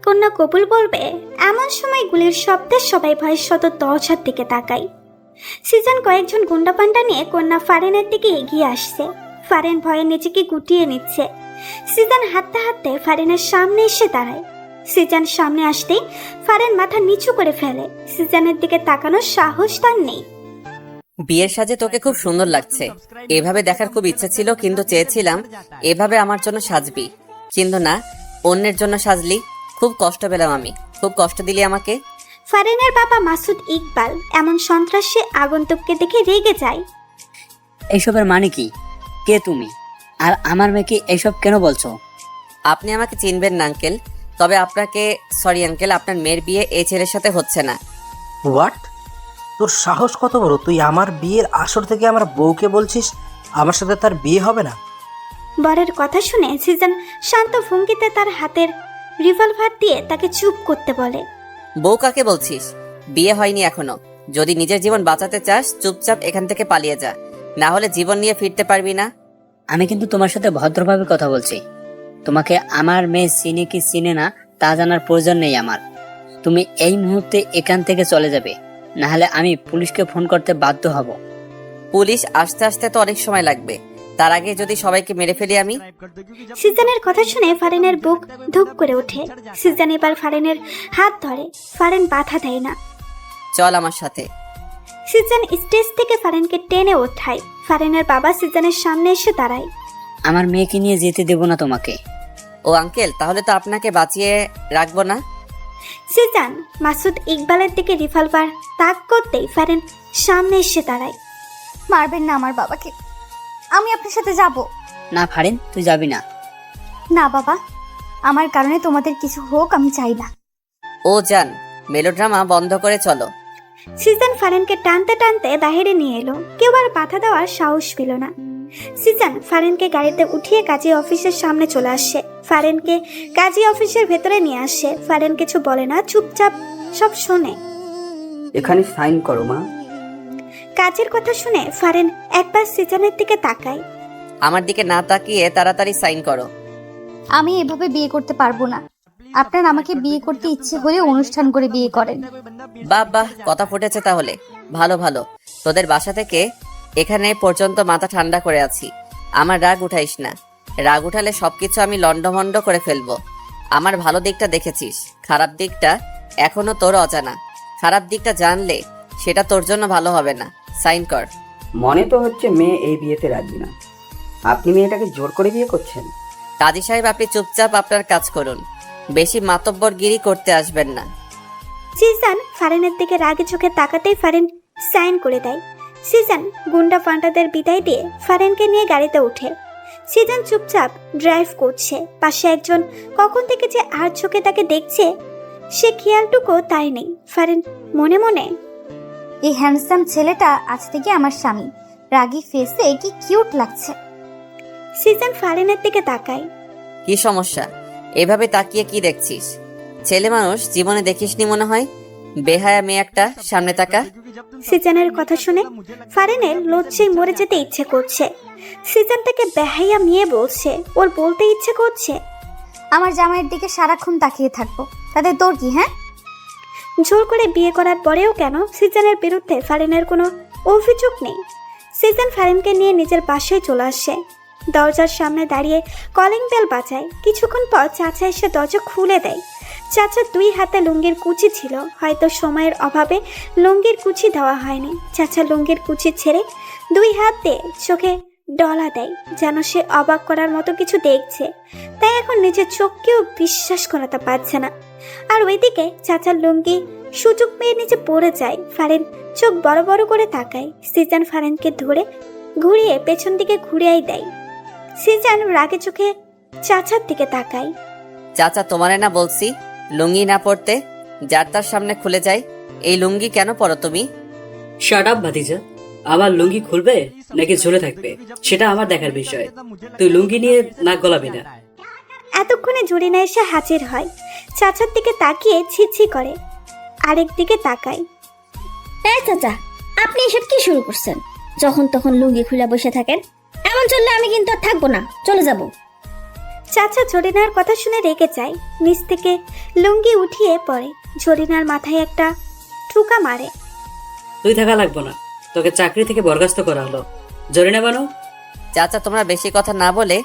কন্যা কবুল বলবে এমন সময় গুলির শব্দে সবাই ভয়ের শত দরজার দিকে তাকায়। সিজন কয়েকজন গুন্ডা পান্ডা নিয়ে কন্যা ফারেনের দিকে এগিয়ে আসছে। ফারেন ভয়ে নিজেকে গুটিয়ে নিচ্ছে। সিজন হাঁটতে হাঁটতে ফারেনের সামনে এসে দাঁড়ায়। সিজন সামনে আসতেই ফারেন মাথা নিচু করে ফেলে। সিজনের দিকে তাকানোর সাহস তার নেই। বিয়ের সাজে তোকে খুব সুন্দর লাগছে। এভাবে দেখার খুব ইচ্ছা ছিল, কিন্তু চেয়েছিলাম এভাবে আমার জন্য সাজবি, কিন্তু না, অন্যের জন্য সাজলি। খুব কষ্ট পেলাম আমি, খুব কষ্ট দিলি আমাকে। ফারেনের বাবা মাসুদ ইকবাল এমন সন্ত্রাসী আগন্তুককে দেখে রেগে যায়। এইসবের মানে কি? কে তুমি? আর আমার মেয়েকে এইসব কেন বলছো? আপনি আমাকে চিনবেন না আঙ্কেল, তবে আপনাকে সরি আঙ্কেল, আপনার মেয়ের বিয়ে এই ছেলের সাথে হচ্ছে না। হোয়াট? তোর সাহস কত বড়? তুই আমার বিয়ের আসর থেকে আমার বউকে বলছিস আমার সাথে তার বিয়ে হবে না? বরের কথা শুনে সিজন শান্ত ভঙ্গিতে তার হাতের রিভলভার দিয়ে তাকে চুপ করতে বলে। বউ কাকে বলছিস? বিয়ে হয়নি এখনো। যদি নিজের জীবন বাঁচাতে চাস চুপচাপ এখান থেকে পালিয়ে যা, না হলে জীবন নিয়ে ফিরতে পারবি না। আমি কিন্তু তোমার সাথে ভদ্রভাবে কথা বলছি। তোমাকে আমার মেয়ে চিনে কি চিনে না তা জানার প্রয়োজন নেই আমার। তুমি এই মুহূর্তে এখান থেকে চলে যাবে, না হলে আমি পুলিশকে ফোন করতে বাধ্য হব। পুলিশ আসতে আসতে তো অনেক সময় লাগবে, তার আগে যদি সবাইকে মেরে ফেলি আমি। সিজনের কথা শুনে ফারেনের বুক ধুক করে ওঠে। সিজন এবার ফারেনের হাত ধরে। ফারেন বাধা দেয় না। চল আমার সাথে। সিজন স্টেজ থেকে ফারেনকে টেনে ওঠায়। ফারেনের বাবা সিজনের সামনে এসে দাঁড়ায়। আমার মেয়েকে নিয়ে যেতে দেব না তোমাকে। ও আঙ্কেল, তাহলে তো আপনাকে বাঁচিয়ে রাখবো না। সিজন মাসুদ ইকবালের দিকে রিভলভার তাক করতেই ফারেন সামনে এসে দাঁড়ায়। মারবেন না আমার বাবাকে, আমি আপনার সাথে যাব। না ফারেন, তুই যাবি না। না বাবা, আমার কারণে তোমাদের কিছু হোক আমি চাই না। ও যান, মেলোড্রামা বন্ধ করে চলো। সিজন ফারেনকে টানতে টানতে বাহিরে নিয়ে এলো। কেউ আর বাধা দেওয়ার সাহস পেল না। সিজন ফারেনকে গাড়িতে উঠিয়ে কাজী অফিসের সামনে চলে আসে। ফারেনকে কাজী অফিসের ভেতরে নিয়ে আসে। ফারেন কিছু বলে না, চুপচাপ সব শোনে। এখানে সাইন করো মা। কাজের কথা শুনে ফারেন একবার সিজনের দিকে তাকায়। আমার দিকে না তাকিয়ে তাড়াতাড়ি সাইন করো। আমি এভাবে বিয়ে করতে পারবো না। আপনার আমাকে বিয়ে করতে ইচ্ছে হলে অনুষ্ঠান করে বিয়ে করেন। বাহ বাহ, কথা ফুটেছে তাহলে। ভালো ভালো, তোদের বাসা থেকে এখানে পর্যন্ত মাথা ঠান্ডা করে আছি। আমার রাগ উঠাইস না, রাগ উঠালে সবকিছু আমি লন্ডভন্ড করে ফেলবো। আমার ভালো দিকটা দেখেছিস, খারাপ দিকটা এখনো তোর অজানা। খারাপ দিকটা জানলে সেটা তোর জন্য ভালো হবে না। সাইন কর। মনে তো হচ্ছে মেয়ে এই বিয়েতে রাজি না। আপনি মেয়েটাকে জোর করে বিয়ে করছেন? কাজী সাহেব, আপনি চুপচাপ আপনার কাজ করুন, বেশি মাতব্বরগিরি করতে আসবেন না। সিজন ফারেনের দিকে রাগে চোখে তাকাতেই ফারেন সাইন করে দেয়। সিজন গুন্ডা ফান্ডাদের বিদায় দিয়ে ফারেনকে নিয়ে গাড়িতে ওঠে। সিজন চুপচাপ ড্রাইভ করছে। পাশে একজন কখন থেকে যে আর চোখে তাকে দেখছে সে খেয়ালটুকু তাই নেই। ফারেন মনে মনে, এই হ্যান্ডসাম ছেলেটা আজ থেকে আমার স্বামী। রাগী ফেসে কি কিউট লাগছে। সিজন ফারেনের দিকে তাকায়। কি সমস্যা? এভাবে তাকিয়ে কি দেখছিস? ছেলে মানুষ জীবনে দেখিসনি মনে হয়। বেহায়া মেয়ে একটা, সামনে তাকা। সিজনের কথা শুনে ফারেনের লজ্জায় মরে যেতে ইচ্ছে করছে। সিজন তাকে বেহাইয়া মেয়ে বলছে, ওর বলতে ইচ্ছে করছে আমার জামাইয়ের দিকে সারাক্ষণ তাকিয়ে থাকবো, তাতে তোর কি? হ্যাঁ, জোর করে বিয়ে করার পরেও কেন সিজনের বিরুদ্ধে ফারেনের কোনো অভিযোগ নেই। সিজন ফারেনকে নিয়ে নিজের বাসায় চলে আসে। দরজার সামনে দাঁড়িয়ে কলিং বেল বাজায়। কিছুক্ষণ পর চাচা এসে দরজা খুলে দেয়। চাচা দুই হাতে লুঙ্গির কুচি ছিল, হয়তো সময়ের অভাবে লুঙ্গির কুচি দেওয়া হয়নি। চাচা লুঙ্গির কুচি ছেড়ে দুই হাত দিয়ে চোখে ডলা দেয়, যেন সে অবাক করার মতো কিছু দেখছে। তাই এখন নিজের চোখকেও বিশ্বাস করাতে পারছে না। আর ওইদিকে চাচার লুঙ্গি সুযোগ পেয়ে নিচে পড়ে যায়। ফারেন চোখ বড় বড় করে তাকায়। সিজন ফারেনকে ধরে ঘুরিয়ে পেছন দিকে ঘুরিয়েই দেয়। সিজন রাগে চোখে চাচার দিকে তাকায়। চাচা, তোমারে না বলছি লুঙ্গি না পরতে? যার তার সামনে খুলে যায়। এই লুঙ্গি কেন পরো তুমি? শাট আপ ভাতিজা, আমার লুঙ্গি খুলবে নাকি ঝুলে থাকবে সেটা আমার দেখার বিষয়। তুই লুঙ্গি নিয়ে নাক গলাবি না। এতক্ষণে জুরিনা এসে হাজির হয়। চাচার দিকে তাকিয়ে ছিছি করে, আরেক দিকে তাকায়। চাচা, আপনি এসব কি শুরু করছেন? যখন তখন লুঙ্গি খুলে বসে থাকেন। এমন চললে আমি কিন্তু আর থাকবো না, চলে যাব। চাচা জরিনার কথা শুনে রেগে যায়, নিচ থেকে লুঙ্গি উঠিয়ে পড়ে, জরিনার মাথায় একটা ঠুকা মারে। তুই থাকা লাগবো না, তোকে চাকরি থেকে বরখাস্ত করা হলো। জরিনা বানু। চাচা তোমরা বেশি কথা না বলে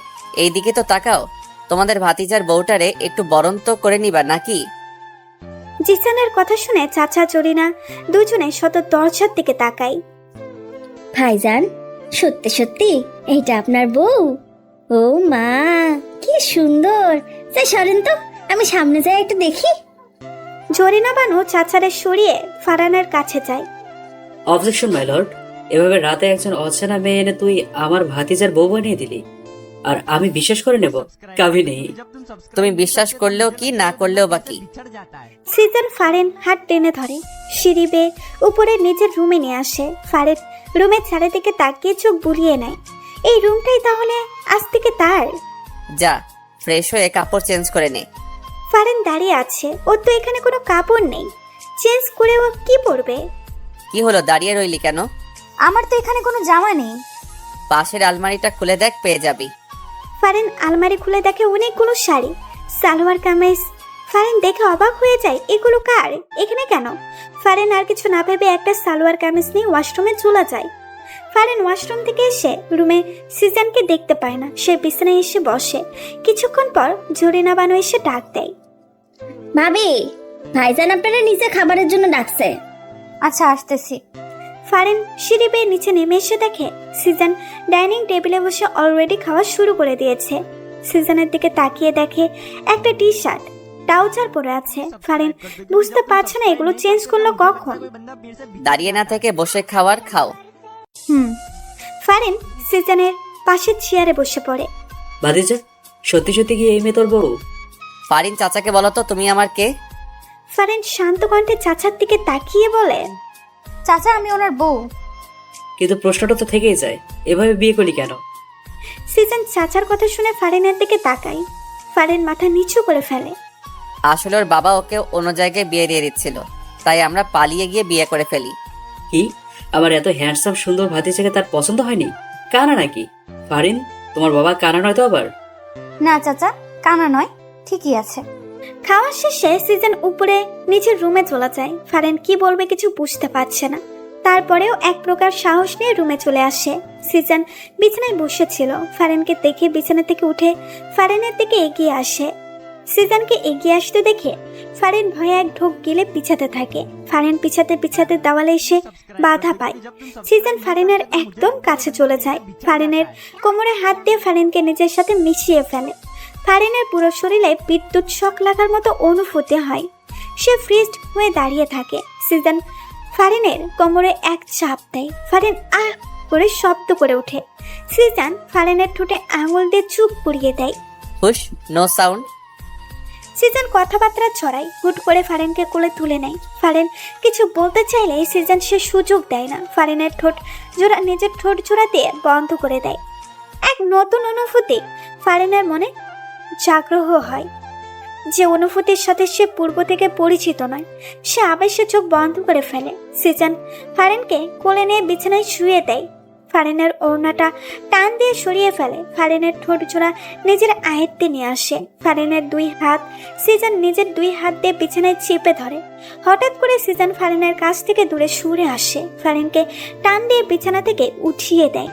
এই দিকে তো তাকাও। তোমাদের ভাতিজার বউটারে একটু বরণ তো করে নিবা নাকি? জিসানের কথা শুনে চাচা জরিনা দুজনে শত দরজার দিকে তাকায়। ভাইজান, সত্যি সত্যি এইটা আপনার বউ? ও মা, কি সুন্দর! যাই সরেন তো, আমি সামনে যাই একটু দেখি। জরিনা বানু চাচারে সরিয়ে ফারহানের কাছে যায়। অবজেকশন মাই লর্ড, এভাবে রাতে একজন অচেনা মেয়ে এনে তুই আমার ভাতিজার বউ বানিয়ে দিলি, আর আমি বিশ্বাস করে নেব? কাভি নেই। তুমি বিশ্বাস করলেও কি না করলেও বা কি? সিজন ফারেন হাত টেনে ধরে, সিঁড়ি বেয়ে উপরে নিজের রুমে নিয়ে আসে। ফারেন রুমের চারিদিকে তাকিয়ে চোখ বুলিয়ে নেয়। এই রুমটাই তাহলে আজ থেকে তার। যা ফ্রেশ হয়ে কাপড় চেঞ্জ করে নে। ফারেন দাঁড়িয়ে আছে, ওর তো এখানে কোনো কাপড় নেই, চেঞ্জ করে ও কি পরবে? কি হলো, দাঁড়িয়ে রইলি কেন? আমার তো এখানে কোনো জামা নেই। পাশের আলমারিটা খুলে দেখ, পেয়ে যাবি। ফারেন আলমারি খুলে দেখে অনেকগুলো শাড়ি, সালোয়ার কামিজ। ফারেন দেখে অবাক হয়ে যায়, এগুলো কার, এখানে কেন? ফারেন আর কিছু না ভেবে একটা সালোয়ার কামিজ নিয়ে ওয়াশরুমে চলে যায়। ফারেন ওয়াশরুম থেকে এসে রুমে সিজনকে দেখতে পায় না। সে বিছানায় এসে বসে। কিছুক্ষণ পর জরিনা বানু এসে ডাক দেয়। ভাবি, ভাইজান আপনারা নিচে খাবারের জন্য ডাকছে। আচ্ছা, আসতেছি। ফারেন সিঁড়ি বেয়ে নিচে নেমে এসে দেখে সিজন ডাইনিং টেবিলে বসে অলরেডি খাওয়া শুরু করে দিয়েছে। সিজনের দিকে তাকিয়ে দেখে একটা টি শার্ট ট্রাউজার পরে আছে। ফারেন বুঝতে পারছে না এগুলো চেঞ্জ করলো কখন। দাঁড়িয়ে না থেকে বসে খাওয়ার খাও। ফারেন সিজনের পাশে চেয়ারে বসে পড়ে। ভাতিজা, সত্যি সত্যি কি এই মেয়ে তোর বউ? ফারিন চাচাকে বলো তো তুমি আমার কে? ফারেন শান্ত কণ্ঠে চাচার দিকে তাকিয়ে বলে, চাচা, আমি ওনার বউ। কিন্তু প্রশ্নটা তো থেকেই যায়, এভাবে বিয়ে করলি কেন? সিজন চাচার কথা শুনে ফারেনের দিকে তাকায়। ফারেন মাথা নিচু করে ফেলে। আসলে ওর বাবা ওকে অন্য জায়গায় বিয়ে দিয়ে দিচ্ছিল, তাই আমরা পালিয়ে গিয়ে বিয়ে করে ফেলি। কি, আমার এত হ্যান্ডসাম সুন্দর ভাতিজাকে তার পছন্দ হয়নি? কানা নাকি? ফারিন, তোমার বাবা কানা নয় তো আবার? না চাচা, কানা নয়, ঠিকই আছে। খাওয়া শেষে সিজন উপরে নিজের রুমে চলে যায়। ফারেন কি বলবে কিছু বুঝতে পারছে না, তারপরেও এক প্রকার সাহস নিয়ে রুমে চলে আসে। সিজন বিছানায় বসেছিল। ফারেনকে দেখে বিছানা থেকে উঠে ফারেনের দিকে এগিয়ে আসে। সিজনকে এগিয়ে আসতে দেখে ফারেন ভয়ে এক ঢোক গিলে পিছাতে থাকে। ফারেন পিছাতে পিছাতে দেওয়ালে এসে বাধা পায়। সিজন ফারেনের একদম কাছে চলে যায়। ফারেনের কোমরে হাত দিয়ে ফারেনকে নিজের সাথে মিশিয়ে ফেলে। ফারেনের পুরো শরীরে বিদ্যুৎ শক লাগার মতো অনুভূতি হয়। সে ফ্রিজড হয়ে দাঁড়িয়ে থাকে। সিজন ফারেনের কোমরে এক চাপ দেয়। ফারেন আহ করে শব্দ করে ওঠে। সিজন ফারেনের ঠোঁটে আঙুল দিয়ে চুপ করিয়ে দেয়। হুশ, নো সাউন্ড। সিজন কথাবার্তা ছড়ায়। হুট করে ফারেনকে কোলে তুলে নেয়। ফারেন কিছু বলতে চাইলে সিজন সে সুযোগ দেয় না। ফারেনের ঠোঁট জোড়া নিজের ঠোঁট জোড়া দিয়ে বন্ধ করে দেয়। এক নতুন অনুভূতি ফারেনের মনে জাগ্রহ হয়, যে অনুভূতির সাথে সে পূর্ব থেকে পরিচিত নয়। সে আবেশে চোখ বন্ধ করে ফেলে। সিজন ফারেনকে কোলে নিয়ে বিছানায় শুয়ে দেয়। ফারেনের ওড়নাটা টান দিয়ে সরিয়ে ফেলে। ফারেনের ঠোঁট জোড়া নিজের আয়ত্তে নিয়ে আসে। ফারেনের দুই হাত সিজন নিজের দুই হাত দিয়ে বিছানায় চেপে ধরে। হঠাৎ করে সিজন ফারেনের কাছ থেকে দূরে সরে আসে। ফারেনকে টান দিয়ে বিছানা থেকে উঠিয়ে দেয়।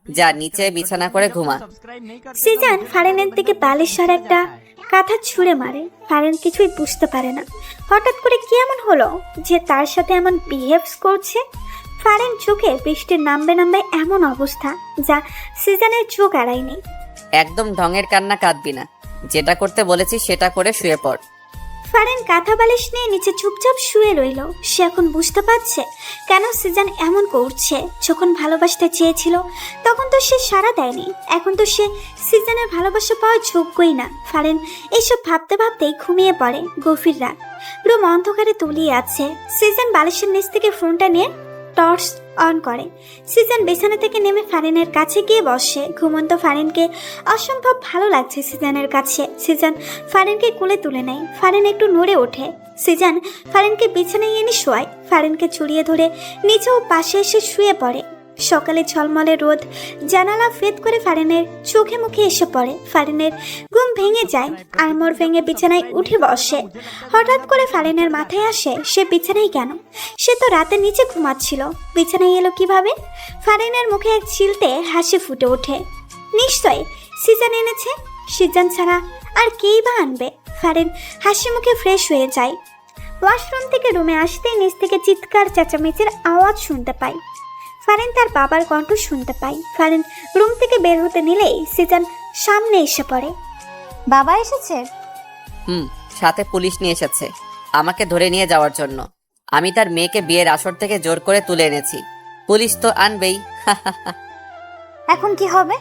যা নিচে বিছানা করে ঘুমা। সিজন ফারেনের দিকে বালিশ আর একটা কাঁথা ছুঁড়ে মারে। ফারেন কিছুই বুঝতে পারে না হঠাৎ করে কি এমন হলো যে তার সাথে এমন বিহেভস করছে। ফারেন চোখে বৃষ্টি নামবে নামবে এমন অবস্থা, যা সিজনের চোখ এড়ায়নি। একদম ঢঙের কান্না কাঁদবি না, যেটা করতে বলেছি সেটা করে শুয়ে পড়। ফারেন কাঁথা বালিশ নিয়ে নিচে চুপচাপ শুয়ে রইল। সে এখন বুঝতে পারছে কেন সিজন এমন করছে। যখন ভালোবাসতে চেয়েছিল তখন তো সে সাড়া দেয়নি, এখন তো সে সিজনের ভালোবাসা পাওয়ার যোগ্যই না। ফারেন এইসব ভাবতে ভাবতেই ঘুমিয়ে পড়ে। গভীর রাত, রুম অন্ধকারে তলিয়ে আছে। সিজন বালিশের নিচ থেকে ফোনটা নিয়ে টর্চ অন করে। সিজন বিছানা থেকে নেমে ফারেনের কাছে গিয়ে বসে। ঘুমন্ত ফারেনকে অসম্ভব ভালো লাগছে সিজনের কাছে। সিজন ফারেনকে কোলে তুলে নেয়। ফারেন একটু নড়ে ওঠে। সিজন ফারেনকে বিছানায় এনে শোয়ায়। ফারেনকে জড়িয়ে ধরে নিচেও পাশে এসে শুয়ে পড়ে। সকালে ঝলমলে রোদ জানালা ফেদ করে ফারিনের চোখে মুখে এসে পড়ে। ফারিনের ঘুম ভেঙে যায়, আড়মোড় ভেঙে বিছানায় উঠে বসে। হঠাৎ করে ফারিনের মাথায় আসে সে বিছানায় কেন? সে তো রাতে নিচে ঘুমাচ্ছিল, বিছানায় এলো কিভাবে? ফারিনের মুখে এক চিলতে হাসি ফুটে ওঠে। নিশ্চয় সিজান এনেছে, সিজান ছাড়া আর কেই বা আনবে? ফারিন হাসি মুখে ফ্রেশ হয়ে যায়। ওয়াশরুম থেকে রুমে আসতেই নিচ থেকে চিৎকার চেঁচামেচির আওয়াজ শুনতে পায়। ফারিন তার বাবার কণ্ঠ শুনতে পায়। ফারিন রুম থেকে বের হতে নিলেই সিজান সামনে এসে পড়ে। বাবা এসেছে? সাথে পুলিশ নিয়ে এসেছে আমাকে ধরে নিয়ে যাওয়ার জন্য। আমি তার মেয়েকে বিয়ের আসর থেকে জোর করে তুলে এনেছি। পুলিশ তো আনবেই। এখন কি হবে?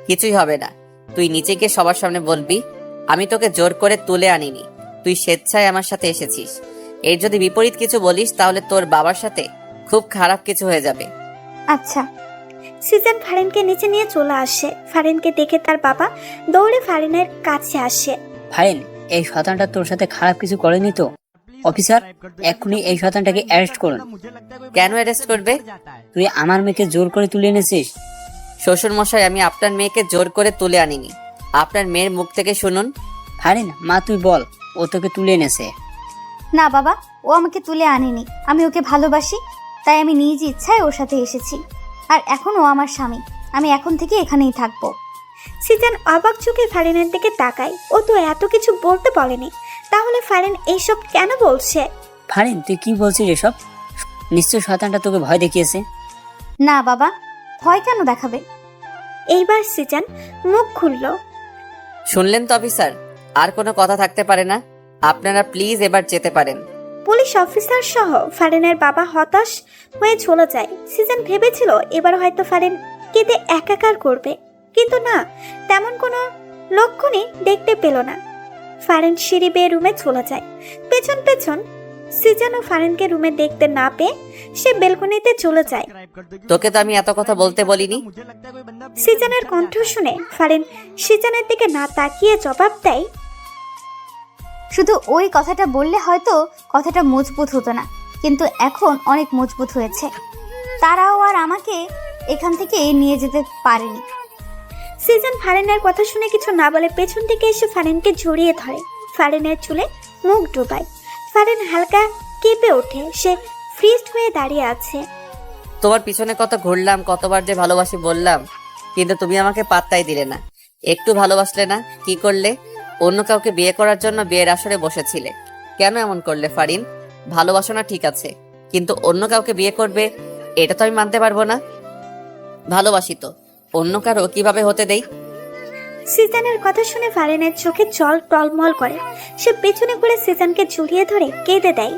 কিছুই হবে না। তুই নিচে গিয়ে সবার সামনে বলবি আমি তোকে জোর করে তুলে আনিনি, তুই স্বেচ্ছায় আমার সাথে এসেছিস। এর যদি বিপরীত কিছু বলিস তাহলে তোর বাবার সাথে খুব খারাপ কিছু হয়ে যাবে। আচ্ছা। সিজান ফারিনকে নিচে নিয়ে চলে আসে। ফারিনকে দেখে তার বাবা দৌড়ে ফারিনের কাছে আসে। ফারিন, এই শয়তানটা তোর সাথে খারাপ কিছু করেনি তো? অফিসার, এক্ষুনি এই শয়তানটাকে অ্যারেস্ট করুন। কেন অ্যারেস্ট করবে? তুই আমার মেয়েকে জোর করে তুলে এনেছিস। শ্বশুর মশাই, আমি আপনার মেয়েকে জোর করে তুলে আনিনি, আপনার মেয়ের মুখ থেকে শুনুন। ফারিন, মা তুই বল, ও তোকে তুলে এনেছে। না বাবা, ও আমাকে তুলে আনেনি। আমি ওকে ভালোবাসি, তাই আমি নিজ ইচ্ছায় ওর সাথে এসেছি। আর এখন ও আমার স্বামী, আমি এখন থেকে এখানেই থাকবো। সিজান অবাক চোখে ফারিনের দিকে তাকায়। ও তো এত কিছু বলতে বলেনি, তাহলে ফারিন এইসব কেন বলছে? ফারিন, তুই কি বলছিস এসব? নিশ্চয় শয়তানটা তোকে ভয় দেখিয়েছে। না বাবা, ভয় কেন দেখাবে? এইবার সিজান মুখ খুলল। শুনলেন তো অফিসার, আর কোনো কথা থাকতে পারে না। আপনারা প্লিজ এবার যেতে পারেন। পুলিশ অফিসার সহ ফারিনের বাবা হতাশ হয়ে চলে যায়। সিজান ভেবেছিল এবার হয়তো ফারিন কেঁদে একাকার করবে, কিন্তু না, তেমন কোনো লক্ষণই দেখতে পেল না। ফারিন সিঁড়ি বেয়ে রুমে চলে যায়। পেছন পেছন সিজান ও ফারিনকে রুমে দেখতে না পেয়ে সে বেলকনিতে চলে যায়। তোকে তো আমি এত কথা বলতে বলিনি। সিজানের কণ্ঠ শুনে ফারিন সিজানের দিকে না তাকিয়ে জবাব দেয়, শুধু ওই কথাটা বললে হয়তো কথাটা মজবুত হতো না, কিন্তু এখন অনেক মজবুত হয়েছে। তারাও আর আমাকে এখান থেকে নিয়ে যেতে পারেনি। সিজান ফারিনের কথা শুনে কিছু না বলে পেছন থেকে এসে ফারিনকে জড়িয়ে ধরে। ফারিনের চুলে মুখ ডুবায়। ফারিন হালকা কেঁপে ওঠে। সে ফ্রিজড হয়ে দাঁড়িয়ে আছে। তোমার পিছনে কত ঘুরলাম, কতবার যে ভালোবাসি বললাম, কিন্তু তুমি আমাকে পাত্তাই দিলে না, একটু ভালোবাসলে না। কি করলে? অন্য কাউকে বিয়ে করার জন্য বিয়ের আসরে বসেছিলে। কেন এমন করলে ফারিন? ভালোবাসো না ঠিক আছে, কিন্তু অন্য কাউকে বিয়ে করবে এটা তো আমি মানতে পারবো না। ভালোবাসি তো, অন্য কারো কিভাবে হতে দেই? সিজানের কথা শুনে ফারিনের চোখে জল টলমল করে। সে পেছনে ঘুরে সিজানকে জড়িয়ে ধরে কেঁদে দেয়।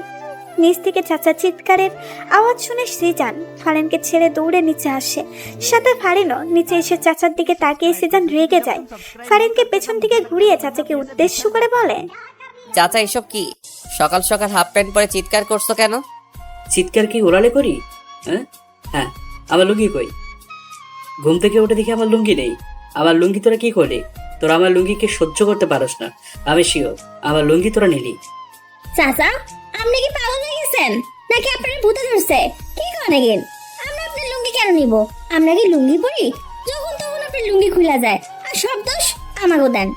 নিচ থেকে চাচা চিৎকারের আওয়াজ শুনে সিজান ফারিনকে ছেড়ে দৌড়ে নিচে আসে। সাথে ফারিনও নিচে এসে চাচার দিকে তাকিয়ে সিজান রেগে যায়। ফারিনকে পেছন থেকে ঘুরিয়ে চাচাকে উদ্দেশ্য করে বলে, চাচা এসব কি? সকাল সকাল হাফ প্যান্ট পরে চিৎকার করছো কেন? চিৎকার কি ওরালে করি? হ্যাঁ, আমার লুঙ্গি কই? ঘুম থেকে উঠে দেখি আমার লুঙ্গি নেই। আমার লুঙ্গি তোরা কি করলি? তোরা আমার লুঙ্গিকে সহ্য করতে পারস না, আমি শিওর। আমার লুঙ্গি তোরা নিলি। চাচা, আপনি কি পাগল হয়ে গেছেন নাকি আপনার ভূতে ধরছে? কি করেন? আমরা আপনার লুঙ্গি কেন নিব? আমরা কি লুঙ্গি পরি? যখন তখন আপনার লুঙ্গি খুলে যায়, আর সব দোষ আমাকেও দেন।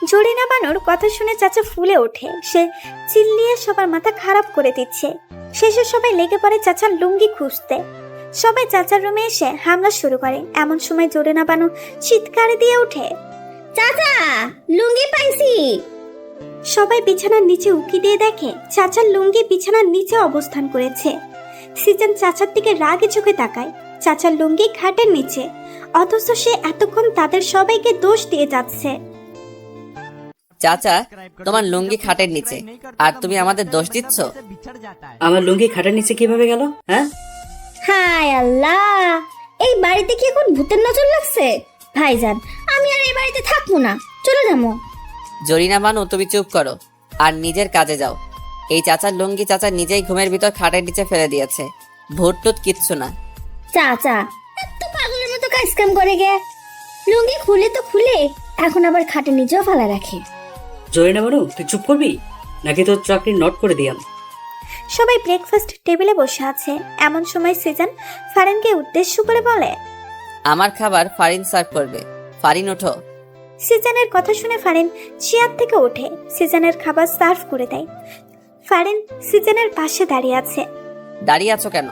জরিনা বানুর কথা শুনে চাচা ফুলে ওঠে। সে চিল্লিয়ে সবার মাথা খারাপ করে দিচ্ছে। শেষে সবাই লেগে পড়ে চাচার লুঙ্গি খুঁজতে। সবাই চাচার রুমে এসে হামলা শুরু করে। এমন সময় জরিনা বানু চিৎকার দিয়ে ওঠে, চাচা, লুঙ্গি পাইছি। সবাই বিছানার নিচে উকি দিয়ে দেখে চাচার লুঙ্গি বিছানার নিচে অবস্থান করেছে। সিজান চাচার দিকে রাগে চোখে তাকায়। চাচার লুঙ্গি খাটের নিচে, অথচ সে এতক্ষণ তাদের সবাইকে দোষ দিয়ে যাচ্ছে। চাচা, তোমার লুঙ্গি খাটের নিচে, আর তুমি আমাদের দোষ দিচ্ছ? আমার লুঙ্গি খাটের নিচে কিভাবে গেল? হ্যাঁ, হায় আল্লাহ, এই বাড়িতে কি এখন ভূতের নজর লাগছে? ভাইজান, আমি আর এই বাড়িতে থাকবো না, চলে যাবো। জরিনা বানু, তুমি চুপ করো আর নিজের কাজে যাও। এই চাচার লুঙ্গি চাচা নিজেই ঘুমের ভিতর খাটের নিচে ফেলে দিয়েছে, ভূত টুত কিচ্ছু না। চাচা এত পাগলের মতো কাজ কাম করে গে। লুঙ্গি খুলে তো খুলে, এখন আবার খাটের নিচেও ফেলা রাখে। জরিনা বানু, তুই চুপ করবি নাকি তোর চাকরি নট করে দিয়াম? সবাই ব্রেকফাস্ট টেবিলে বসে আছে। এমন সময় সিজন ফারিনকে উদ্দেশ্য করে বলে, আমার খাবার ফারিন সার্ভ করবে। ফারিন ওঠো। সিজনের কথা শুনে ফারিন চেয়ার থেকে ওঠে, সিজনের খাবার সার্ভ করে দেয়। ফারিন সিজনের পাশে দাঁড়িয়ে আছে। দাঁড়িয়ে আছো কেন?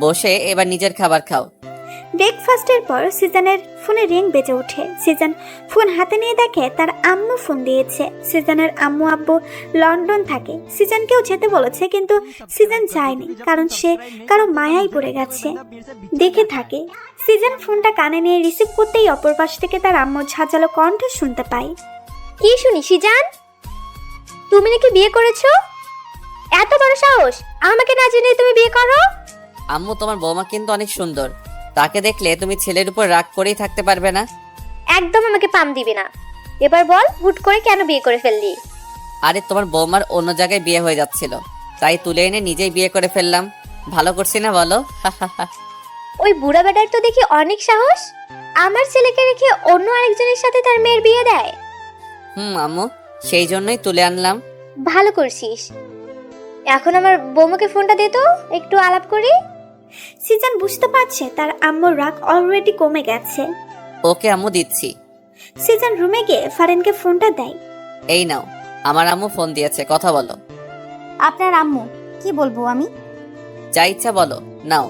বসে এবার নিজের খাবার খাও। ব্রেকফাস্টের পর সিজনের ফোনে রিং বেজে ওঠে। সিজন ফোন হাতে নিয়ে দেখে তার আম্মু ফোন দিয়েছে। সিজনের আম্মু আব্বু লন্ডন থাকে। সিজনকেও যেতে বলেছে, কিন্তু সিজন যায়নি, কারণ সে কারো মায়ায় পড়ে গেছে। দেখে থাকে। সিজন ফোনটা কানে নিয়ে রিসিভ করতেই অপর পাশ থেকে তার আম্মুর ঝাঁঝালো কণ্ঠ শুনতে পায়। কি শুনি সিজান? তুমি নাকি বিয়ে করেছো? এত বড় সাহস, আমাকে না জেনে তুমি বিয়ে করো? আম্মু, তোমার বৌমা কিন্তু অনেক সুন্দর। তাকে দেখলে তুমি ছেলের উপর রাগ করেই থাকতে পারবে না। একদম আমাকে পাম দিবি না। এবার বল, হুট করে কেন বিয়ে করে ফেললি? আরে তোমার বৌমার অন্য জায়গায় বিয়ে হয়ে যাচ্ছিল, তাই তুলে এনে নিজেই বিয়ে করে ফেললাম। ভালো করছি না বলো? ওই বুড়া বেটার তো দেখি অনেক সাহস, আমার ছেলেকে রেখে অন্য আরেকজনের সাথে তার মেয়ের বিয়ে দেয়। আম্মু, সেই জন্যই তুলে আনলাম। ভালো করছিস। এখন আমার বৌমাকে ফোনটা দে তো, একটু আলাপ করি। সিজন বুঝতে পারছে তার আম্মুর রাগ অলরেডি কমে গেছে। ওকে আম্মু, দিচ্ছি। সিজন রুমে গিয়ে ফারিনকে ফোনটা দেয়। এই নাও, আমার আম্মু ফোন দিয়েছে, কথা বলো। আপনার আম্মু? কি বলবো আমি? যা ইচ্ছা বলো, নাও।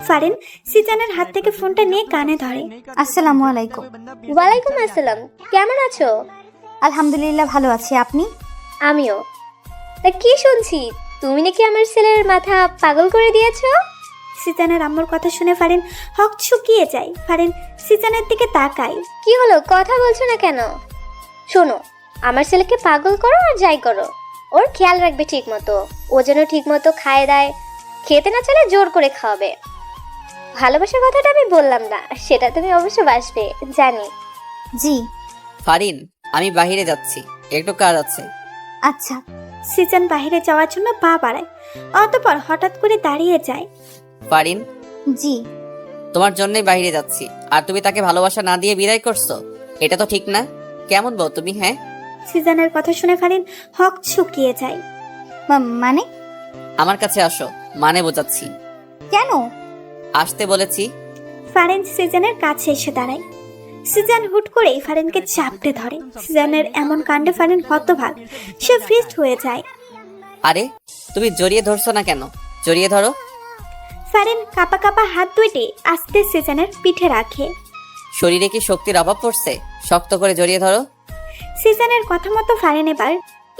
ফারিন সিজনের হাত থেকে ফোনটা নিয়ে কানে ধরে। আসসালামু আলাইকুম। ওয়ালাইকুম আসসালাম। কেমন আছো? আলহামদুলিল্লাহ, ভালো আছি। আপনি? আমিও। তা কি শুনছি, তুমি নাকি আমার ছেলের মাথা পাগল করে দিয়েছো? সিজনের আম্মুর কথা শুনে ফারিন হক চুকিয়ে যায়। ফারিন সিজনের দিকে তাকায়। কি হলো, কথা বলছো না কেন? শোনো, আমার ছেলেকে পাগল করো আর যাই করো, ওর খেয়াল রাখবে ঠিক মতো। ও যেন ঠিক মতো খায় দায়, খেতে না চলে জোর করে খাওয়াবে। ভালোবাসার কথাটা আমি বললাম না, সেটা তুমি অবশ্য বাসবে, জানি। জি। ফারিন, আমি বাইরে যাচ্ছি, একটু কাজ আছে। আচ্ছা। সিজন বাইরে যাওয়ার জন্য পা বাড়ায়, অতঃপর হঠাৎ করে দাঁড়িয়ে যায়। ফারিন, জি। তোমার জন্যই বাইরে যাচ্ছি, আর তুমি তাকে ভালোবাসা না দিয়ে বিদায় করছো? এটা তো ঠিক না। কেমন বউ তুমি? হ্যাঁ, সিজনের কথা শুনে ফারিন হক চুকিয়ে যায়। মানে? আমার কাছে আসো, মানে বোঝাচ্ছি। কেন? আসতে বলেছি। ফারিন সিজনের কাছে এসে দাঁড়ায়। সিজন হুট করেই ফারিনকে চাপটে ধরে। সিজনের এমন কাণ্ডে ফারিন হতবাক, সে ফ্রিস্ট হয়ে যায়। আরে, তুমি জড়িয়ে ধরছো না কেন? জড়িয়ে ধরো। ফারিন কাপা কাপা হাত দুইটি আস্তে সিজনের পিঠে রাখে। শরীরে কি শক্তির অভাব পড়ছে? শক্ত করে জড়িয়ে ধরো। সিজনের কথা মতো ফারিন এবার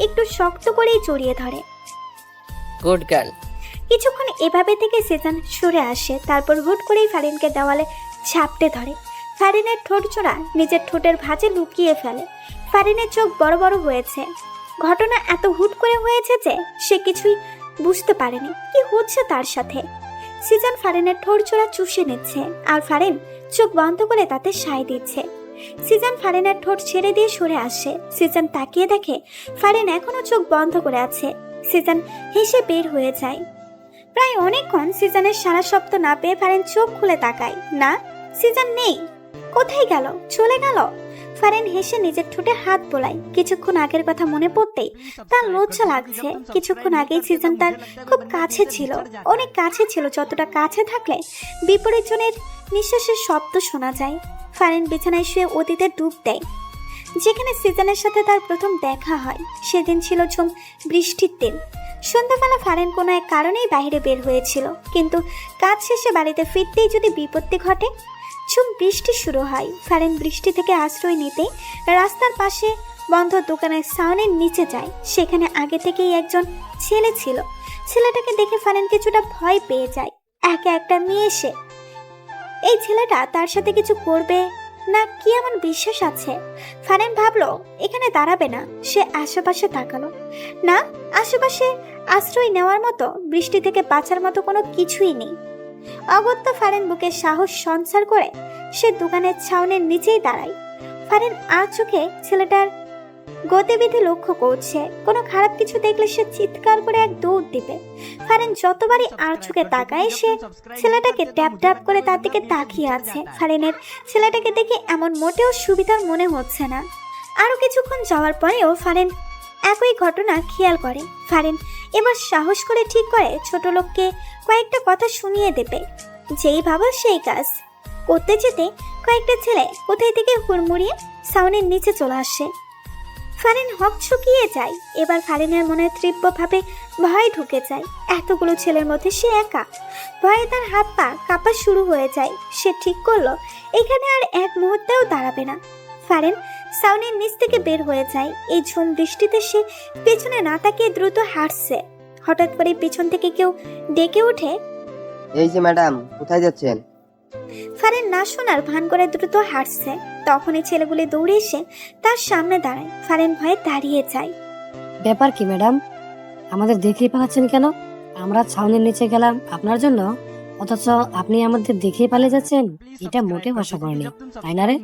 একটু শক্ত করেই জড়িয়ে ধরে। Good girl. কিছুক্ষণ এভাবে থেকে সিজন সরে আসে, তারপর হুট করেই ফারিনকে দেওয়ালে ঝাপটে ধরে। ফারিনের ঠোঁট জোড়া নিজের ঠোঁটের ভাঁজে লুকিয়ে ফেলে। ফারিনের চোখ বড় বড় হয়েছে। ঘটনা এত হুট করে হয়েছে যে সে কিছুই বুঝতে পারেনি কি হচ্ছে তার সাথে। সিজন ফারিনের ঠোঁট জোড়া চুষে নিচ্ছে, আর ফারিন চোখ বন্ধ করে তাতে সায় দিচ্ছে। সিজন ফারিনের ঠোঁট ছেড়ে দিয়ে সরে আসে। সিজন তাকিয়ে দেখে ফারিন এখনো চোখ বন্ধ করে আছে। সিজন হেসে বের হয়ে যায়। প্রায় অনেকক্ষণ সিজনের সারা শব্দ না পেয়ে ফারিন চোখ খুলে তাকায়। না, সিজন নেই। কোথায় গেল? চলে গেল? ফারিন হেসে নিজের ঠোঁটে হাত বোলায়। কিছুক্ষণ আগের কথা মনে পড়তেই তার লজ্জা লাগছে। কিছুক্ষণ আগেই সিজন তার খুব কাছে ছিল, অনেক কাছে ছিল, যতটা কাছে থাকলে বিপরীত জনের নিঃশ্বাসের শব্দ শোনা যায়। ফারিন বিছানায় শুয়ে অতীতে ডুব দেয়, যেখানে সিজনের সাথে তার প্রথম দেখা হয়। সেদিন ছিল ঝুম বৃষ্টির দিন। সন্ধ্যাবেলা ফারিন কোনো এক কারণেই বাইরে বের হয়েছিল, কিন্তু কাজ শেষে বাড়িতে ফিরতেই যদি বিপত্তি ঘটে। ঝুম বৃষ্টি শুরু হয়। ফারিন বৃষ্টি থেকে আশ্রয় নিতে রাস্তার পাশে বন্ধ দোকানের ছাউনির নিচে যায়। সেখানে আগে থেকেই একজন ছেলে ছিল। ছেলেটাকে দেখে ফারিন কিছুটা ভয় পেয়ে যায়। একা একটা মেয়ে সে। এই ছেলেটা তার সাথে কিছু করবে না কি এমন বিশ্বাস আছে? ফারিন ভাবলো এখানে দাঁড়াবে না। সে আশেপাশে তাকালো। না, আশেপাশে আশ্রয় নেওয়ার মতো, বৃষ্টি থেকে বাঁচার মতো কোনো কিছুই নেই। অগত্যা ফারিন বুকে সাহস সঞ্চার করে সে দোকানের ছাউনির নিচেই দাঁড়ায়। ফারিন আর চোখে ছেলেটার গতিবিধি লক্ষ্য করছে। কোনো খারাপ কিছু দেখলে সে চিৎকার করে এক দৌড় দিবে। ফারিন যতবারই আর চোখে তাকায়, সে ছেলেটাকে ট্যাপ ট্যাপ করে তার দিকে তাকিয়ে আছে। ফারিনের ছেলেটাকে দেখে এমন মোটেও সুবিধার মনে হচ্ছে না। আরো কিছুক্ষণ যাওয়ার পরেও ফারিন একই ঘটনা খেয়াল করে। ফারিন এবার সাহস করে ঠিক করে ছোট লোককে কয়েকটা কথা শুনিয়ে দেবে। যেই ভাবা সেই কাজ করতে যেতে কয়েকটা ছেলে কোথায় থেকে হুড়মুড়িয়ে সাউনের নিচে চলে আসে। ফারিন হকচকিয়ে যায়। এবার ফারিনের মনে তীব্রভাবে ভয় ঢুকে যায়। এতগুলো ছেলের মধ্যে সে একা। ভয়ে তার হাত পা কাঁপা শুরু হয়ে যায়। সে ঠিক করলো এখানে আর এক মুহূর্তেও দাঁড়াবে না। ফারিন সাউনের নিচ থেকে বের হয়ে যায়। এই ঝুম বৃষ্টিতে সে পেছনে না তাকিয়ে দ্রুত হাঁটছে। হঠাৎ করে পিছন থেকে কেউ ডেকে ওঠে, এই যে ম্যাডাম, কোথায় যাচ্ছেন? ফারিন না শোনার ভান করে দ্রুত হাঁটছে। তখনই ছেলেগুলি দৌড়ে এসে তার সামনে দাঁড়ায়। ফারিন ভয়ে দাঁড়িয়ে যায়। ব্যাপার কি ম্যাডাম, আমাদের দেখেই পালাচ্ছেন কেন? আমরা ছাউনির নিচে গেলাম আপনার জন্য, অথচ আপনি আমাদের দেখেই পালিয়ে যাচ্ছেন। এটা মোটেও আশা করেনি, তাই না রে?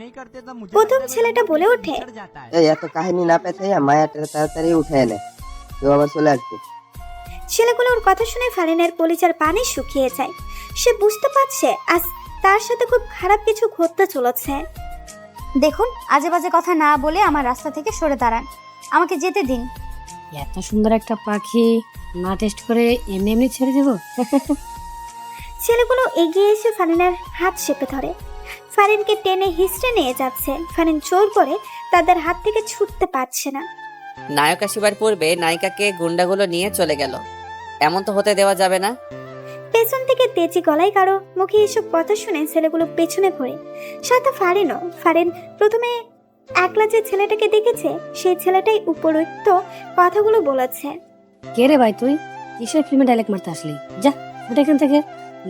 প্রথম ছেলেটা বলে ওঠে, এই এত কাহিনী না পেঁচাইয়া মায়াটা তাড়াতাড়ি উঠে এনে, কেউ আবার চলে আসবে। ছেলেগুলোর কথা শুনে ফারিনের কলিজার পানি শুকিয়ে যায়। সে বুঝতে পারছে আজ তার সাথে খুব খারাপ কিছু ঘটতে চলেছে। দেখুন, আজে বাজে কথা না বলে আমার রাস্তা থেকে সরে দাঁড়ান, আমাকে যেতে দিন। এত সুন্দর একটা পাখি না টেস্ট করে এমনি এমনি ছেড়ে দেবো? ছেলেগুলো এগিয়ে এসে ফারিনের হাত চেপে ধরে। ফারিনকে টেনে হিস্ট্রে নিয়ে যাচ্ছে। ফারিন জোর করে তাদের হাত থেকে ছুটতে পারছে না। নায়ক আসিবার পূর্বে নায়িকাকে গুন্ডাগুলো নিয়ে চলে গেল। এমন তো হতে দেওয়া যাবে না। পেছন থেকে তেজি গলায় কারো মুখে এসব কথা শুনে ছেলেগুলো পেছনে ঘুরে। সাথে ফারিনও। ফারিন প্রথমে একলা যে ছেলেটাকে দেখেছে সেই ছেলেটাই উপরোক্ত কথাগুলো বলেছে। কে রে ভাই তুই? কিসের ফিল্মে ডায়লগ মারতে আসলি? যা ওটা এখান থেকে,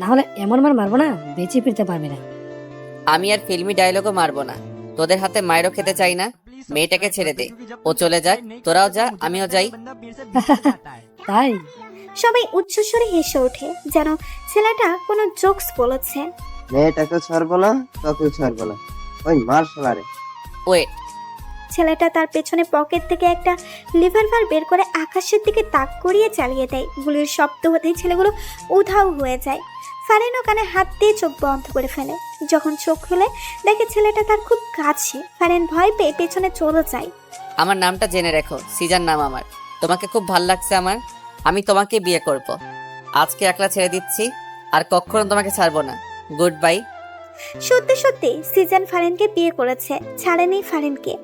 না হলে এমন মার মারবো না বেঁচে ফিরতে পারবি না। আমি আর ফিল্মি ডায়লগও মারবো না। তোদের হাতে মায়েরও খেতে চাই না। মেয়েটাকে ছেড়ে দে, ও চলে যাক। তোরাও যা, আমিও যাই। তাই সবাই উচ্চস্বরে হেসে ওঠে, যেন ছেলেটা কোনো জোকস বলেছে। মেয়েটাকেও ছাড়বো না, তোকেও ছাড়বো না, ওই মার শালারে। ওয়েট, ছেলেটা তার পেছনে পকেট থেকে একটা লিভারভার বের করে আকাশের দিকে তাক করিয়ে চালিয়ে দেয়। গুলির শব্দ হতেই ছেলেগুলো উধাও হয়ে যায়। ফারিনও কানে হাত দিয়ে চোখ বন্ধ করে ফেলে। যখন চোখ খুলে দেখে ছেলেটা তার খুব কাছে। ফারিন ভয় পেয়ে পেছনে চলে যায়। আমার নামটা জেনে রেখো, সিজান নাম আমার। তোমাকে খুব ভাল লাগছে আমার। আমি তোমাকে বিয়ে করব। আজকে একলা ছেড়ে দিচ্ছি, আর কখনো তোমাকে ছাড়বো না। Good bye. সত্যি সত্যি সিজন ফারিনকে বিয়ে করেছে, ছাড়েনি ফারিনকে,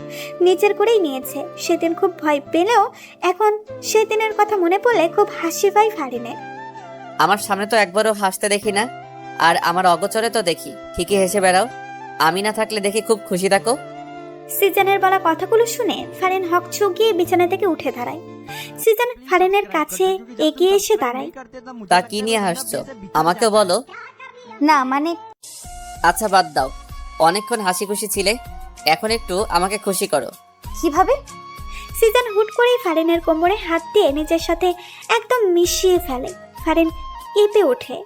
নিজের করেই নিয়েছে। সেদিন খুব ভয় পেলেও এখন সেদিনের কথা মনে পড়লে খুব হাসি পায় ফারিনের। আমার সামনে তো একবারও হাসতে দেখি না, আর আমার অগোচরে তো দেখি ঠিকই হেসে বেড়াও। আমি না থাকলে দেখি খুব খুশি থাকো। সিজনের বলা কথাগুলো শুনে ফারিন হকচকিয়ে বিছানা থেকে উঠে দাঁড়ায়। সিজন ফারিনের কাছে এগিয়ে এসে দাঁড়ায়। তা কি নিয়ে হাসছো? আমাকেও বলো। না মানে, আচ্ছা বাদ দাও, অনেকক্ষণ হাসি খুশি ছিলে, এখন একটু আমাকে খুশি করো। কিভাবে? সিজন হুট করেই ফারিনের কোমরে হাত দিয়ে নিজের সাথে একদম মিশিয়ে ফেলে। ফারিন কেঁপে ওঠে।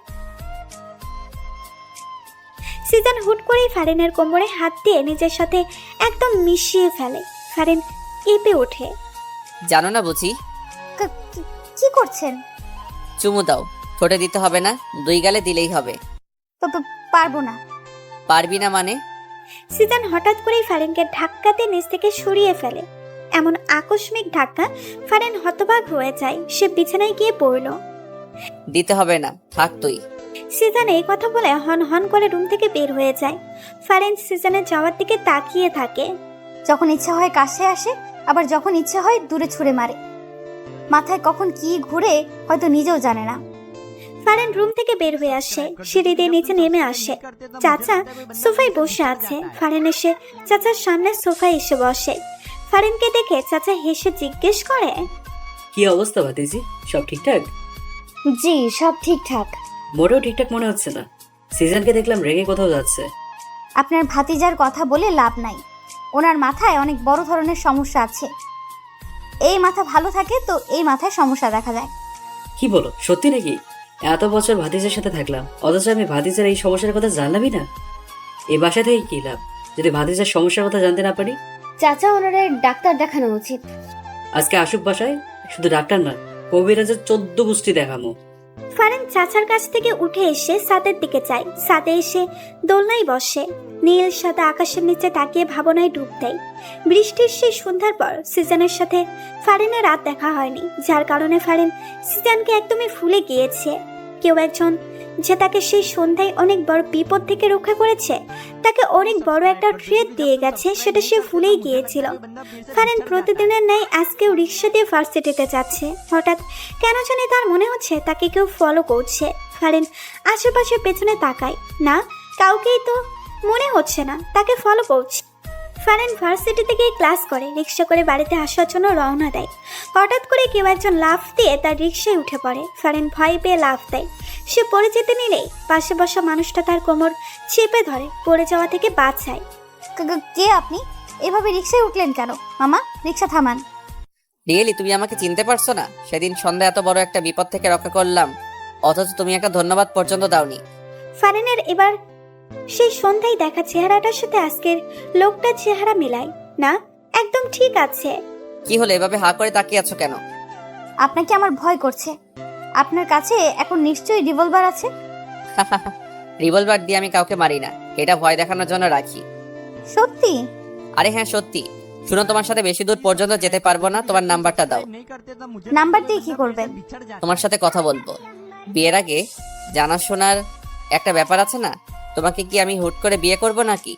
সিজন হুট করেই ফারিনের কোমরে হাত দিয়ে নিজের সাথে একদম মিশিয়ে ফেলে। ফারিন কেঁপে ওঠে। জানো না বুঝি? কি করছেন? চুমু দাও। ঠোঁটে দিতে হবে না, দুই গালে দিলেই হবে। পারবো না। পারবি না মানে? সিজন হঠাৎ করেই ফারিনকে ধাক্কাতে নিচ থেকে সরিয়ে ফেলে। এমন আকস্মিক ধাক্কা ফারিন হতবাক হয়ে যায়। সে বিছানায় গিয়ে পড়ল। দিতে হবে না, থাক তুই। সিজন এই কথা বলে হন হন করে রুম থেকে বের হয়ে যায়। ফারিন সিজনের যাওয়ার দিকে তাকিয়ে থাকে। যখন ইচ্ছা হয় কাছে আসে, আবার যখন ইচ্ছা হয় দূরে ছুঁড়ে মারে। মাথায় কখন কি ঘুরে হয়তো নিজেও জানে না। ফারিন রুম থেকে বের হয়ে আসে, সিঁড়ি দিয়ে নিচে নেমে আসে। চাচা সোফায় বসে আছে। ফারিন এসে চাচার সামনে সোফায় এসে বসে। ফারিনকে দেখে চাচা হেসে জিজ্ঞেস করে, কি অবস্থা ভাতিজি, সব ঠিকঠাক? জি, সব ঠিকঠাক। মোটেও ঠিকঠাক মনে হচ্ছে না। সিজনকে দেখলাম রেগে কোথাও যাচ্ছে। আপনার ভাতিজার কথা বলে লাভ নাই। ওনার মাথায় অনেক বড় ধরনের সমস্যা আছে। এই মাথা ভালো থাকে তো এই মাথায় সমস্যা দেখা যায়। কি বলো, সত্যি নাকি? এত বছর ভাতিজের সাথে থাকলাম, অথচ আমি ভাতিজের এই সমস্যার কথা জানলামই না। এই বাসা থেকে কি লাভ যদি ভাতিজের সমস্যার কথা জানতে না পারি? চাচা, ওনারে ডাক্তার দেখানো উচিত। আজকে আসুক বাসায়, শুধু ডাক্তার না, কবিরাজের 14 গোষ্ঠী দেখামো। ফারিন চাচার কাছ থেকে উঠে এসে ছাদের দিকে যায়। ছাদে এসে দোলনায় বসে। নীল সাদা আকাশের নিচে তাকিয়ে ভাবনায় ডুব দেয়। বৃষ্টির সেই সন্ধ্যার পর সিজনের সাথে ফারিনের রাত দেখা হয়নি, যার কারণে ফারিন সিজনকে একদমই ভুলে গিয়েছে। কেউ একজন যে তাকে সেই সন্ধ্যায় অনেক বড় বিপদ থেকে রক্ষা করেছে, তাকে অনেক বড় একটা ট্রিট দিয়ে গেছে, সেটা সে ভুলেই গিয়েছিল। ফারিন প্রতিদিনের ন্যায় আজকেও রিক্সা দিয়ে ভার্সিটিতে যাচ্ছে। হঠাৎ কেন জানি তার মনে হচ্ছে তাকে কেউ ফলো করছে। ফারিন আশেপাশের পেছনে তাকায়, না কাউকেই তো মনে হচ্ছে না তাকে ফলো করছে। ফারিন ভার্সিটি থেকে ক্লাস করে রিক্সা করে বাড়িতে আসার জন্য রওনা দেয়। হঠাৎ করে কেউ একজন লাফ দিয়ে তার রিক্সায় উঠে পড়ে। ফারিন ভয় পেয়ে লাফ দেয়। সে পড়ে যেতে নিলেই পাশে বসা মানুষটা তার কোমর চেপে ধরে পড়ে যাওয়া থেকে বাঁচায়। কে আপনি? এভাবে রিক্সায় উঠলেন কেন? মামা, রিক্সা থামান। রিয়েলি তুমি আমাকে চিনতে পারছো না? সেদিন সন্ধ্যা এত বড় একটা বিপদ থেকে রক্ষা করলাম, অথচ তুমি একটা ধন্যবাদ পর্যন্ত দাওনি। ফারিনের এবার সেই সন্ধ্যায় দেখা চেহারাটার সাথে আজকের লোকটার চেহারা মেলায় না, একদম ঠিক আছে। কি হলো, এভাবে হা করে তাকিয়ে আছো কেন? আপনাকে আমার ভয় করছে। আপনার কাছে এখন নিশ্চয়ই রিভলভার আছে। রিভলভার দিয়ে আমি কাউকে মারি না, এটা ভয় দেখানোর জন্য রাখি। সত্যি? আরে হ্যাঁ সত্যি। শুনো, তোমার সাথে বেশি দূর পর্যন্ত যেতে পারবো না, তোমার নাম্বারটা দাও। নাম্বার দিয়ে কি করবেন? তোমার সাথে কথা বলবো। বিয়ের আগে জানাশোনার একটা ব্যাপার আছে না? তোমাকে কি আমি হুট করে বিয়ে করব নাকি?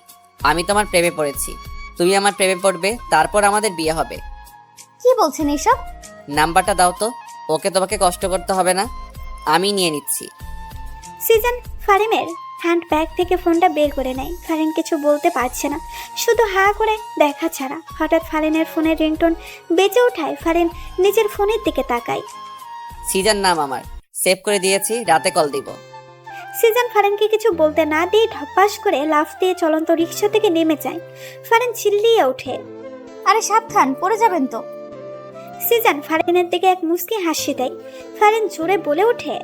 আমি তোমার প্রেমে পড়েছি, তুমি আমার প্রেমে পড়বে, তারপর আমাদের বিয়ে হবে। কি বলছেন এসব? নাম্বারটা দাও তো, ওকে তোমাকে কষ্ট করতে হবে না, আমি নিয়ে নিচ্ছি। সিজন ফারিনের হ্যান্ড ব্যাগ থেকে ফোনটা বের করে নেয়। ফারিন কিছু বলতে পারছে না, শুধু হা করে দেখা ছাড়া। হঠাৎ ফারিনের ফোনের রিংটোন বেজে ওঠায়। ফারিন নিজের ফোনের দিকে তাকায়। সিজন নাম আমার, সেভ করে দিয়েছি, রাতে কল দিব। সিজন ফারিনকে কিছু বলতে না দিয়ে ঢপাস করে লাফ দিয়ে চলন্ত রিক্সা থেকে নেমে যায়। ফারিন চিল্লিয়ে ওঠে, আরে সাবধান, পড়ে যাবেন তো। সিজন ফারিনের দিকে এক মুচকি হাসি দেয়। ফারিন জোরে বলে ওঠে,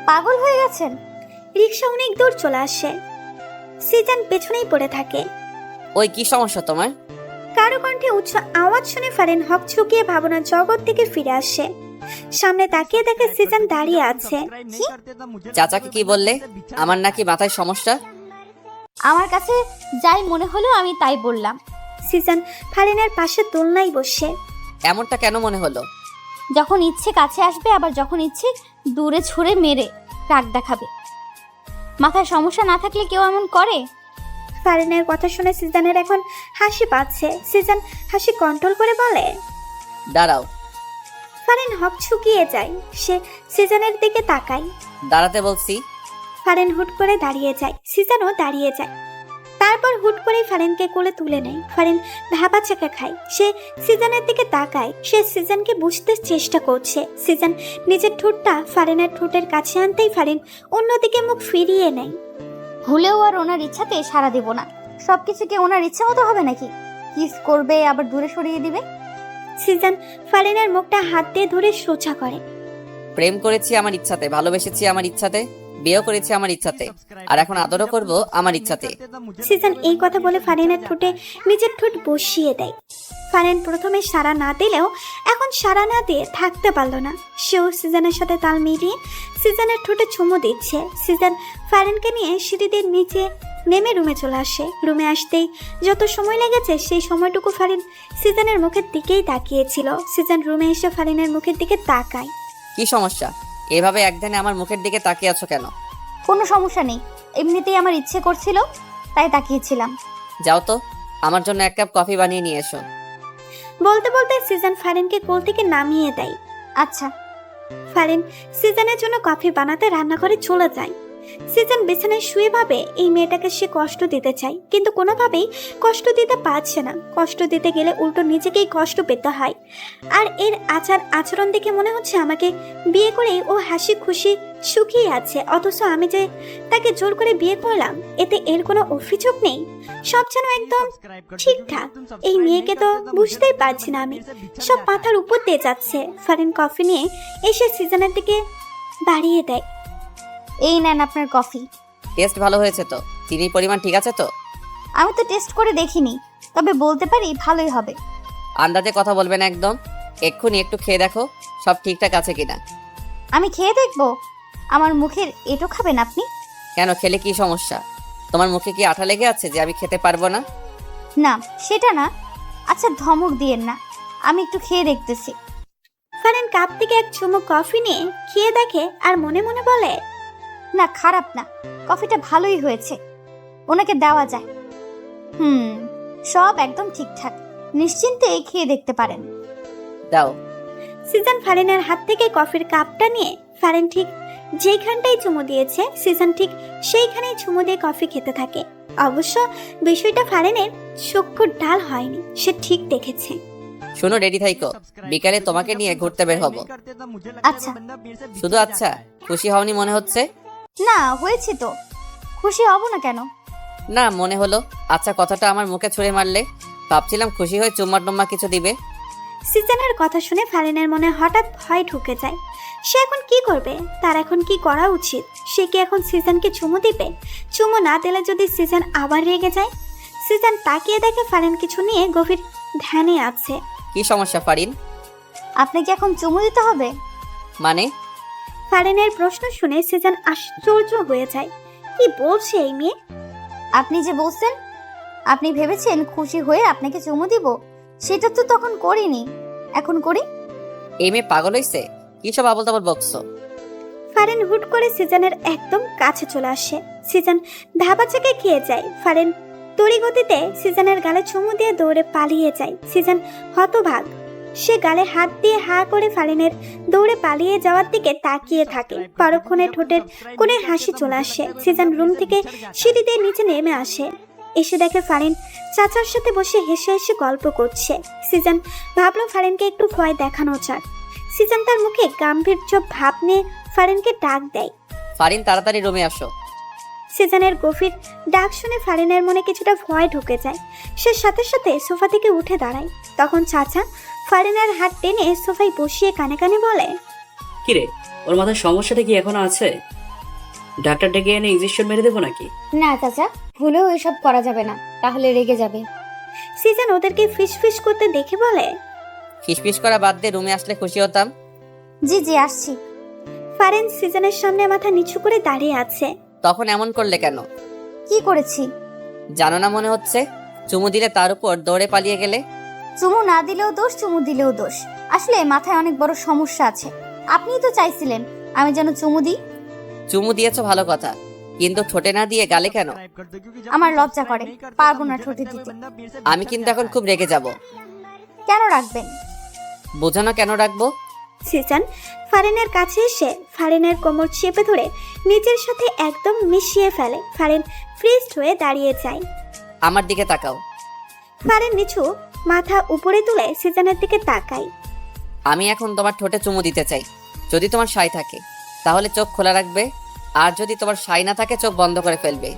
পাগল হয়ে গেছেন? রিক্সা অনেক দূর চলে আসে। সিজন পেছনেই পড়ে থাকে। ওই কি সমস্যা তোমার? কারো কণ্ঠে উচ্চ আওয়াজ শুনে ফারিন হকচকিয়ে ভাবনার জগৎ থেকে ফিরে আসে। সামনে তাকিয়ে দেখে সিজন দাঁড়িয়ে আছে। কি? চাচাকে কি বললে? আমার নাকি মাথায় সমস্যা? আমার কাছে যাই মনে হলো আমি তাই বললাম। সিজন ফারিনের পাশে দোলনায় বসে। এমনটা কেন মনে হলো? যখন ইচ্ছে কাছে আসবে, আবার যখন ইচ্ছে দূরে ছুঁড়ে মেরে রাগ দেখাবে। মাথায় সমস্যা না থাকলে কেউ এমন করে? ফারিনের কথা শুনে সিজনের এখন হাসি পাচ্ছে। সিজন হাসি কন্ট্রোল করে বলে, দাঁড়াও। ফারিন হকচকিয়ে যায়। সে সিজনের দিকে তাকায়। দাঁড়াতে বলছি। ফারিন হুট করে দাঁড়িয়ে যায়। সিজনও দাঁড়িয়ে যায়। তারপর হুট করে ফারিনকে কোলে তুলে নেয়। ফারিন ভাবা চেকা খায়। সে সিজনের দিকে তাকায়। সে সিজনকে বুঝতে চেষ্টা করছে। সিজন নিজের ঠোঁটটা ফারিনের ঠোঁটের কাছে আনতেই ফারিন অন্যদিকে মুখ ফিরিয়ে নেয়। ভুলেও আর ওনার ইচ্ছাতে সাড়া দেব না। সবকিছু কি ওনার ইচ্ছা মতো হবে নাকি? কিস করবে আবার দূরে সরিয়ে দিবে? সিজন ফারিনের মুখটা হাত দিয়ে ধরে সোজা করে। প্রেম করেছি আমার ইচ্ছাতে, ভালোবেসেছি আমার ইচ্ছাতে, বিয়েও করেছি আমার ইচ্ছাতে, আর এখন আদরও করব আমার ইচ্ছাতে। সিজন এই কথা বলে ফারিনের ঠোঁটে নিজের ঠোঁট বসিয়ে দেয়। ফারিন প্রথমে সাড়া না দিলেও এখন সাড়া না দিয়ে থাকতে পারল না। সেও সিজনের সাথে তাল মিলিয়ে সিজনের ঠোঁটে চুমু দিচ্ছে। সিজন ফারিনকে নিয়ে সিঁড়িদের নিচে নেমে রুমে চলে আসে। রুমে আসতেই যত সময় লেগেছে সেই সময়টুকু ফারিন সিজনের মুখের দিকেই তাকিয়েছিল। সিজন রুমে এসে ফারিনের মুখের দিকে তাকায়। কি সমস্যা? এভাবে একদিনে আমার মুখের দিকে তাকিয়ে আছো কেন? কোনো সমস্যা নেই, এমনিতেই আমার ইচ্ছে করছিল তাই তাকিয়েছিলাম। যাও তো, আমার জন্য এক কাপ কফি বানিয়ে নিয়ে এসো। বলতে বলতে সিজন ফারিনকে কোল থেকে নামিয়ে দেয়। আচ্ছা। ফারিন সিজনের জন্য কফি বানাতে রান্নাঘরে চলে যায়। সিজন বিছানায় শুয়ে ভাবে এই মেয়েটাকে সে কষ্ট দিতে চায়, কিন্তু কোনোভাবেই কষ্ট দিতে পারছে না। কষ্ট দিতে গেলে উল্টো নিজেকেই কষ্ট পেতে হয়। আর এর আচরণ দেখে মনে হচ্ছে আমাকে বিয়ে করেই ও হাসি খুশি সুখী আছে, অথচ আমি যে তাকে জোর করে বিয়ে করলাম এতে এর কোনো অভিযোগ নেই। সব যেন একদম ঠিকঠাক। এই মেয়েকে তো বুঝতেই পারছি না আমি, সব মাথার উপর দিয়ে যাচ্ছে। ফারিন কফি নিয়ে এসে সিজনের দিকে বাড়িয়ে দেয়। এই নেন আপনার কফি। টেস্ট ভালো হয়েছে তো? চিনির পরিমাণ ঠিক আছে তো? আমি তো টেস্ট করে দেখিনি, তবে বলতে পারি ভালোই হবে। আন্দাজে কথা বলবে না একদম। এক্ষুনি একটু খেয়ে দেখো সব ঠিকঠাক আছে কিনা। আমি খেয়ে দেখবো? আমার মুখের এটো খাবেন আপনি? কেন, খেলে কি সমস্যা? তোমার মুখে কি আঠা লেগে আছে যে আমি খেতে পারবো না? না সেটা না। আচ্ছা ধমক দিয়েন না, আমি একটু খেয়ে দেখতেছি। ফারিন কাপ থেকে এক চুমুক কফি নিয়ে খেয়ে দেখে আর মনে মনে বলে, না খারাপ না, কফিটা ভালোই হয়েছে, ওনাকে দেওয়া যায়। সব একদম ঠিকঠাক, নিশ্চিন্তে খেয়ে দেখতে পারেন। দাও। সিজন ফারিনের হাত থেকে কফির কাপটা নিয়ে ফারিন ঠিক যেখানটাই চুমু দিয়েছে সিজন ঠিক সেইখানেই চুমু দিয়ে কফি খেতে থাকে। অবশ্য বিষয়টা ফারিনের চক্ষুর ডাল হয়নি, সে ঠিক দেখেছে। শোনো, রেডি থাইকো, বিকালে তোমাকে নিয়ে ঘুরতে বের হব। আচ্ছা। শুধু আচ্ছা? খুশি হওনি মনে হচ্ছে? না হয়েছি তো, খুশি হব না কেন? না মনে হলো। আচ্ছা কথাটা আমার মুখে ছুঁড়ে মারলে, ভাবছিলাম খুশি হয়ে চুম্মা টুম্মা কিছু দিবে। সিজনের কথা শুনে ফারিনের মনে হঠাৎ ভয় ঢুকে যায়। সে এখন কি করবে? তার এখন কি করা উচিত? সে কি এখন সিজনকে চুমু দিবে? চুমু না দিলে যদি সিজন আবার রেগে যায়? সিজন তাকিয়ে দেখে ফারিন কিছু নিয়ে গভীর ধ্যানে আছে। কি সমস্যা ফারিন? আপনাকে এখন চুমু দিতে হবে? মানে? ফারিনের প্রশ্ন শুনে সিজন আশ্চর্য হয়ে যায়। কি বলছে এই মেয়ে? আপনি যে বলছেন, আপনি ভেবেছেন খুশি হয়ে আপনাকে চুমু দিব, সেটা তো তখন করিনি, এখন করি। এই মেয়ে পাগল হইছে? কি সব আবল তাবল বকছো? ফারিন হুট করে সিজনের একদম কাছে চলে আসে। সিজন ধাবাচাকে খেয়ে যায়। ফারিন তড়িগতিতে সিজনের গালে চুমু দিয়ে দৌড়ে পালিয়ে যায়। সিজন হতভাগ, সে গালে হাত দিয়ে হা করে ফারিনের দৌড়ে পালিয়ে যাওয়ার দিকে তাকিয়ে থাকে। পরক্ষণে ঠোঁটের কোণে হাসি চলে আসে। সিজন রুম থেকে সিঁড়ি দিয়ে নিচে নেমে আসে। এসে দেখে ফারিন চাচার সাথে বসে হেসে হেসে গল্প করছে। সিজন ভাবলো ফারিনকে একটু ভয় দেখানো যাক। সিজন তার মুখে গাম্ভীর্য ভাব নিয়ে ফারিনকে ডাক দেয়। ফারিন তাড়াতাড়ি রুমে আসো। সিজনের গভীর ডাক শুনে ফারিনের মনে কিছুটা ভয় ঢুকে যায়। সে সাথে সাথে সোফা থেকে উঠে দাঁড়ায়। তখন চাচা ফারিনের হাত টেনে সোফায় বসিয়ে কানে কানে বলে, কিরে, ওর মাথায় সমস্যাটা কি এখনো আছে? ডাক্তার ডেকে এনে ইনজেকশন মেরে দেবো নাকি? না চাচা, ভুলেও এসব করা যাবে না, তাহলে রেগে যাবে। সিজন ওদেরকে ফিস ফিস করতে দেখে বলে, ফিসফিস করা বাদ দিয়ে রুমে আসলে খুশি হতাম। জি জি আসছি। ফারিন সিজনের সামনে মাথা নিচু করে দাঁড়িয়ে আছে। তখন এমন করলে কেন? কি করেছি? জানো না মনে হচ্ছে? চুমু দিলে তার উপর দৌড়ে পালিয়ে গেলে। চুমু না দিলেও দোষ, চুমু দিলেও দোষ। আসলে মাথায় অনেক বড় সমস্যা আছে। আপনিই তো চাইছিলেন আমি যেন চুমু দিই। চুমু দিয়েছো ভালো কথা, কিন্তু ঠোঁটে না দিয়ে গালে কেন? আমার লজ্জা করে, পারবো না ঠোঁটে দিতে। আমি কিন্তু এখন খুব রেগে যাব। কেন রাখবেন? বোঝানো কেন রাখবো? সিজন ফারিনের কাছে এসে ফারিনের কোমর চেপে ধরে নিজের সাথে একদম মিশিয়ে ফেলে। ফারিন ফ্রিজড হয়ে দাঁড়িয়ে যায়। আমার দিকে তাকাও। ফারিন নিচু মাথা উপরে তুলে সিজনের দিকে তাকায়। আমি এখন তোমার ঠোঁটে চুমু দিতে চাই। যদি তোমার সাই থাকে তাহলে চোখ খোলা রাখবে, আর যদি তোমার সাই না থাকে চোখ বন্ধ করে ফেলবে।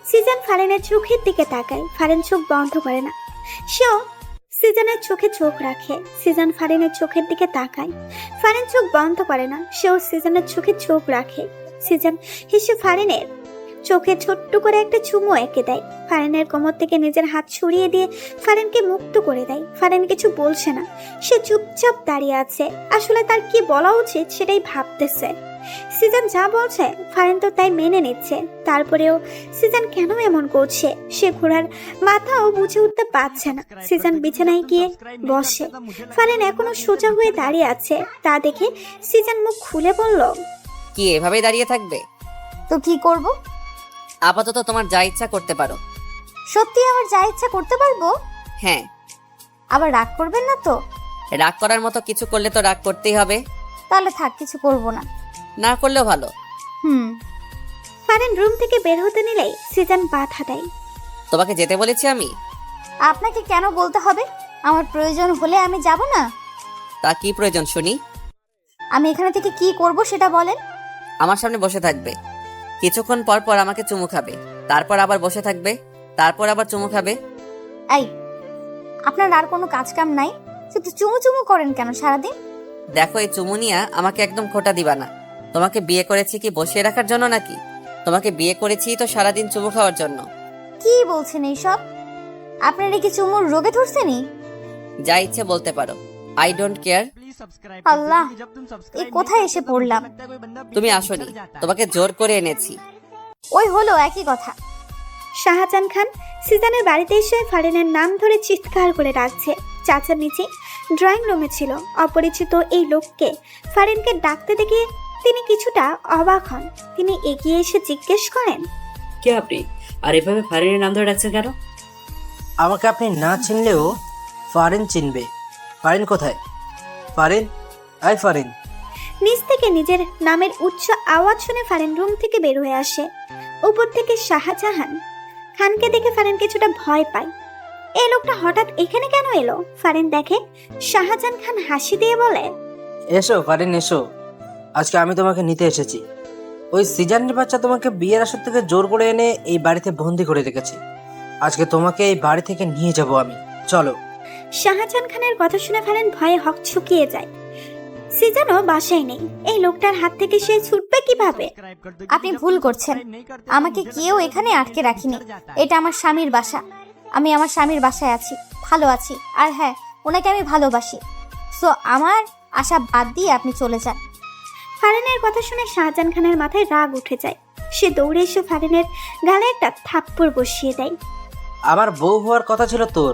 সিজন ফারিনের চোখের দিকে তাকায়। ফারিন চোখ বন্ধ করে না, সেও সিজনের চোখে চোখ রাখে। সিজন ফারিনের চোখের দিকে তাকায়। ফারিন চোখ বন্ধ করে না, সেও সিজনের চোখে চোখ রাখে। সিজন হেসে ফারিনের চোখে ছোট্ট করে একটা চুমু এঁকে দেয়। ফারিনের কোমর থেকে নিজের হাত সরিয়ে দিয়ে ফারিনকে মুক্ত করে দেয়। ফারিন কিছু বলছে না, সে চুপচাপ দাঁড়িয়ে আছে। আসলে তার কি বলা উচিত সেটাই ভাবতেছে। সিজন যা বলছে ফারিন তো তাই মেনে নিচ্ছে। তারপরেও সিজন কেন এমন করছে সে ঘোড়ার মাথাও বুঝে উঠতে পারছে না। সিজন বিছানায় গিয়ে বসে। ফারিন এখনো সোজা হয়ে দাঁড়িয়ে আছে। তা দেখে সিজন মুখ খুলে বলল, কি এভাবেই দাঁড়িয়ে থাকবে? তো কি করব? আপাতত তোমার যা ইচ্ছা করতে পারো। সত্যি আমার যা ইচ্ছা করতে পারবো? হ্যাঁ। আবার রাগ করবেন না তো? রাগ করার মতো কিছু করলে তো রাগ করতেই হবে। তাহলে থাক, কিছু করব না। না করলেও ভালো। ফারিন রুম থেকে বের হতে নিলেই সিজন বাধা দেয়। তোমাকে যেতে বলেছি আমি। আপনাকে কেন বলতে হবে? আমার প্রয়োজন হলে আমি যাব না। তা কি প্রয়োজন শুনি? আমি এখানে থেকে কি করব সেটা বলেন। আমার সামনে বসে থাকবে, কিছুক্ষণ পর পর আমাকে চুমু খাবে, তারপর আবার বসে থাকবে, তারপর আবার চুমু খাবে। এই, আপনার আর কোনো কাজ কাম নাই? শুধু চুমু চুমু করেন কেন সারাদিন? দেখো, এই চুমু নিয়া আমাকে একদম খোটা দিবা না। তোমাকে বিয়ে করেছি কি বসিয়ে রাখার জন্য নাকি? তোমাকে বিয়ে করেছি তো সারাদিন চুমু খাওয়ার জন্য। কি বলছেন এইসব? আপনার কি চুমুর রোগে ধরছেনি? যা ইচ্ছে বলতে পারো, আই ডোন্ট কেয়ার। আল্লাহ, এই কোথায় এসে পড়লাম? তুমি আসোনি, তোমাকে জোর করে এনেছি। ওই হলো একই কথা। শাহজাহান খান সিজানের বাড়িতে এসে ফারিনের নাম ধরে চিৎকার করে ডাকছে। চাচার নিচে ড্রয়িং রুমে ছিল। অপরিচিত এই লোককে ফারিনকে ডাকতে দেখে তিনি কিছুটা অবাক হন। তিনি এগিয়ে এসে জিজ্ঞেস করেন, কে আপনি? আর এভাবে ফারিনের নাম ধরে ডাকছেন কেন? আমাকে আপনি না চিনলেও ফারিন চিনবে। ফারিন কোথায়? ফারিন, আই ফারিন। নিচ থেকে নিজের নামের উচ্চ আওয়াজ শুনে ফারিন রুম থেকে বের হয়ে আসে। উপর থেকে শাহজাহান খানকে দেখে ফারিন কিছুটা ভয় পায়। এই লোকটা হঠাৎ এখানে কেন এলো? ফারিন দেখে শাহজাহান খান হাসি দিয়ে বলে, এসো ফারিন এসো, আজকে আমি তোমাকে নিতে এসেছি। ওই সিজানের বাচ্চা তোমাকে বিয়ের আসর থেকে জোর করে এনে এই বাড়িতে বন্দি করে রেখেছে। আজকে তোমাকে এই বাড়ি থেকে নিয়ে যাব আমি, চলো। শাহজাহান খানের কথা শুনে ফারিন ভয়ে হকচকিয়ে যায়। সিজানও বাসায় নেই। এই লোকটার হাত থেকে সে ছুটবে কিভাবে? আপনি ভুল করছেন। আমাকে কেউ এখানে আটকে রাখিনি। এটা আমার স্বামীর বাসা। আমি আমার স্বামীর বাসায় আছি, ভালো আছি। আর হ্যাঁ, ওনাকে আমি ভালোবাসি। সো আমার আশা বাদ দিয়ে আপনি চলে যান। ফারিনের কথা শুনে শাহজাহান খানের মাথায় রাগ উঠে যায়। সে দৌড়ে এসে ফারিনের গালে একটা থাপ্পড় বসিয়ে দেয়। আমার বউ হওয়ার কথা ছিল তোর,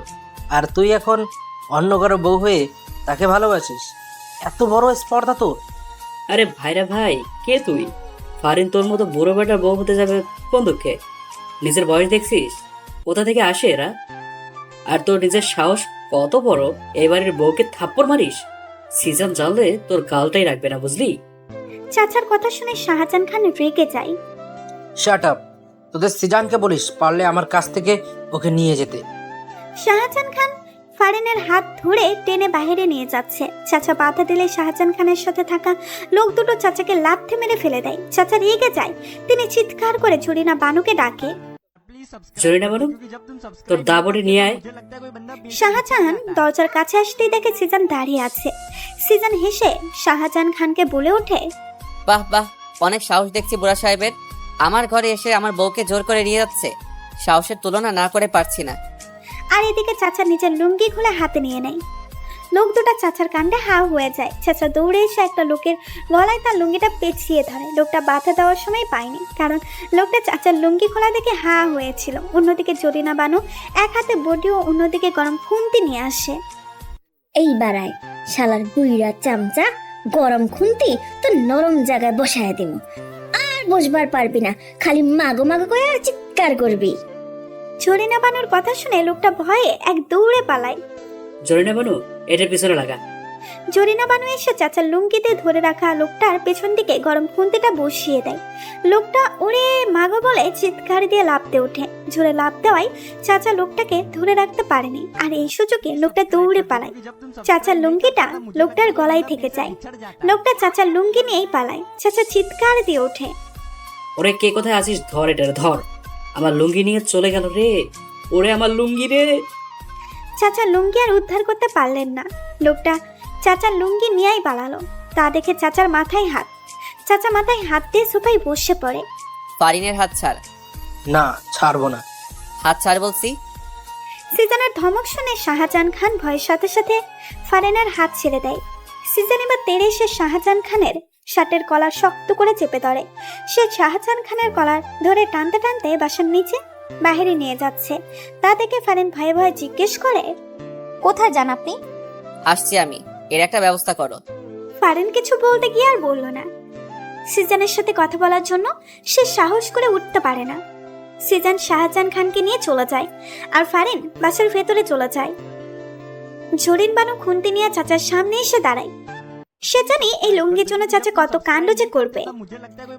আর তুই এখন অন্য কারো বউ হয়ে তাকে ভালোবাসিস? এত বড় স্পর্ধা তোর! আরে ভাইরা ভাই, কে তুই? ফারিন তোর মতো বুড়ো বেটার বউ হতে যাবে কোন দুঃখে? নিজের বয়স দেখছিস? কোথা থেকে আসে এরা? আর তোর নিজের সাহস কত বড়, এই বাড়ির বউকে থাপ্পড় মারিস? সিজন জানলে তোর গালটাই রাখবে না, বুঝলি? চাচার কথা শুনে শাহজাহান খান রেগে যায়। Shut up! তোদের সিজানকে বলিস পারলে আমার কাছ থেকে ওকে নিয়ে যেতে। শাহজাহান খান ফারিনের হাত ধরে টেনে বাইরে নিয়ে যাচ্ছে। চাচা বাধা দিলে শাহজাহান খানের সাথে থাকা লোক দুটো চাচাকে লাথি মেরে ফেলে দেয়। চাচা রেগে যায়। তিনি চিৎকার করে জরিনা বানুকে ডাকে, জরিনা বানু, তোর দাবড়ে নিয়ে আয়। শাহজাহান দরজার কাছে আসতেই দেখে সিজান দাঁড়িয়ে আছে। সিজান হেসে শাহজাহান খানকে বলে ওঠে, বাহ বাহ, অনেক সাহস দেখছি বুড়া সাহেবের। আমার ঘরে এসে আমার বউকে জোর করে নিয়ে যাচ্ছে। সাহসের তুলনা না করে পারছি না। আর এদিকে চাচা নিজের লুঙ্গি খুলে হাতে নিয়ে নেয়। লোক দুটা চাচার কাণ্ডে হা হয়ে যায়। চাচা দৌড়ে এসে একটা লোকের গলায় তার লুঙ্গিটা পেঁচিয়ে ধরে। লোকটা বাধা দেওয়ার সময় পায়নি, কারণ লোকটা চাচার লুঙ্গি খোলা দেখে হা হয়েছিল। অন্যদিকে জরিনা বানু এক হাতে বডি ও অন্যদিকে গরম খুন্তি নিয়ে আসে। এই বাড়ায় শালার বুইরা চামচা, গরম খুন্তি তো নরম জায়গায় বসায় দিব। আর বসবার পারবি না, খালি মাগো মাগো করে আর চিৎকার করবি। জরিনা বানুর কথা শুনে লোকটা ভয়ে এক দৌড়ে পালায়। জরিনা বানু, এটার পিছনে লাগা। জরিনা বানু এসে চাচার লুঙ্গিতে ধরে রাখা লোকটার পেছন দিকে গরম খুন্তিটা বসিয়ে দেয়। লোকটা ওরে মাগো বলে চিৎকার দিয়ে লাফতে ওঠে। জোরে লাফ দেওয়ায় চাচা লোকটাকে ধরে রাখতে পারেনি, আর এই সুযোগে লোকটা দৌড়ে পালায়। চাচার লুঙ্গিটা লোকটার গলায় থেকে যায়। লোকটা চাচার লুঙ্গি নিয়েই পালায়। চাচা চিৎকার দিয়ে ওঠে, ওরে কে কোথায় আছিস? ধর এটা, ধর। আমার লুঙ্গি নিয়ে চলে গেল রে। ওরে আমার লুঙ্গি রে। চাচা লুঙ্গি আর উদ্ধার করতে পারলেন না। লোকটা চাচার লুঙ্গি নিয়েই পালালো। তা দেখে চাচার মাথায় হাত। চাচা মাথায় হাত দিয়ে সোফায় বসে পড়ে। ফারিনের হাত ছাড়। না, ছাড়বো না। হাত ছাড় বলছি। সিজানের ধমক শুনে শাহজাহান খান ভয়ের সাথে সাথে ফারিনের হাত ছেড়ে দেয়। সিজান এবার তেড়ে এসে শাহজাহান খানের শার্টের কলার শক্ত করে চেপে ধরে। সে শাহজাহান খানের কলার ধরে টানতে টানতে বাসার নিচে বাইরে নিয়ে যাচ্ছে। তা দেখে ফারিন ভয়ে ভয়ে জিজ্ঞেস করে, কোথায় যান আপনি? আসছি আমি, এর একটা ব্যবস্থা করো। ফারিন কিছু বলতে গিয়ে আর বলল না। সিজানের সাথে কথা বলার জন্য সে সাহস করে উঠতে পারে না। সিজান শাহজাহান খানকে নিয়ে চলে যায়, আর ফারিন বাসার ভেতরে চলে যায়। জরিন বানু খুন্তি নিয়ে চাচার সামনে এসে দাঁড়ায়। সে জানি এই লুঙ্গির জন্য চাচা কত কাণ্ড যে করবে,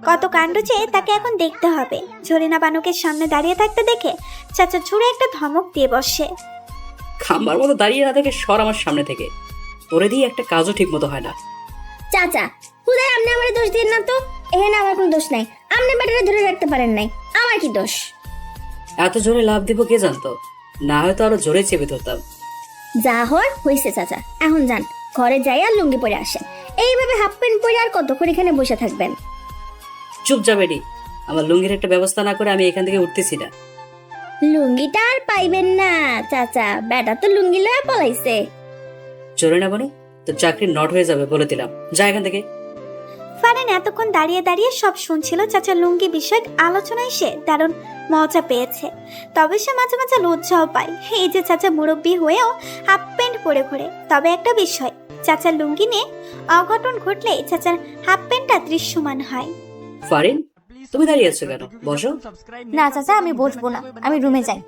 কত কাণ্ড যে তাকে এখন দেখতে হবে। জরিনা বানুকে সামনে দাঁড়িয়ে থাকতে দেখে চাচা জোরে একটা ধমক দিয়ে বসে, খাম্বার মতো দাঁড়িয়ে না থেকে সর আমার সামনে থেকে। তোরে দিয়ে একটা কাজও ঠিক মতো হয় না। চাচা হুদায় আপনি আমার দোষ দিন না তো। এখানে আমার কোনো দোষ নাই। আপনি ব্যাটারে ধরে রাখতে পারেন নাই, আমার কি দোষ? এত জোরে লাভ দিব কে জানতো? না হয়তো আরো জোরে চেপে ধরতাম। যা হওয়ার হয়েছে চাচা, এখন যান ঘরে যাই আর লুঙ্গি পরে আসেন। এইভাবে হাফ প্যান্ট পরে আর কতক্ষণ এখানে বসে থাকবেন? চুপ যা বেডি, আমার লুঙ্গির একটা ব্যবস্থা না করে আমি এখান থেকে উঠতেছি না। লুঙ্গিটা আর পাইবেন না চাচা, বেটা তো লুঙ্গি লয়ে পলাইছে। জোরে না বানু, তোর চাকরি নট হয়ে যাবে বলে দিলাম, যা এখান থেকে। ফারিন এতক্ষণ দাঁড়িয়ে দাঁড়িয়ে সব শুনছিল। চাচা লুঙ্গি বিষয়ক আলোচনায় সে দারুণ মজা পেয়েছে। তবে সে মাঝে মাঝে লজ্জাও পায়, এই যে চাচা মুরব্বী হয়েও হাফ প্যান্ট পরে ঘোরে। তবে একটা বিষয়, চাচার লুঙ্গি নিয়ে অঘটন ঘটলে চাচার হাফ প্যান্টটা দৃশ্যমান হয়। ফারিন, তুমি দাঁড়িয়ে আছো কেন? বসো। না চাচা, আমি বসবো না, আমি রুমে যাই।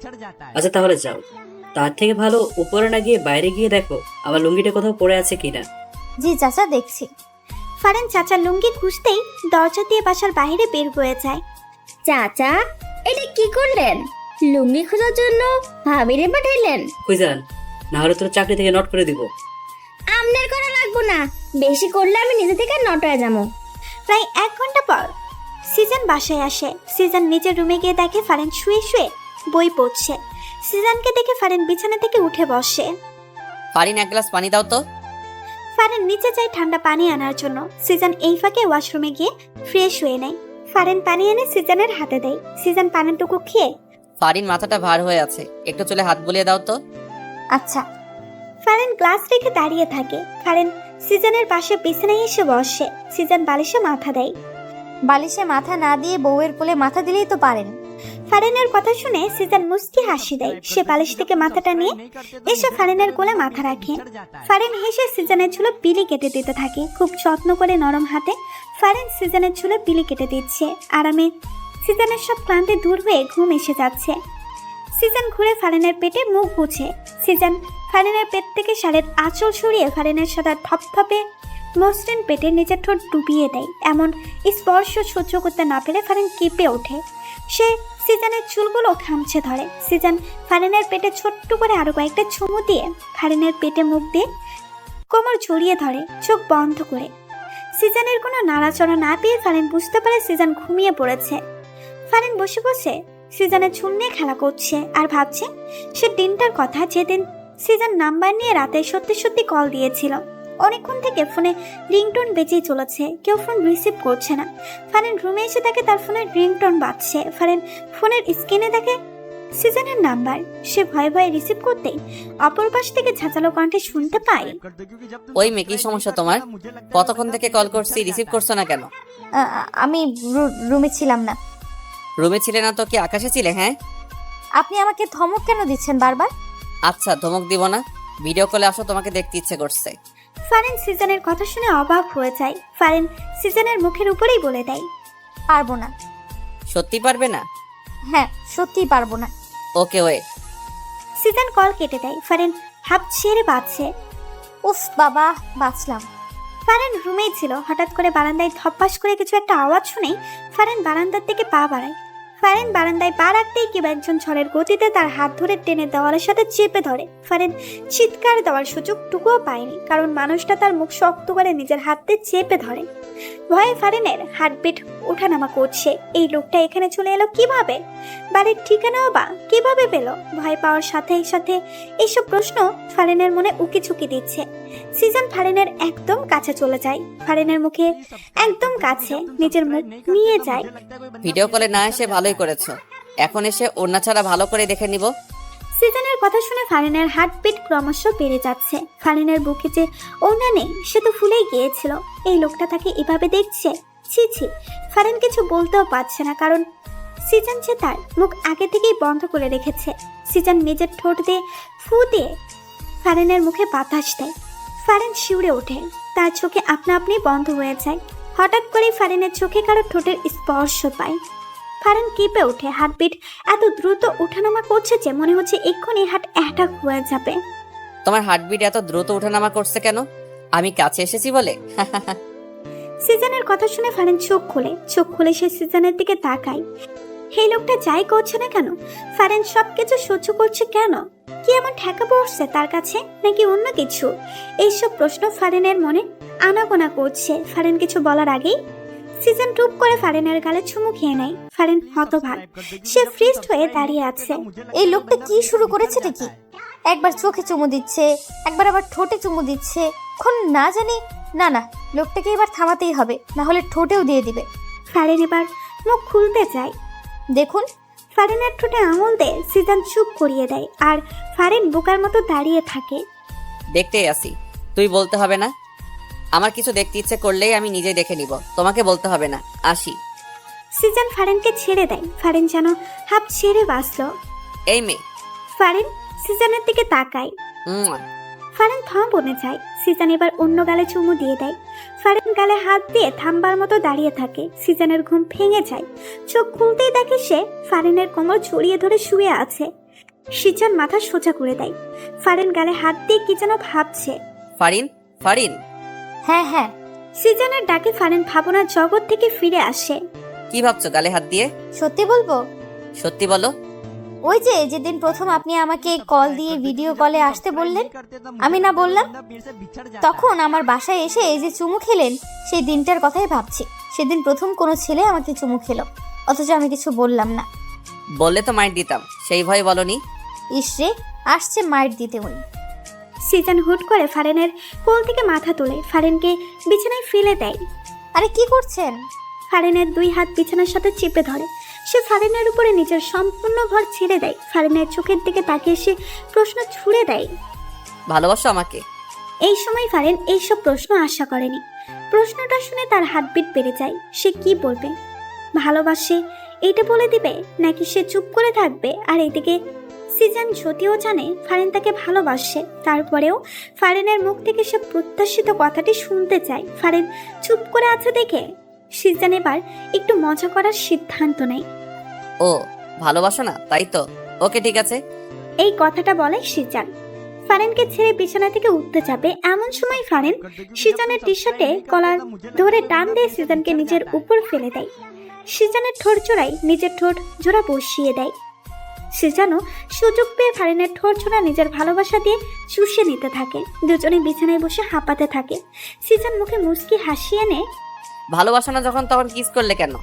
আচ্ছা তাহলে যাও। তার থেকে ভালো উপরে না গিয়ে বাইরে গিয়ে দেখো আমার লুঙ্গিটা কোথাও পড়ে আছে কিনা। জি চাচা, দেখছি। ফারেন চাচার লুঙ্গি খুঁজতেই দরজা দিয়ে বাসার বাইরে বের হয়ে যায়। চাচা, এটা কি করলেন? লুঙ্গি খোঁজার জন্য ভাবিরে পাঠাইলেন? খুঁজান, না হলে তোর চাকরি থেকে নট করে দিব। আমনের করা লাগবো না, বেশি করলে আমি নিজে থেকে নট হয়ে যাবো। প্রায় 1 ঘন্টা পর সিজন বাসায় আসে। সিজন নিজের রুমে গিয়ে দেখে ফারেন শুয়ে শুয়ে বই পড়ছে। সিজনকে দেখে ফারেন বিছানা থেকে উঠে বসে। ফারিন, এক গ্লাস পানি দাও তো। ফারেন নিচে যায় ঠান্ডা পানি আনার জন্য। সিজন এই ফাঁকে ওয়াশরুমে গিয়ে ফ্রেশ হয়ে নেয়। ফারেন পানি এনে সিজনের হাতে দেয়। সিজন পানিটুকু খেয়ে, ফারিন, মাথাটা ভার হয়ে আছে, একটু চলে হাত বুলিয়ে দাও তো। আচ্ছা। ফারেন গ্লাস রেখে দাঁড়িয়ে থাকে। ফারেন সিজনের পাশে বিছানায় এসে বসে। সিজন বালিশে মাথা দেয়। বালিশে মাথা না দিয়ে বউয়ের কোলে মাথা দিলেই তো পারেন। ফারেনের কথা শুনে সিজন মুস্কি হাসি দেয়। সে বালিশ থেকে মাথাটা নিয়ে এসে ফারেনের কোলে মাথা রাখে। ফারেন হেসে সিজনের চুলে বিলি কেটে দিতে থাকে। খুব যত্ন করে নরম হাতে ফারেন সিজনের চুলে বিলি কেটে দিচ্ছে। আরামে সিজনের সব ক্লান্তি দূর হয়ে ঘুম এসে যাচ্ছে। সিজন ঘুরে ফারেনের পেটে মুখ গুছে। সিজন ফারেনের পেট থেকে শাড়ির আঁচল সরিয়ে ফারেনের সাদা থপথপে মসৃণ পেটে নিজের ঠোঁট ডুবিয়ে দেয়। এমন স্পর্শ সহ্য করতে না পেরে ফারেন কেঁপে ওঠে। সে সিজনের চুলগুলো খামছে ধরে। সিজন ফারেনের পেটে ছোট্ট করে আরো কয়েকটা চুমু দিয়ে ফারেনের পেটে মুখ দিয়ে কোমর জড়িয়ে ধরে, চোখ বন্ধ করে। সিজনের কোনো নাড়াচড়া না পেয়ে ফারেন বুঝতে পারে সিজন ঘুমিয়ে পড়েছে। ফারেন বসে বসে সিজনের চুল নিয়ে খেলা করছে আর ভাবছে সে দিনটার কথা, যেদিন সিজন নাম্বার নিয়ে রাতে সত্যি সত্যি কল দিয়েছিল। অনেকক্ষণ থেকে ফোনে রিংটোন বেজেই চলেছে, কেউ ফোন রিসিভ করছে না। ফারেন রুমে এসে দেখে তার ফোনের রিংটোন বাজছে। ফারেন ফোনের স্ক্রিনে দেখে সিজনের নাম্বার। সে ভয়ে ভয়ে রিসিভ করতেই অপর পাশ থেকে ঝাঁঝালো কণ্ঠে শুনতে পায়, ওই মেয়ে, কি সমস্যা তোমার? কতক্ষণ থেকে কল করছি, রিসিভ করছো না কেন? আমি রুমে ছিলাম না। রুমে ছিলে না তো কি আকাশে ছিলে? হ্যাঁ। আপনি আমাকে ধমক কেন দিচ্ছেন বারবার? আচ্ছা, ধমক দিব না, ভিডিও কলে আসো, তোমাকে দেখতে ইচ্ছে করছে। ফারেন সিজনের কথা শুনে অবাক হয়ে যায়। ফারেন সিজনের মুখের উপরেই বলে দেয়, পারবো না। সত্যি পারবে না? হ্যাঁ, সত্যিই পারবো না। ওকে, ওয়ে। সিজন কল কেটে দেয়। ফারেন হাফ ছেড়ে বাঁচছে। উফ বাবা, বাঁচলাম। ফারেন রুমেই ছিল। হঠাৎ করে বারান্দায় ধপাস করে কিছু একটা আওয়াজ শুনেই ফারেন বারান্দার দিকে পা বাড়ায়। ফারেন বারান্দায় পা রাখতেই কেউ একজন ঝড়ের গতিতে তার হাত ধরে টেনে দেওয়ালের সাথে চেপে ধরে। ফারেন চিৎকার দেওয়ার সুযোগটুকুও পায়নি, কারণ মানুষটা তার মুখ শক্ত করে নিজের হাতে চেপে ধরে। ভয়ে ফারেনের হার্টবিট ওঠানামা করছে। এই লোকটা এখানে চলে এলো কিভাবে? বাড়ির ঠিকানাও বা কিভাবে পেল? ভয় পাওয়ার সাথে সাথে এইসব প্রশ্ন ফারেনের মনে উকি ঝুঁকি দিচ্ছে। সিজন ফারেনের একদম কাছে চলে যায়। ফারেনের মুখে একদম কাছে নিজের মুখ নিয়ে যায়। ভিডিও কলে না এসে ভালোই করেছো, এখন এসে ওড়না ছাড়া ভালো করে দেখে নিব। সিজনের কথা শুনে ফারেনের হার্টবিট ক্রমশ বেড়ে যাচ্ছে। ফারেনের বুকে যে ওড়না নেই সে তো ফুলেই গিয়েছিল। এই লোকটা তাকে এভাবে দেখছে, ছি ছি। ফারেন কিছু বলতেও পারছে না, কারণ সিজন যে তার মুখ আগে থেকেই বন্ধ করে রেখেছে। সিজন নিজের ঠোঁট দিয়ে ফু দিয়ে ফারেনের মুখে বাতাস দেয়। ফারেন শিউরে ওঠে, তার চোখে আপনা আপনি বন্ধ হয়ে যায়। হঠাৎ করেই ফারেনের চোখে কারো ঠোঁটের স্পর্শ পায়। ফারেন কেঁপে ওঠে। হার্টবিট এত দ্রুত ওঠানামা করছে যে মনে হচ্ছে এক্ষুনি হার্ট অ্যাটাক হয়ে যাবে। তোমার হার্টবিট এত দ্রুত ওঠানামা করছে কেন? আমি কাছে এসেছি বলে? সিজনের কথা শুনে ফারেন চোখ খুলে সে সিজনের দিকে তাকায়। এই লোকটা যাই করছে না কেন, ফারেন সবকিছু সহ্য করছে কেন? কি এমন ঠেকা পড়ছে তার কাছে, নাকি অন্য কিছু? এইসব প্রশ্ন ফারেনের মনে আনাগোনা করছে। ফারেন কিছু বলার আগেই সিজন টুপ করে ফারেনের গালে চুমু খেয়ে নেয়। ফারেন হতভাগ, সে ফ্রিজড হয়ে দাঁড়িয়ে আছে। এই লোকটা কি শুরু করেছে নাকি? একবার চোখে চুমু দিচ্ছে, একবার আবার ঠোঁটে চুমু দিচ্ছে। এখন না জানি, না, লোকটাকে এবার থামাতেই হবে, না হলে ঠোঁটেও দিয়ে দিবে। ফারেন এবার মুখ খুলতে চায়। দেখুন, ফারেনের ঠোঁটে আঙুল দিয়ে সিজন চুপ করিয়ে দেয়, আর ফারেন বোকার মতো দাঁড়িয়ে থাকে। দেখতেই আসি, তুই বলতে হবে না। আমার কিছু দেখতে ইচ্ছে করলেই আমি নিজেই দেখে নিব, তোমাকে বলতে হবে না। আসি। সিজান ফারিনকে ছেড়ে দেয়। ফারিন যেন হাফ ছেড়ে বাঁচল। এই মেয়ে। ফারিন সিজানের দিকে তাকায়। উম, ফারিন থম বনে যায়। সিজান এবার অন্য গালে চুমু দিয়ে দেয়। ফারিন গালে হাত দিয়ে থামবার মতো দাঁড়িয়ে থাকে। সিজানের ঘুম ভেঙে যায়। চোখ খুলতেই দেখে সে ফারিনের কোমর জড়িয়ে ধরে শুয়ে আছে। সিজান মাথা সোজা করে দেয়। ফারিন গালে হাত দিয়ে কি যেন ভাবছে। ফারিন, ফারিন। হ্যাঁ হ্যাঁ, সিজানের ডাকে ফারিন ভাবনার জগৎ থেকে ফিরে আসে। কি ভাবছো গালে হাত দিয়ে? সত্যি বলবো, সত্যি বলো। ওই যে যেদিন প্রথম আপনি আমাকে কল দিয়ে ভিডিও কলে আসতে বললেন, আমি না বললাম? তখন আমার বাসায় এসে এই যে চুমু খেলেন, সেই দিনটার কথাই ভাবছি। সেদিন প্রথম কোনো ছেলে আমাকে চুমু খেলো, অথচ আমি কিছু বললাম না। বললে তো মাইর দিতাম, সেই ভয় বলনি। ইসরে, আসছে মাইর দিতে উনি। সিজান হুট করে ফারিনের কোল থেকে মাথা তুলে ফারিনকে বিছানায় ফেলে দেয়। আরে কি করছেন? ফারিনের দুই হাত বিছানার সাথে চেপে ধরে। সে ফারিনের উপরে নিজের সম্পূর্ণ ভর ছেড়ে দেয়। ফারিনের চোখের দিকে তাকিয়ে সে প্রশ্ন ছুড়ে দেয়, ভালোবাসো আমাকে? এই সময় ফারিন এইসব প্রশ্ন আশা করেনি। প্রশ্নটা শুনে তার হার্টবিট বেড়ে যায়। সে কি বলবে? ভালোবাসে এইটা বলে দিবে, নাকি সে চুপ করে থাকবে? আর এদিকে সিজান যদিও জানে ফারিন তাকে ভালোবাসে, তারপরেও ফারিনের মুখ থেকে সে প্রত্যাশিত কথাটি শুনতে চায়। ফারিন চুপ করে আছে দেখে সিজান এবার একটু মজা করার সিদ্ধান্ত নেয়। ও ভালোবাসো না, তাই তো? ওকে, ঠিক আছে। এই কথাটা বলে সিজান। ফারিনকে ছেড়ে বিছানা থেকে উঠতে যাবে, এমন সময় ফারিন সিজানের টি শার্টে কলার ধরে টান দিয়ে সিজানকে নিজের উপর ফেলে দেয়। সিজানের ঠোঁট জোড়ায় নিজের ঠোঁট জোড়া বসিয়ে দেয়। সিজানও সুযোগ পেয়ে ফারিনের ঠোঁট জোড়া নিজের ভালোবাসা দিয়ে চুষে নিতে থাকে। দুজনে বিছানায় বসে হাঁপাতে থাকে। সিজান মুখে মুচকি হাসি এনে, ভালোবাসো না যখন তখন কিস করলে কেন?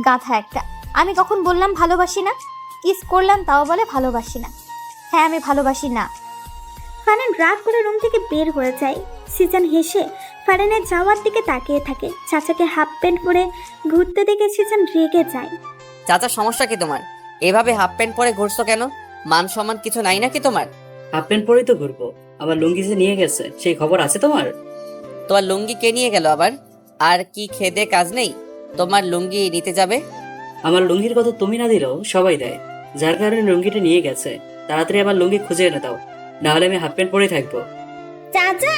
গাধা একটা, আমি কখন বললাম ভালোবাসি না? কিস করলাম তাও বলে ভালোবাসি না। হ্যাঁ, আমি ভালোবাসি না। ফারিন রাগ করে রুম থেকে বের হয়ে যায়। সিজান হেসে ফারিনের যাওয়ার দিকে তাকিয়ে থাকে। চাচাকে হাফ প্যান্ট পরে ঘুরতে দেখে সিজান রেগে যায়। চাচা, সমস্যা কি তোমার? এভাবে হাফ প্যান্ট পরে ঘুরছো কেন? মান সম্মান কিছু নাই নাকি তোমার? হাফ প্যান্ট পরেই তো ঘুরবো। আমার লুঙ্গি যে নিয়ে গেছে, সেই খবর আছে তোমার? তোমার লুঙ্গি কে নিয়ে গেল আবার? আর কি খেদে কাজ নেই তোমার লুঙ্গি নিতে যাবে? আমার লুঙ্গির কথা তুমি না দিলেও সবাই দেয়, যার কারণে লুঙ্গিটা নিয়ে গেছে। তাড়াতাড়ি আমার লুঙ্গি খুঁজে এনে দাও, নাহলে আমি হাফ প্যান্ট পরেই থাকবো। চাচা,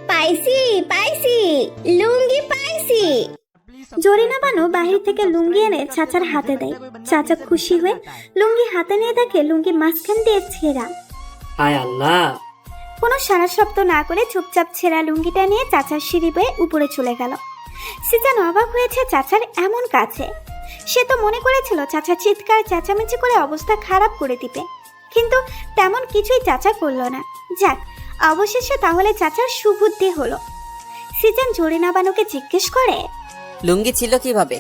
পাইছি পাইছি, লুঙ্গি পাইছি। জরিনা বানু বাহির থেকে লুঙ্গি এনে চাচার হাতে দেয়। চাচা খুশি হয়ে লুঙ্গি হাতে নিয়ে দেখে লুঙ্গি মাঝখান দিয়ে ছেঁড়া। হায় আল্লাহ! কোনো সারা শব্দ না করে চুপচাপ ছেঁড়া লুঙ্গিটা নিয়ে চাচার সিঁড়ি বেয়ে উপরে চলে গেল। সিজান অবাক হয়েছে চাচার এমন কাছে। সে তো মনে করেছিল চাচা চিৎকার চেঁচামেচি করে অবস্থা খারাপ করে দিবে, কিন্তু তেমন কিছুই চাচা করলো না। যাক, অবশেষে তাহলে চাচার সুবুদ্ধি হলো। সিজান জরিনা বানুকে জিজ্ঞেস করে, লুঙ্গি ছিল কিভাবে?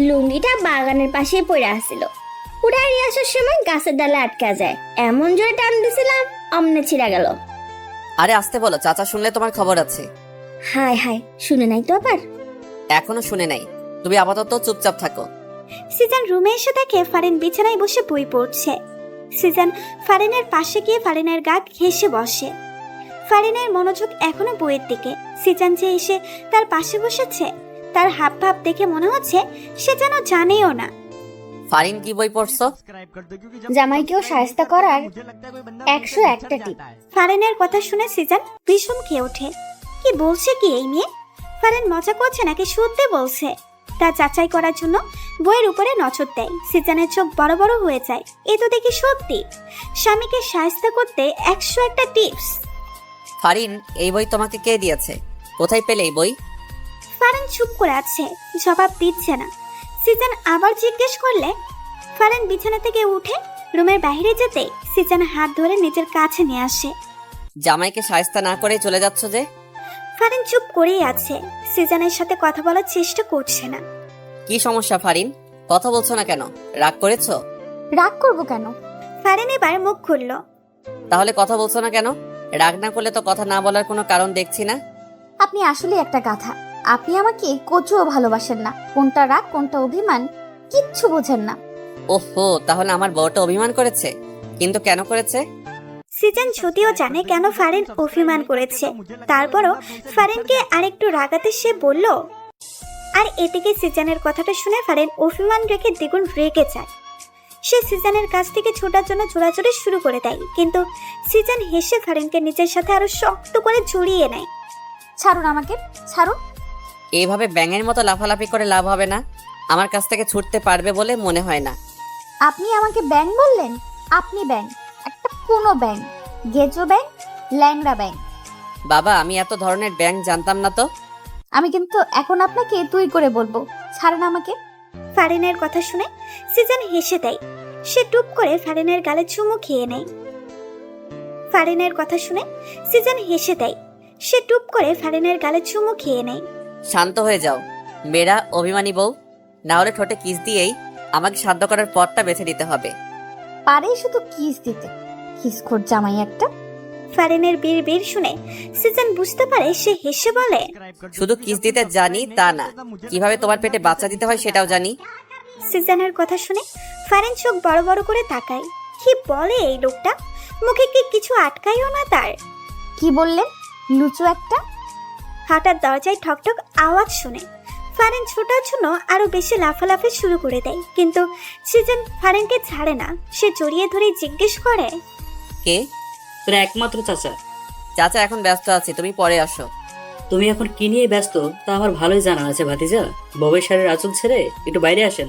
লুঙ্গিটা বাগানের পাশে পড়ে আসছিল। উড়াই আসার সময় গাছের ডালে আটকা যায়, এমন জোরে টান দিছিলাম অমনে ছিঁড়া গেল। আরে আসতে বলো, চাচা শুনলে তোমার খবর আছে। হায় হায়, শুনে নাই তো আবার? এখনো শুনে নাই, তুমি আপাতত চুপচাপ থাকো। সিজান রুমে এসে দেখে ফারিন বিছানায় বসে বই পড়ছে। সিজান ফারিনের পাশে গিয়ে ফারিনের গা ঘেঁষে বসে। ফারিনের মনোযোগ এখনো বইয়ের দিকে। সিজান যে এসে তার পাশে বসেছে, তার হাব ভাব দেখে মনে হচ্ছে সে যেন জানেও না। ফারিন, কি বই পড়ছো? জামাইকেও শায়েস্তা করার 101টা টিপ। ফারিনের কথা শুনে সিজান ভীষণ খেয়ে ওঠে। কি বলছে কি এই মেয়ে? ফারিন মজা করছে নাকি সত্যি বলছে? তা যাচাই করার জন্য বইয়ের উপরে নজর দেয়। সিজানের চোখ বড় বড় হয়ে যায়। এ তো দেখি সত্যি। স্বামীকে শায়েস্তা করতে 101টা টিপস। ফারিন, এই বই তোমাকে কে দিয়েছে? কোথায় পেলে এই বই? ফারিন চুপ করে আছে, জবাব দিচ্ছে না। সিজান আবার জিজ্ঞেস করলে ফারিন বিছানা থেকে উঠে রুমের বাইরে যেতে সিজান হাত ধরে নিজের কাছে নিয়ে আসে। জামাইকে শায়েস্তা না করে চলে যাচ্ছ যে? ফারিন চুপ করেই আছে, সিজানের সাথে কথা বলার চেষ্টা করছে না। কি সমস্যা ফারিন? কথা বলছো না কেন? রাগ করেছো? রাগ করব কেন? ফারিন এবার মুখ খুলল। তাহলে কথা বলছো না কেন? রাগ না করলে তো কথা না বলার কোনো কারণ দেখছি না। আপনি আসলে একটা গাধা। আপনি আমাকে কচুও ভালোবাসেন না। কোনটা রাগ কোনটা অভিমান কিচ্ছু বোঝেন না। ওহো, তাহলে আমার বউটা অভিমান করেছে? কিন্তু কেন করেছে? সিজান যদিও জানে কেন ফারিন অভিমান করেছে, তারপরও ফারিনকে আরেকটু রাগাতে সে বলল, আর এদিকে সিজানের কথাটা শুনে ফারিন অভিমান রেখে দ্বিগুণ রেগে যায়। সে সিজানের কাছ থেকে ছোটার জন্য জোড়াজোড়ি শুরু করে দেয়, কিন্তু সিজান হেসে ফারিনকে নিজের সাথে আরো শক্ত করে জড়িয়ে নেয়। ছাড়ুন আমাকে, ছাড়ুন। এইভাবে ব্যাঙের মতো লাফালাফি করে লাভ হবে না। আমার কাছ থেকে ছুটতে পারবে বলে মনে হয় না। আপনি আমাকে ব্যাং বললেন? আপনি ব্যাং, একটা কোনো ব্যাং, গেজো ব্যাং, ল্যাংড়া ব্যাং। বাবা, আমি এত ধরনের ব্যাঙ জানতাম না তো। আমি কিন্তু এখন আপনাকে তুই করে বলবো, ছাড়ুন আমাকে। ফারিনের কথা শুনে সিজান হেসে দেয়। সে টুপ করে ফারিনের গালে চুমু খেয়ে নেয়। ফারিনের কথা শুনে সিজান হেসে দেয়। সে টুপ করে ফারিনের গালে চুমু খেয়ে নেয়। শান্ত হয়ে যাও মেয়েরা, অভিমানী বউ। না হলে ঠোঁটে কিস দিয়েই আমাকে শান্ত করার পথটা বেছে নিতে হবে। পারে শুধু কিস দিতে, কিসখোর জামাই একটা। ফারিনের বিড় শুনে সিজান বুঝতে পারে। সে হেসে বলে, শুধু কিস দিতে জানি তা না, কিভাবে তোমার পেটে বাচ্চা দিতে হয় সেটাও জানি। সিজানের কথা শুনে ফারিন চোখ বড় বড় করে তাকায়। কি বলে এই লোকটা? মুখে কি কিছু আটকায়ও না তার? কি বললেন, লুচু একটা? হঠাৎ দরজায় ঠকঠক আওয়াজ শুনে ফারিন ছোটার জন্য আরো বেশি লাফালাফি শুরু করে দেয়, কিন্তু সিজান ফারিনকে ছাড়ে না। সে জড়িয়ে ধরে জিজ্ঞেস করে, কে? তোর একমাত্র চাচা। চাচা এখন ব্যস্ত আছে, তুমি পরে আসো। তুমি এখন কি নিয়ে ব্যস্ত তা আমার ভালোই জানা আছে ভাতিজা। বউয়ের শাড়ির আঁচল ছেড়ে একটু বাইরে আসেন।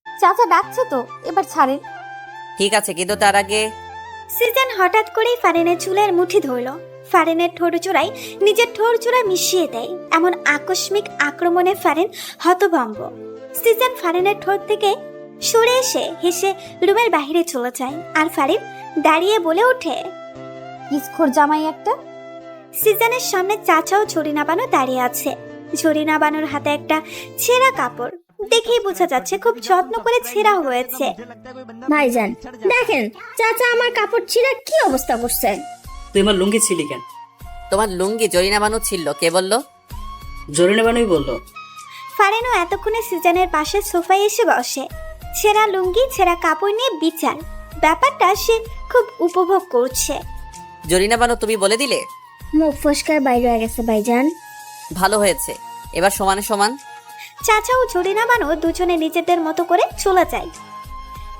চাচা ডাকছে তো, এবার ছাড়েন। ঠিক আছে, কিন্তু তার আগে সিজান হঠাৎ করেই ফারিনের চুলের মুঠি ধরল। ফারিনের ঠোঁট জোড়ায় নিজের ঠোঁট জোড়া মিশিয়ে দেয়। এমন আকস্মিক আক্রমণে ফারিন হতভম্ব। সিজান ফারিনের ঠোঁট থেকে সরে এসে হেসে রুমের বাইরে চলে যায়। আর ফারিন দাঁড়িয়ে বলে ওঠে, কিসখোর জামাই একটা। সিজানের সামনে চাচা ও ঝরিনা বানু দাঁড়িয়ে আছে। ঝরিনা বানুর হাতে একটা ছেঁড়া কাপড়। দেখেই বোঝা যাচ্ছে খুব যত্ন করে ছেঁড়া হয়েছে। ভাইজান দেখেন, চাচা আমার কাপড় ছিঁড়া কি অবস্থা করছে। তুই আমার লুঙ্গি ছিলি কেন? তোমার লুঙ্গি জরিনা বানু ছিল, কে বললো? জরিনা বানুই বললো। ফারিনও এতক্ষণে সিজানের পাশে সোফায় এসে বসে। ছেঁড়া লুঙ্গি ছেঁড়া কাপড় নিয়ে বিচার, ব্যাপারটা সে খুব উপভোগ করছে। জরিনা বানু তুমি বলে দিলে? মুখ ফসকার বাইরে হয়ে গেছে ভাইজান। ভালো হয়েছে, এবার সমানে সমান। চাচা ও ঝরিনা বানু দুজনে নিজেদের মতো করে চলে যায়।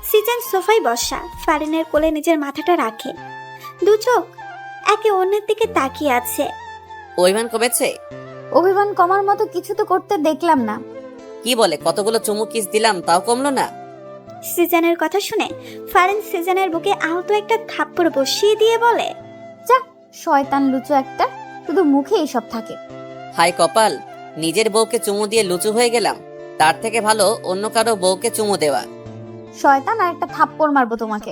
সিজান সোফায় বসা, ফারিনের কোলে নিজের মাথাটা রাখে। দু চোখ একে অন্যের দিকে তাকিয়ে আছে। অভিমান কমেছে? অভিমান কমার মতো কিছু তো করতে দেখলাম না। কি বলে, কতগুলো চুমু কিস দিলাম তাও কমলো না? সিজানের কথা শুনে ফারিন সিজানের বুকে আহত একটা থাপ্পড় বসিয়ে দিয়ে বলে, যা শয়তান লুচু একটা, শুধু মুখে এইসব থাকে। হাই কপাল, নিজের বউকে চুমু দিয়ে লুচু হয়ে গেলাম। তার থেকে ভালো অন্য কারো বউকে চুমু দেওয়া। শয়তান, আর একটা থাপ্পড় মারবো তোমাকে।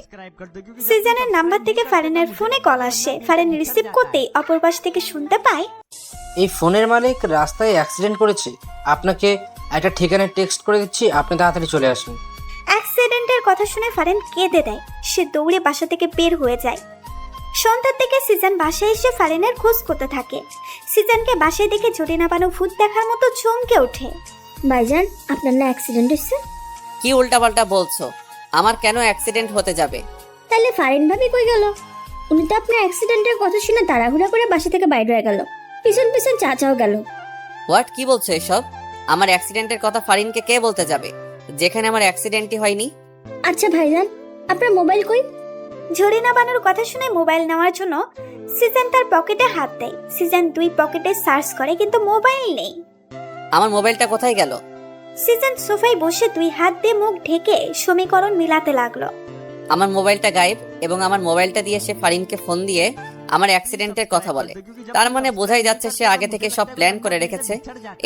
সিজানের নাম্বার থেকে ফারিনের ফোনে কল আসে। ফারিন রিসিভ করতেই অপর পাশ থেকে শুনতে পায়, এই ফোনের মালিক রাস্তায় অ্যাক্সিডেন্ট করেছে, আপনাকে একটা ঠিকানায় টেক্সট করে দিচ্ছি, আপনি তাড়াতাড়ি চলে আসুন। অ্যাক্সিডেন্টের কথা শুনে ফারিন কেঁদে দেয়। সে দৌড়ে বাসা থেকে বের হয়ে যায়। সন্ধ্যার থেকে সিজান বাসায় এসে ফারিনের খোঁজ করতে থাকে। সিজানকে বাসায় দেখে জরিনা বানু ভূত দেখার মতো চমকে ওঠে। ভাইজান আপনার না অ্যাক্সিডেন্ট হয়েছে? কি উল্টাপাল্টা বলছো? আমার কেন অ্যাক্সিডেন্ট হতে যাবে? তাহলে ফারিন ভাবি কই গেল? উনি তো আপনার অ্যাক্সিডেন্টের কথা শুনে তাড়াহুড়া করে বাসা থেকে বাইরে হয়ে গেল, পিছন পিছন চাচাও গেল। হোয়াট, কি বলছো এসব? আমার অ্যাক্সিডেন্টের কথা ফারিনকে কে বলতে যাবে, যেখানে আমার অ্যাক্সিডেন্টই হয়নি? আচ্ছা ভাইজান, আপনার মোবাইল কই? ঝরিনা বানুর কথা শুনে মোবাইল নেওয়ার জন্য সিজান তার পকেটে হাত দেয়। সিজান দুই পকেটে সার্চ করে, কিন্তু মোবাইল নেই। আমার মোবাইলটা কোথায় গেল? সিজান সোফায় বসে দুই হাত দিয়ে মুখ ঢেকে সমীকরণ মিলাতে লাগলো। আমার মোবাইলটা গায়েব, এবং আমার মোবাইলটা দিয়ে সে ফারিনকে ফোন দিয়ে আমার অ্যাক্সিডেন্টের কথা বলে। তার মানে বোঝাই যাচ্ছে সে আগে থেকে সব প্ল্যান করে রেখেছে।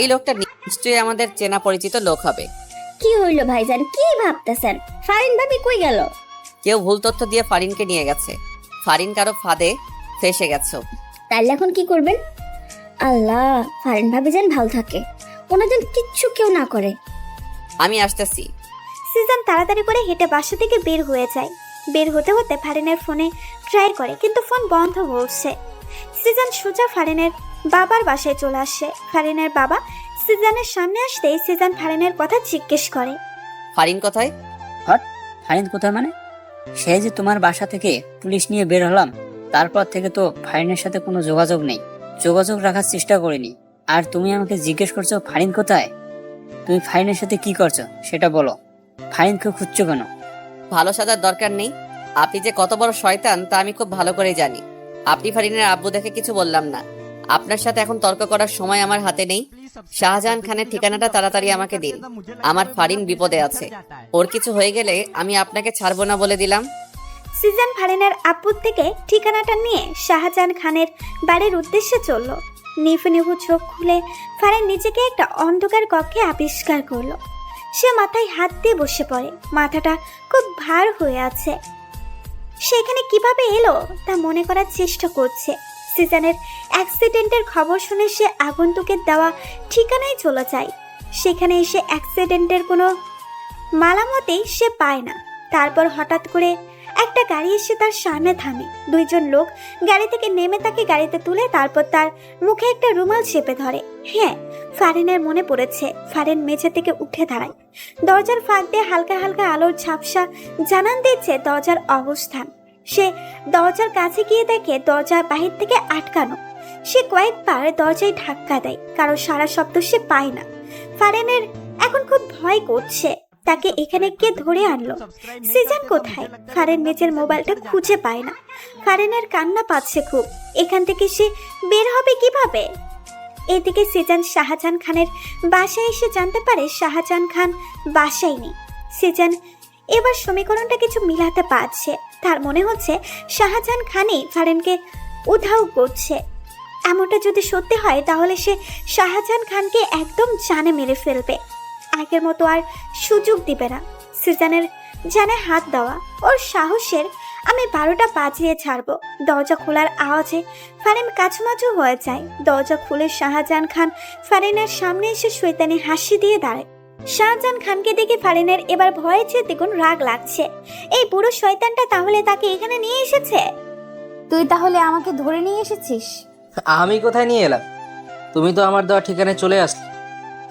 এই লোকটা নিশ্চয়ই আমাদের চেনা পরিচিত লোক হবে। কি হইলো ভাইজান, কি ভাবতেছেন? ফারিন ভাবি কই গেল? কেউ ভুল তথ্য দিয়ে ফারিনকে নিয়ে গেছে। ফারিন কারো ফাঁদে ফেসে গেছে। তাহলে এখন কি করবেন? আল্লাহ, ফারিন ভাবি যেন ভালো থাকে, ওনাদের কিচ্ছু কেউ না করে। আমি আসতেছি। সিজান তাড়াতাড়ি করে হেঁটে বাসা থেকে বের হয়ে যায়। বের হতে হতে ফারিনের ফোনে ট্রাই করে, কিন্তু ফোন বন্ধ বলছে। সিজান সোজা ফারিনের বাবার বাসায় চলে আসে। ফারিনের বাবা সিজানের সামনে আসতেই সিজান ফারিনের কথা জিজ্ঞেস করে, ফারিন কোথায়? হট, ফারিন কোথায় মানে? সে যে তোমার বাসা থেকে পুলিশ নিয়ে বের হলাম, তারপর থেকে তো ফারিনের সাথে কোনো যোগাযোগ নেই, যোগাযোগ রাখার চেষ্টা করিনি। আর তুমি আমাকে জিজ্ঞেস করছো ফারিন কোথায়? তুমি ফারিনের সাথে কি করছো সেটা বলো। ফারিনকে খুঁজছো কেন? ভালো সাজার দরকার নেই। আপনি যে কত বড় শয়তান তা আমি খুব ভালো করেই জানি। আপনি ফারিনের আব্বু দেখে কিছু বললাম না। আপনার সাথে এখন তর্ক করার সময় আমার হাতে নেই। শাহজাহান খানের ঠিকানাটা তাড়াতাড়ি আমাকে দিন। আমার ফারিন বিপদে আছে। ওর কিছু হয়ে গেলে আমি আপনাকে ছাড়বো না বলে দিলাম। সিজান ফারিনের আব্বুর থেকে ঠিকানাটা নিয়ে শাহজাহান খানের বাড়ির উদ্দেশ্যে চলল। নিভু চোখ খুলে ফারিন নিজেকে একটা অন্ধকার কক্ষে আবিষ্কার করলো। সে মাথায় হাত দিয়ে বসে পড়ে। মাথাটা খুব ভার হয়ে আছে। সেখানে কিভাবে এলো তা মনে করার চেষ্টা করছে। সিজানের অ্যাক্সিডেন্টের খবর শুনে সে আগন্তুকের দেওয়া ঠিকানায় চলে যায়। সেখানে এসে অ্যাক্সিডেন্টের কোনো মালামতেই সে পায় না। তারপর হঠাৎ করে একটা গাড়ি এসে তার সামনে থামে। দুইজন লোক গাড়ি থেকে নেমে তাকে গাড়িতে তুলে তারপর তার মুখে একটা রুমাল চেপে ধরে। হ্যাঁ, ফারিনের মনে পড়েছে। ফারিন মেঝে থেকে উঠে দাঁড়ায়। দরজার ফাঁক দিয়ে হালকা হালকা আলোর ঝাপসা জানান দিচ্ছে দরজার অবস্থান। সে দরজার কাছে গিয়ে দেখে দরজা বাহির থেকে আটকানো। সে কয়েকবার দরজায় ধাক্কা দেয়, কারণ সারা শব্দ সে পায় না। ফারিনের এখন খুব ভয় করছে। তাকে এখানে কে ধরে আনলো? সিজান কোথায়? ফারিন নিজের মোবাইলটা খুঁজে পায় না। ফারিনের কান্না পাচ্ছে খুব। এখান থেকে সে বের হবে কিভাবে? এদিকে সিজান শাহজাহান খানের বাসায় এসে জানতে পারে শাহজাহান খান বাসায় নেই। সিজান এবার সমীকরণটা কিছু মিলাতে পারছে। তার মনে হচ্ছে শাহজাহান খানই ফারিনকে উধাও করছে। এমনটা যদি সত্যি হয় তাহলে সে শাহজাহান খানকে একদম জানে মেরে ফেলবে। আগের মতো আর সুযোগ দিবে না। সিজানের জানে হাত দেওয়া ওর সাহসের আমি 12টা বাজিয়ে ছাড়বো। দরজা খোলার আওয়াজে ফারিন কাছুমাচু হয়ে যায়। দরজা খুলে শাহজাহান খান ফারিনের সামনে এসে শয়তানি হাসি দিয়ে দাঁড়ায়। শাহজাহান খানকে দেখে ফারিনের এবার ভয়ের চেয়ে দ্বিগুণ রাগ লাগছে। এই বুড়ো শয়তানটা তাহলে তাকে এখানে নিয়ে এসেছে। তুই তাহলে আমাকে ধরে নিয়ে এসেছিস? আমি কোথায় নিয়ে এলাম? তুমি তো আমার দেওয়া ঠিকানায় চলে আসলে।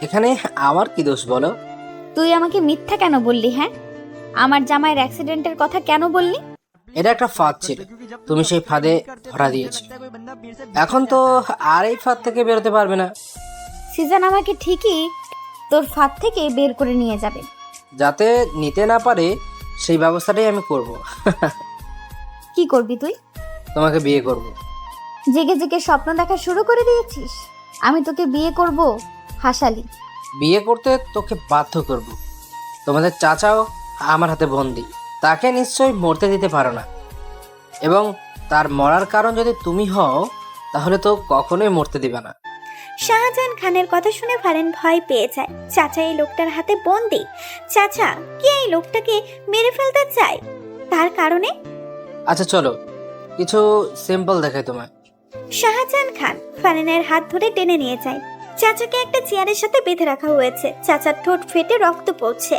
এখানে আমার কি দোষ বলো? তুই আমাকে মিথ্যা কেন বললি? হ্যাঁ, আমার জামাইয়ের অ্যাক্সিডেন্টের কথা কেন বললি? এটা একটা ফাঁদ ছিল, তুমি সেই ফাঁদে ধরা দিয়েছো। এখন তো আর এই ফাঁদ থেকে বেরোতে পারবে না। সিজান আমাকে ঠিকই তোর ফাঁদ থেকে বের করে নিয়ে যাবে। যাতে নিতে না পারে সেই ব্যবস্থাটাই আমি করব। কি করবি তুই? তোমাকে বিয়ে করব। জেগে জেগে স্বপ্ন দেখা শুরু করে দিয়েছিস? আমি তোকে বিয়ে করব হাসালি। বিয়ে করতে তোকে বাধ্য করব। তোমাদের চাচাও আমার হাতে বন্দি। তাকে নিশ্চয়ই মরতে দিতে পারো না, এবং তার মরার কারণ যদি তুমি হও তাহলে তো কখনোই মরতে দিবে না। শাহজাহান খানের কথা শুনে ফারিন ভয় পেয়ে যায়। চাচা এই লোকটার হাতে বন্দি। চাচা কি এই লোকটাকে মেরে ফেলতে চায়? তার কারণে আচ্ছা চলো কিছু সিম্পল দেখাই তোমায়। শাহজাহান খান ফারিনের হাত ধরে টেনে নিয়ে যায়। চাচাকে একটা চেয়ারের সাথে বেঁধে রাখা হয়েছে। চাচার ঠোঁট ফেটে রক্ত পড়ছে।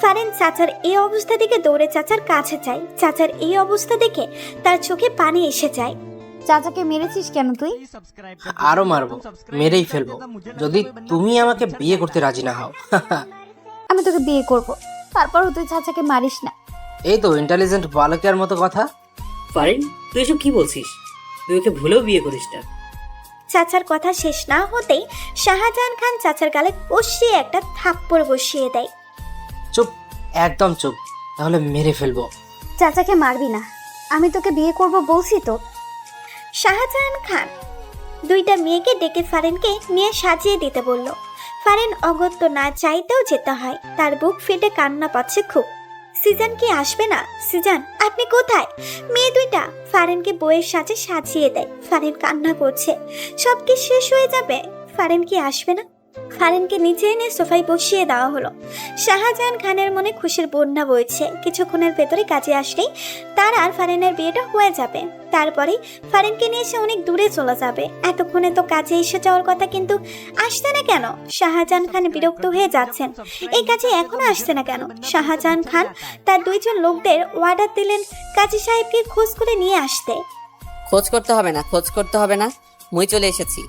ফারিন চাচার এই অবস্থা দেখে দৌড়ে চাচার কাছে যায়। চাচার এই অবস্থা দেখে তার চোখে পানি এসে যায়। চাচাকে মেরেছিস কেন তুই? আরো মারবো, মেরেই ফেলবো যদি তুমি আমাকে বিয়ে করতে রাজি না হও। আমি তোকে বিয়ে করব, তারপরও তুই চাচাকে মারিস না। এই তো ইন্টেলিজেন্ট বালকের মতো কথা। ফারিন, তুই এসব কি বলছিস? তুই ওকে ভুলেও বিয়ে করিস না। চাচার কথা শেষ না হতেই শাহজাহান খান চাচার গালে কষিয়ে একটা থাপ্পড় বসিয়ে দেয়। চুপ, একদম চুপ, তাহলে মেরে ফেলবো। চাচাকে মারবি না, আমি তোকে বিয়ে করব বলছি তো। শাহজাহান খান দুইটা মেয়েকে ডেকে ফারিনকে নিয়ে সাজিয়ে দিতে বলল। ফারিন অগত্য না চাইতেও যেতে হয়। তার বুক ফেটে কান্না পাচ্ছে খুব। সিজান কি আসবে না? সিজান আপনি কোথায়? মেয়ে দুইটা ফারিনকে বইয়ের সাজে সাজিয়ে দেয়। ফারিন কান্না করছে। সব কি শেষ হয়ে যাবে? ফারিন কি আসবে না? ফারিনকে নিচে এনে সোফায় বসিয়ে দেওয়া হলো। শাহজাহান খানের মনে খুশির বন্যা বইছে। কিছুক্ষণের ভেতরে কাজে আসলেই তার আর ফারিনের বিয়েটা হয়ে যাবে। তারপরে ফারিনকে নিয়ে এসে অনেক দূরে চলে যাবে। এতক্ষণে তো কাজে এসে যাওয়ার কথা, কিন্তু আসছে না কেন? শাহজাহান খান বিরক্ত হয়ে যাচ্ছেন। এই কাজে এখনো আসছে না কেন? শাহজাহান খান তার দুইজন লোকদের অর্ডার দিলেন কাজী সাহেবকে খোঁজ করে নিয়ে আসতে। খোঁজ করতে হবে না, খোঁজ করতে হবে না, মুই চলে এসেছি।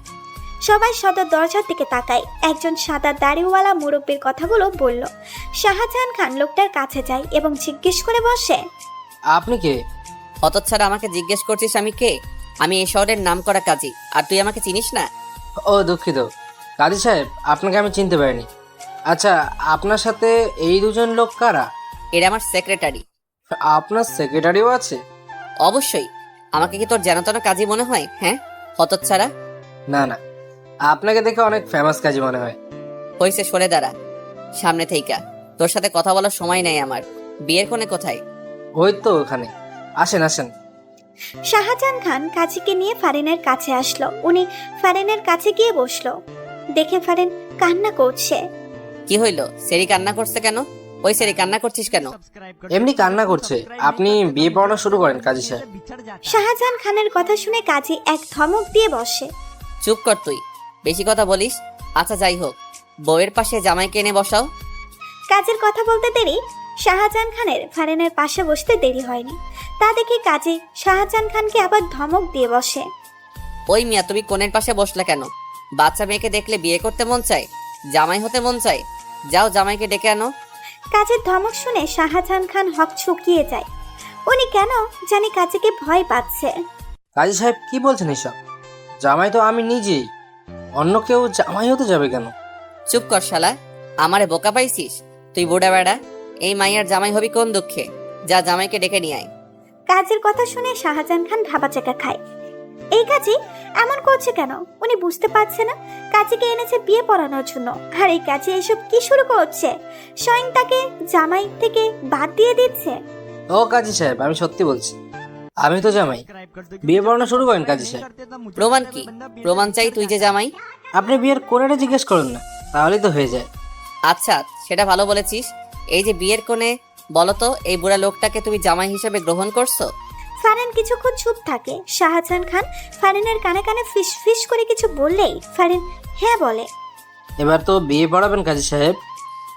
সবাই সদর দরজার দিকে তাকায়। একজন সাদা দাড়িওয়ালা মুরব্বীর কথাগুলো বলল। শাহজাহান খান লোকটার কাছে যায় এবং জিজ্ঞেস করে বসে, আপনি কে? হতচ্ছাড়া, আমাকে জিজ্ঞেস করছিস আমি কে? আমি এই শহরের নাম করা কাজী, আর তুই আমাকে চিনিস না? ও দুঃখিত কাজী সাহেব, আপনাকে আমি চিনতে পারিনি। আচ্ছা, আপনার সাথে এই দুজন লোক কারা? এরা আমার সেক্রেটারি। আপনার সেক্রেটারিও আছে? অবশ্যই। আমাকে কি তোর যেন তেন কাজই মনে হয়? হ্যাঁ, হতচ্ছাড়া। না না, আপনাকে দেখে অনেক ফেমাস কাজী মনে হয়। হইছে, সরে দাঁড়া সামনে থেইকা। তোর সাথে কথা বলার সময় নেই আমার। বিয়ের কোণে কোথায়? ওই তো ওখানে। আসেন আসেন। শাহজাহান খান কাজীকে নিয়ে ফারিনের কাছে আসলো। উনি ফারিনের কাছে গিয়ে বসলো। দেখে ফারিন কান্না করছে। কি হইলো? সেরি কান্না করছে কেন? ওই সেরি কান্না করছিস কেন? এমনি কান্না করছে। আপনি বিয়ে পড়ানো শুরু করেন কাজী সাহেব। শাহজাহান খানের কথা শুনে কাজী এক ধমক দিয়ে বসে। চুপ কর তুই, বেশি কথা বলিস। আচ্ছা যাই হোক, বউয়ের পাশে জামাইকে এনে বসাও। কাজীর কথা বলতে দেরি শাহজাহান খানের ফারিনের পাশে বসতে দেরি হয়নি। তা দেখে কাজী শাহজাহান খানকে আবার ধমক দিয়ে বসে। ওই মিয়া, তুমি কোণের পাশে বসলে কেন? বাচ্চা মেয়েকে দেখলে বিয়ে করতে মন চায়, জামাই হতে মন চায়। যাও জামাইকে ডেকে আনো। কাজের ধমক শুনে শাহজাহান খান হক চুকিয়ে যায়। উনি কেন জানি কাজীকে ভয় পাচ্ছে। কাজী সাহেব কি বলছেন এসব? জামাই তো আমি নিজেই, অন্য কেউ জামাই হতে যাবে কেন? চুপ কর শালা, আমারে বোকা পাইছিস তুই? বুড়া বেড়া, এই মাইয়ার জামাই হবি কোন দুঃখে? যা জামাইকে ডেকে নিয়ে আয়। কাজের কথা শুনে শাহজাহান খান ভাবাচাকা খায়। এই কাজী এমন করছে কেন? উনি বুঝতে পারছে না কাজীকে এনেছে বিয়ে পড়ানোর জন্য, আর এই কাজী এসব কি শুরু করছে? স্বয়ং তাকে জামাই থেকে বাদ দিয়ে দিচ্ছে। ও কাজী সাহেব, আমি সত্যি বলছি, আমি তো জামাই। বিয়ে পড়ানো শুরু করেন কাজী সাহেব। প্রমাণ কি? প্রমাণ চাই তুই যে জামাই। আপনি বিয়ের কোণেটা জিজ্ঞেস করুন না, তাহলেই তো হয়ে যায়। আচ্ছা, সেটা ভালো বলেছিস। এই যে বিয়ের কোণে, বলো তো এই বুড়া লোকটাকে তুমি জামাই হিসেবে গ্রহণ করছো? ফারিন কিছুক্ষণ চুপ থাকে। শাহজাহান খান ফারিনের কানে কানে ফিস ফিস করে কিছু বললেই ফারিন হ্যাঁ বলে। এবার তো বিয়ে পড়াবেন কাজী সাহেব।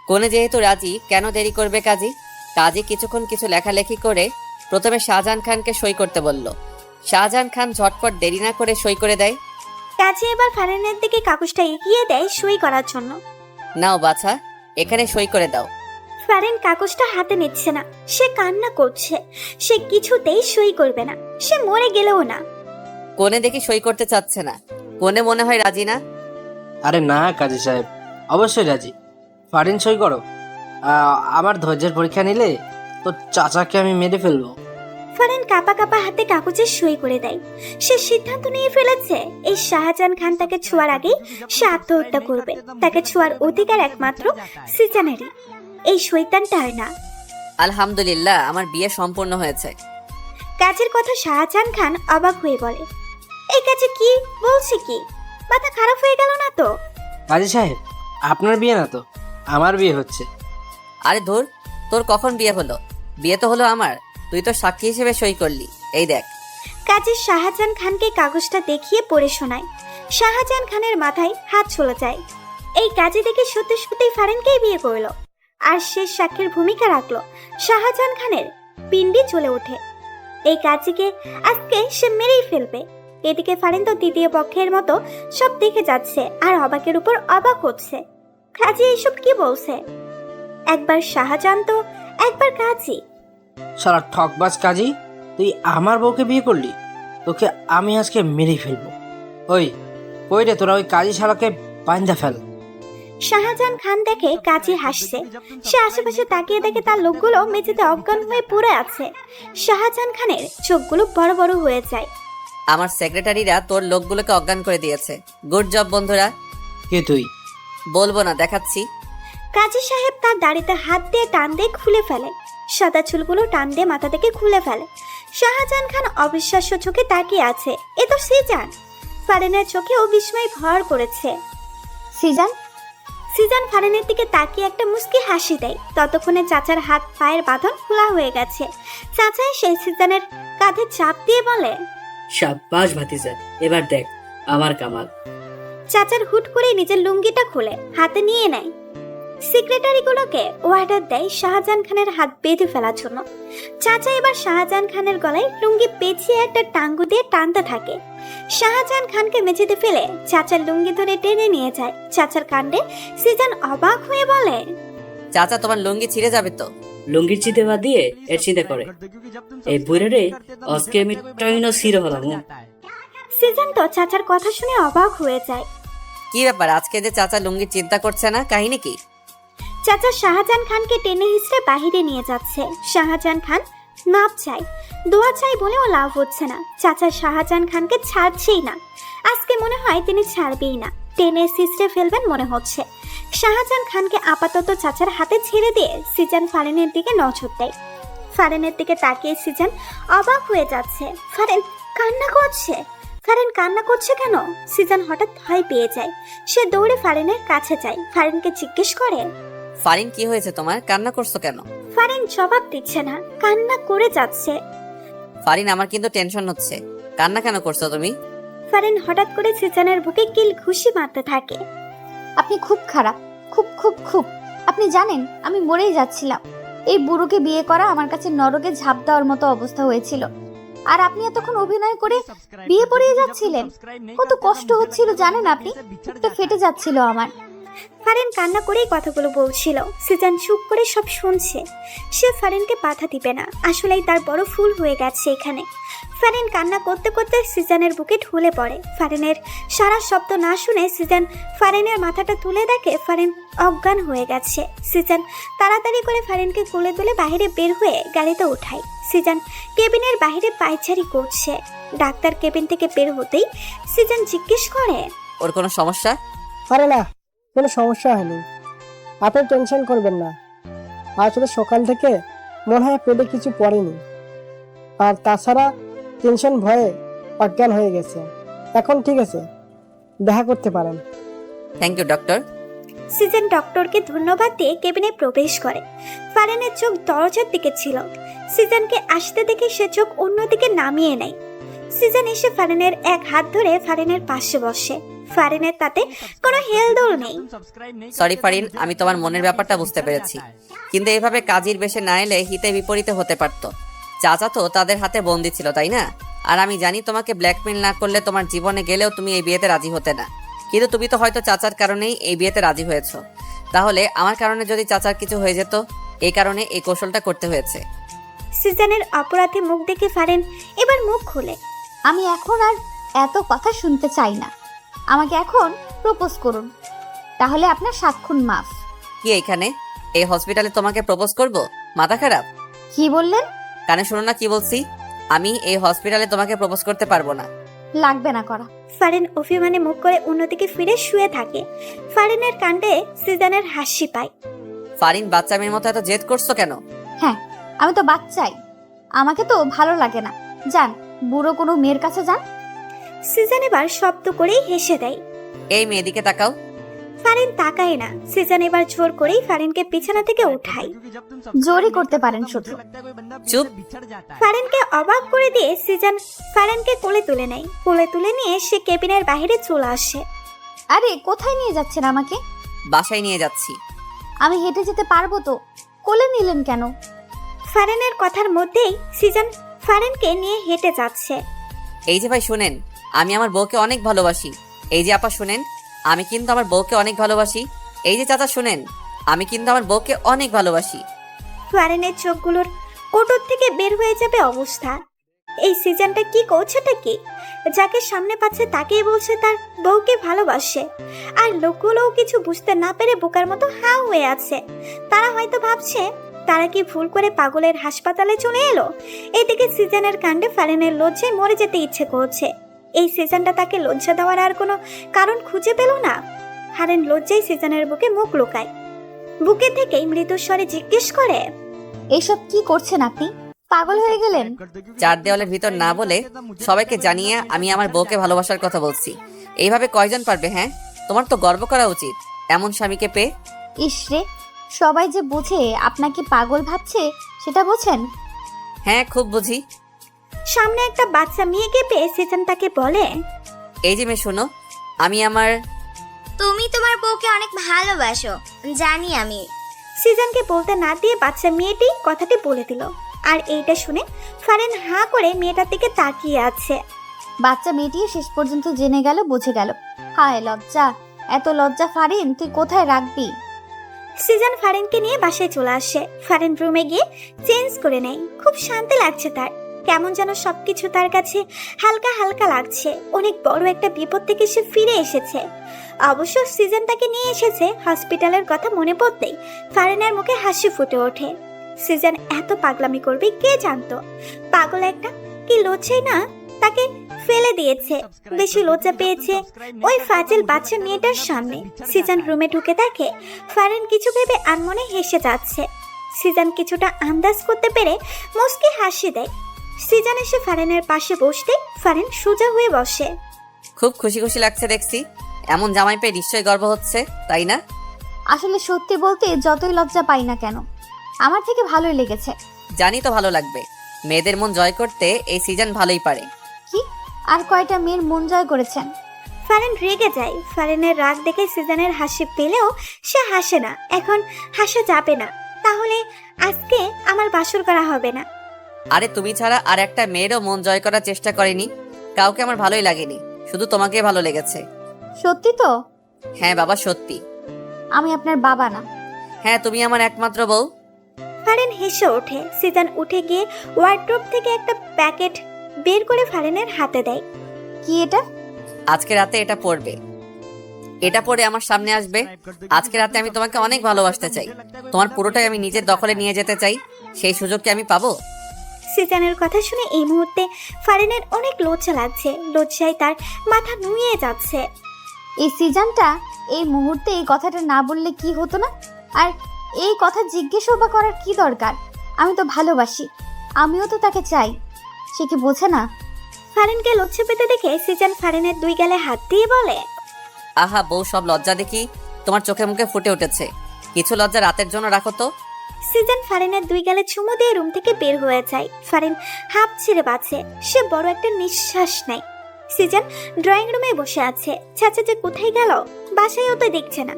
কোণে যেহেতু রাজি, কেন দেরি করবে কাজী? কাজী কিছুক্ষণ কিছু লেখালেখি করে প্রথমে শাহজাহান খানকে সই করতে বলল। শাহজাহান খান ঝটপট দেরি না করে সই করে দেয়। কাজী এবার ফারিনের দিকে কাগজটা এগিয়ে দেয় সই করার জন্য। নাও বাছা, এখানে সই করে দাও। ফারিন কাগজটা হাতে নিচ্ছে না। সে কান্না করছে। সে কিছুতেই সই করবে না, সে মরে গেলেও না। কোণে দেখি সই করতে চাচ্ছে না। কোণে মনে হয় রাজি না। আরে না কাজী সাহেব, অবশ্যই রাজি। ফারিন সই করো। আমার ধৈর্যের পরীক্ষা নিলে তো চাচাকে আমি মেরে ফেলবো। ফারিন কাপা কাপা হাতে কাগজে সই করে দেয়। সে সিদ্ধান্ত নিয়ে ফেলেছে এই শাহজাহান খান তাকে ছোঁয়ার আগেই সে আত্মহত্যা করবে। তাকে ছোঁয়ার অধিকার একমাত্র সিজানেরই, এই শয়তানটার না। আলহামদুলিল্লাহ, আমার বিয়ে সম্পূর্ণ হয়েছে। কাজের কথা শাহজাহান খান অবাক হয়ে বলে, এই কাজে কি বলছে? কি মাথা খারাপ হয়ে গেল না তো? কাজী সাহেব, আপনার বিয়ে না তো, আমার বিয়ে হচ্ছে। আরে ধুর, তোর কখন বিয়ে হলো? বিয়ে তো হলো আমার, তুই তো সাক্ষী হিসেবে সই করলি। এই দেখ। কাজী শাহজাহান খানকে কাগজটা দেখিয়ে পড়ে শোনায়। শাহজাহান খানের মাথায় হাত চলে যায়। এই কাজী দেখে সত্যি সত্যি ফারিনকেই বিয়ে করলো, আর সে সাক্ষীর ভূমিকা রাখলো। শাহজাহান খানের পিণ্ডি চলে ওঠে। এই কাজীকে আজকে সে মেরেই ফেলবে। এদিকে ফারিন তো দ্বিতীয় পক্ষের মতো সব দেখে যাচ্ছে আর অবাকের উপর অবাক হচ্ছে। কাজী এসব কি বলছে? একবার শাহজাহান তো একবার কাজী। সারা ঠকবাজ কাজী, তুই আমার বউকে বিয়ে করলি, তোকে আমি আজকে মেরেই ফেলবো। ওই কই রে তোরা, ওই কাজী শালাকে বাইন্ধা ফেল। শাহজাহান খান দেখে কাজী হাসছে। সে আশেপাশে তাকিয়ে দেখে তার লোকগুলো মেঝেতে অজ্ঞান হয়ে পড়ে আছে। শাহজাহান খানের চোখগুলো বড় বড় হয়ে যায়। আমার সেক্রেটারিরা তোর লোকগুলোকে অজ্ঞান করে দিয়েছে। গুড জব বন্ধুরা। কে তুই? বলবো না, দেখাচ্ছি। কাজী সাহেব তার দাড়িতে হাত দিয়ে টান দিয়ে খুলে ফেলে। সাদা চুলগুলো টান দিয়ে মাথা থেকে খুলে ফেলে। শাহজাহান খান অবিশ্বাস্য চোখে তাকিয়ে আছে। এ তো সিজান। ফারিনের চোখে ও বিস্ময় ভর করেছে। সিজান? সিজান ফারিনের দিকে তাকিয়ে একটা মুস্কি হাসি দেয়। ততক্ষণে চাচার হাত পায়ের বাঁধন খোলা হয়ে গেছে। চাচা এসে সিজানের কাঁধে চাপ দিয়ে বলে, শাবাশ ভাতিজা, এবার দেখ আমার কামাল। চাচার হুট করে নিজের লুঙ্গিটা খুলে হাতে নিয়ে নেয়। সেক্রেটারিগুলোকে অর্ডার দেয় শাহজাহান খানের হাত বেঁধে ফেলার জন্য। চাচা এবার শাহজাহান খানের গলায় লুঙ্গি পেঁচিয়ে একটা টাঙ্গু দিয়ে টানতে থাকে। শাহজাহান খানকে মেঝেতে ফেলে চাচার লুঙ্গি ধরে টেনে নিয়ে যায়। চাচার কাণ্ডে সিজান অবাক হয়ে বলে, চাচা তোমার লুঙ্গি ছিঁড়ে যাবে তো। লুঙ্গির চিতে বাদ দিয়ে এর চিন্তা করে এই বুড়ে রে আজকে আমি টাইনা সিরে হলাম। সিজান তো চাচার কথা শুনে অবাক হয়ে যায়। কি ব্যাপার, আজকে যে চাচা লুঙ্গির চিন্তা করছে না, কাহিনী কি? চাচা শাহজাহান খানকে টেনে হিঁচড়ে বাহিরে নিয়ে যাচ্ছে। শাহজাহান খান মাপ চাই, দোয়া চাই বলেও লাভ হচ্ছে না। চাচা শাহজাহান খানকে ছাড়ছেই না। আজকে মনে হয় তিনি ছাড়বেই না, টেনে সিস্টে ফেলবেন মনে হচ্ছে। শাহজাহান খানকে আপাতত চাচার হাতে ছেড়ে দিয়ে সিজান ফারিনের দিকে নজর দেয়। ফারিনের দিকে তাকিয়ে সিজান অবাক হয়ে যাচ্ছে। ফারিন কান্না করছে। ফারিন কান্না করছে কেন? সিজান হঠাৎ ভয় পেয়ে যায়। সে দৌড়ে ফারিনের কাছে যায়, ফারিনকে জিজ্ঞেস করে, ফারিন কি হয়েছে তোমার, কান্না করছো কেন? ফারিন জবাব দিচ্ছে না, কান্না করে যাচ্ছে। ফারিন আমার কিন্তু টেনশন হচ্ছে, কান্না কেন করছো তুমি? ফারিন হঠাৎ করে সিজানের বুকে কিল ঘুষি মারতে থাকে। আপনি খুব খারাপ, খুব খুব খুব। আপনি জানেন আমি মরেই যাচ্ছিলাম। এই বুড়োকে বিয়ে করা আমার কাছে নরকে ঝাঁপ দেওয়ার মতো অবস্থা হয়েছিল। আর আপনি এতক্ষণ অভিনয় করে বিয়ে পড়িয়ে যাচ্ছিলেন। কত কষ্ট হচ্ছিল জানেন আপনি? বুকটা ফেটে যাচ্ছিল আমার। ফারিন কান্না করেই কথাগুলো বলছিল। সিজান চুপ করে সব শুনছে। সে ফারিনকে বাধা দিবে না, আসলেই তার বড় ফুল হয়ে গেছে এখানে। ফারিন কান্না করতে করতে সিজানের বুকে ঢলে পড়ে। ফারিনের সারা শব্দ না শুনে সিজান ফারিনের মাথাটা তুলে দেখে ফারিন অজ্ঞান হয়ে গেছে। সিজান তাড়াতাড়ি করে ফারিনকে কোলে তুলে বাইরে বের হয়ে গাড়িতে ওঠায়। সিজান কেবিনের বাইরে পায়চারি করছে। ডাক্তার কেবিন থেকে বের হতেই সিজান জিজ্ঞেস করে, ওর কোনো সমস্যা? আরে না, কোনো সমস্যা হয়নি, আপনি টেনশন করবেন না। আসলে সকাল থেকে মনে হয় পেটে কিছু পড়েনি, আর তাছাড়া টেনশন ভয়ে অজ্ঞান হয়ে গেছে। এখন ঠিক আছে, দেখা করতে পারেন। Thank you doctor. সিজান ডক্টরকে ধন্যবাদ দিয়ে কেবিনে প্রবেশ করে। ফারিনের চোখ দরজার দিকে ছিল। সিজানকে আসতে দেখে সে চোখ অন্যদিকে নামিয়ে নেয়। সিজান এসে ফারিনের এক হাত ধরে ফারিনের পাশে বসে। ফারিনের তাতে কোনো হেলদোল নেই। সরি ফারিন, আমি তোমার মনের ব্যাপারটা বুঝতে পেরেছি, কিন্তু এভাবে কাজীর বেশে না এলে হিতে বিপরীতে হতে পারতো। চাচা তো তাদের হাতে বন্দি ছিল, তাই না? আর আমি জানি তোমাকে ব্ল্যাকমেল না করলে তোমার জীবনে গেলেও তুমি এই বিয়েতে রাজি হতে না, কিন্তু তুমি তো হয়তো চাচার কারণেই এই বিয়েতে রাজি হয়েছো। তাহলে আমার কারণে যদি চাচার কিছু হয়ে যেত, এই কারণে এই কৌশলটা করতে হয়েছে। সিজানের অপরাধী মুখ দেখে ফারিন এবার মুখ খুলে, আমি এখন আর এত কথা শুনতে চাই না। আমাকে এখন প্রপোজ করুন, তাহলে আপনার সাতক্ষণ মাফ। কি এইখানে এই হসপিটালে তোমাকে প্রপোজ করব? মাথা খারাপ? কি বললেন? কানে শোনো না কি বলছি? আমি এই হসপিটালে তোমাকে প্রপোজ করতে পারবো না। লাগবে না করা। ফারিন অভিমানে মুখ করে অন্যদিকে ফিরে শুয়ে থাকে। ফারিনের কাণ্ডে সিজানের হাসি পায়। ফারিন, বাচ্চা মেয়ের মতো এত জেদ করছো কেন? হ্যাঁ, আমি তো বাচ্চাই, আমাকে তো ভালো লাগে না। যান, বুড়ো কোনো মেয়ের কাছে যান। সিজান এবার শব্দ করেই হেসে দেয়। এই মেয়েদিকে তাকাও। ফারিন তাকায় না। সিজান এবার জোর করেই ফারিনকে বিছানা থেকে উঠায়। জোরই করতে পারেন শুধু। চুপ। ফারিনকে অবাক করে দিয়ে সিজান ফারিনকে কোলে তুলে নেয়। কোলে তুলে নিয়ে সে কেবিনের বাইরে চলে আসে। আরে কোথায় নিয়ে যাচ্ছেন আমাকে? বাসায় নিয়ে যাচ্ছি। আমি হেঁটে যেতে পারবো তো, কোলে নিলেন কেন? ফারিনের কথার মধ্যেই সিজান ফারিনকে নিয়ে হেঁটে যাচ্ছে। এই যে ভাই শুনেন, আমি আমার বউকে অনেক ভালোবাসি। এই যে আপা শুনেন, আমি কিন্তু আমার বউকে অনেক ভালোবাসি। এই যে চাচা শুনেন, আমি কিন্তু আমার বউকে অনেক ভালোবাসি। ফারিনের চোখগুলোর কোটর থেকে বের হয়ে যাবে অবস্থা। এই সিজনটা কি করছেটা কি? যাকে সামনে পাচ্ছে তাকেই বলছে তার বউকে ভালোবাসে, আর লোকগুলোও কিছু বুঝতে না পেরে বোকার মতো হাঁ হয়ে আছে। তারা হয়তো ভাবছে তারা কি ভুল করে পাগলের হাসপাতালে চলে এলো। এদিকে সিজনের কাণ্ডে ফারিনের লজ্জায় মরে যেতে ইচ্ছে করছে। এই সিজনটা তাকে লজ্জা দেওয়ার আর কোনো কারণ খুঁজে পেল না। ফারিন লজ্জায় সিজনের বুকে মুখ লুকায়। বুকে থেকেই মৃদুস্বরে জিজ্ঞেস করে, এসব কি করছেন আপনি? পাগল হয়ে গেলেন? চার দেওয়ালের ভিতর না বলে সবাইকে জানিয়ে আমি আমার বউকে ভালোবাসার কথা বলছি। এইভাবে কয়জন পারবে? হ্যাঁ, তোমার তো গর্ব করা উচিত এমন স্বামীকে পেয়ে। ইসরে, সবাই যে বুঝে আপনাকে পাগল ভাবছে সেটা বোঝেন? হ্যাঁ, খুব বুঝি। সামনে একটা বাচ্চা মেয়েকে পেয়ে সিজন তাকে বলে, এই যে মেয়ে শোনো, আমি আমার তুমি তোমার বউকে অনেক ভালোবাসো, জানি আমি। সিজনকে বলতে না দিয়ে বাচ্চা মেয়েটি কথাটি বলে দিল। আর এইটা শুনে ফারিন হাঁ করে মেয়েটার দিকে তাকিয়ে আছে। বাচ্চা মেয়েটি শেষ পর্যন্ত জেনে গেল, বুঝে গেল। হায় লজ্জা, এত লজ্জা ফারিন তুই কোথায় রাখবি? সিজন ফারিনকে নিয়ে বাসায় চলে আসে। ফারিন রুমে গিয়ে চেঞ্জ করে নেয়। খুব শান্তি লাগছে তার। কেমন যেন সবকিছু তার কাছে হালকা হালকা লাগছে। অনেক বড় একটা বিপদ থেকে সে ফিরে এসেছে। অবশ্য সিজন তাকে নিয়ে এসেছে হসপিটালের কথা মনে পড়তেই ফারিনের মুখে হাসি ফুটে ওঠে। সিজন এত পাগলামি করবে কে জানতো। পাগল একটা, কি লজ্জাই না তাকে ফেলে দিয়েছে। বেশি লজ্জা পেয়েছে ওই ফাজিল বাচ্চা মেয়েটার সামনে। সিজন রুমে ঢুকে দেখে ফারিন কিছু ভেবে আনমনে হেসে যাচ্ছে। সিজন কিছুটা আন্দাজ করতে পেরে মুস্কি হাসি দেয়। সিজন এসে ফারিনের পাশে বসতে ফারিন সোজা হয়ে বসে। খুব খুশি খুশি লাগছে দেখছি। এমন জামাই পেয়ে নিশ্চয়ই গর্ব হচ্ছে, তাই না? আসলে সত্যি বলতে যতই লজ্জা পাই না কেন, আমার থেকে ভালোই লেগেছে। জানি তো ভালো লাগবে। মেয়েদের মন জয় করতে এই সিজন ভালোই পারে। কি আর কয়টা মেয়ের মন জয় করেছেন? ফারিন রেগে যায়। ফারিনের রাগ দেখে সিজনের হাসি পেলেও সে হাসে না। এখন হাসা যাবে না, তাহলে আজকে আমার বাসর করা হবে না। আরে তুমি ছাড়া আর একটা মেয়েরও মন জয় করার চেষ্টা করেনি। কাউকে আমার ভালোই লাগেনি, শুধু তোমাকে ভালো লেগেছে। সত্যি তো? হ্যাঁ বাবা, সত্যি। আমি আপনার বাবা না। হ্যাঁ, তুমি আমার একমাত্র বউ। ফারিন হেসে ওঠে। সিজন উঠে গিয়ে ওয়ার্ড্রোব থেকে একটা প্যাকেট বের করে ফারিনের হাতে দেয়। কি এটা? আজকে রাতে এটা পড়বে। এটা পরে আমার সামনে আসবে। আজকে রাতে আমি তোমাকে অনেক ভালোবাসতে চাই। তোমার পুরোটাই আমি নিজের দখলে নিয়ে যেতে চাই। সেই সুযোগ কি আমি পাবো? সিজনের কথা শুনে এই মুহূর্তে ফারিনের অনেক লজ্জা লাগছে। লজ্জায় তার মাথা নুয়ে যাচ্ছে। এই সিজনটা এই মুহূর্তে এই কথাটা না বললে কি হতো না? আর এই কথা জিজ্ঞেসও বা করার কি দরকার? আমি তো ভালোবাসি, আমিও তো তাকে চাই। সে কি বোঝে না? ফারিনকে লজ্জা পেতে দেখে সিজন ফারিনের দুই গালে হাত দিয়ে বলে, আহা বউ, সব লজ্জা দেখি তোমার চোখে মুখে ফুটে উঠেছে। কিছু লজ্জা রাতের জন্য রাখো তো। সিজন ফারিনের দুই গালে চুমু দিয়ে রুম থেকে বের হয়ে যায়। ফারিন হাঁপ ছেড়ে বাঁচে। সে বড় একটা নিঃশ্বাস নেয়। সিজন ড্রয়িং রুমে বসে আছে। চাচা যে কোথায় গেল বাসায়ও তো দেখছে না।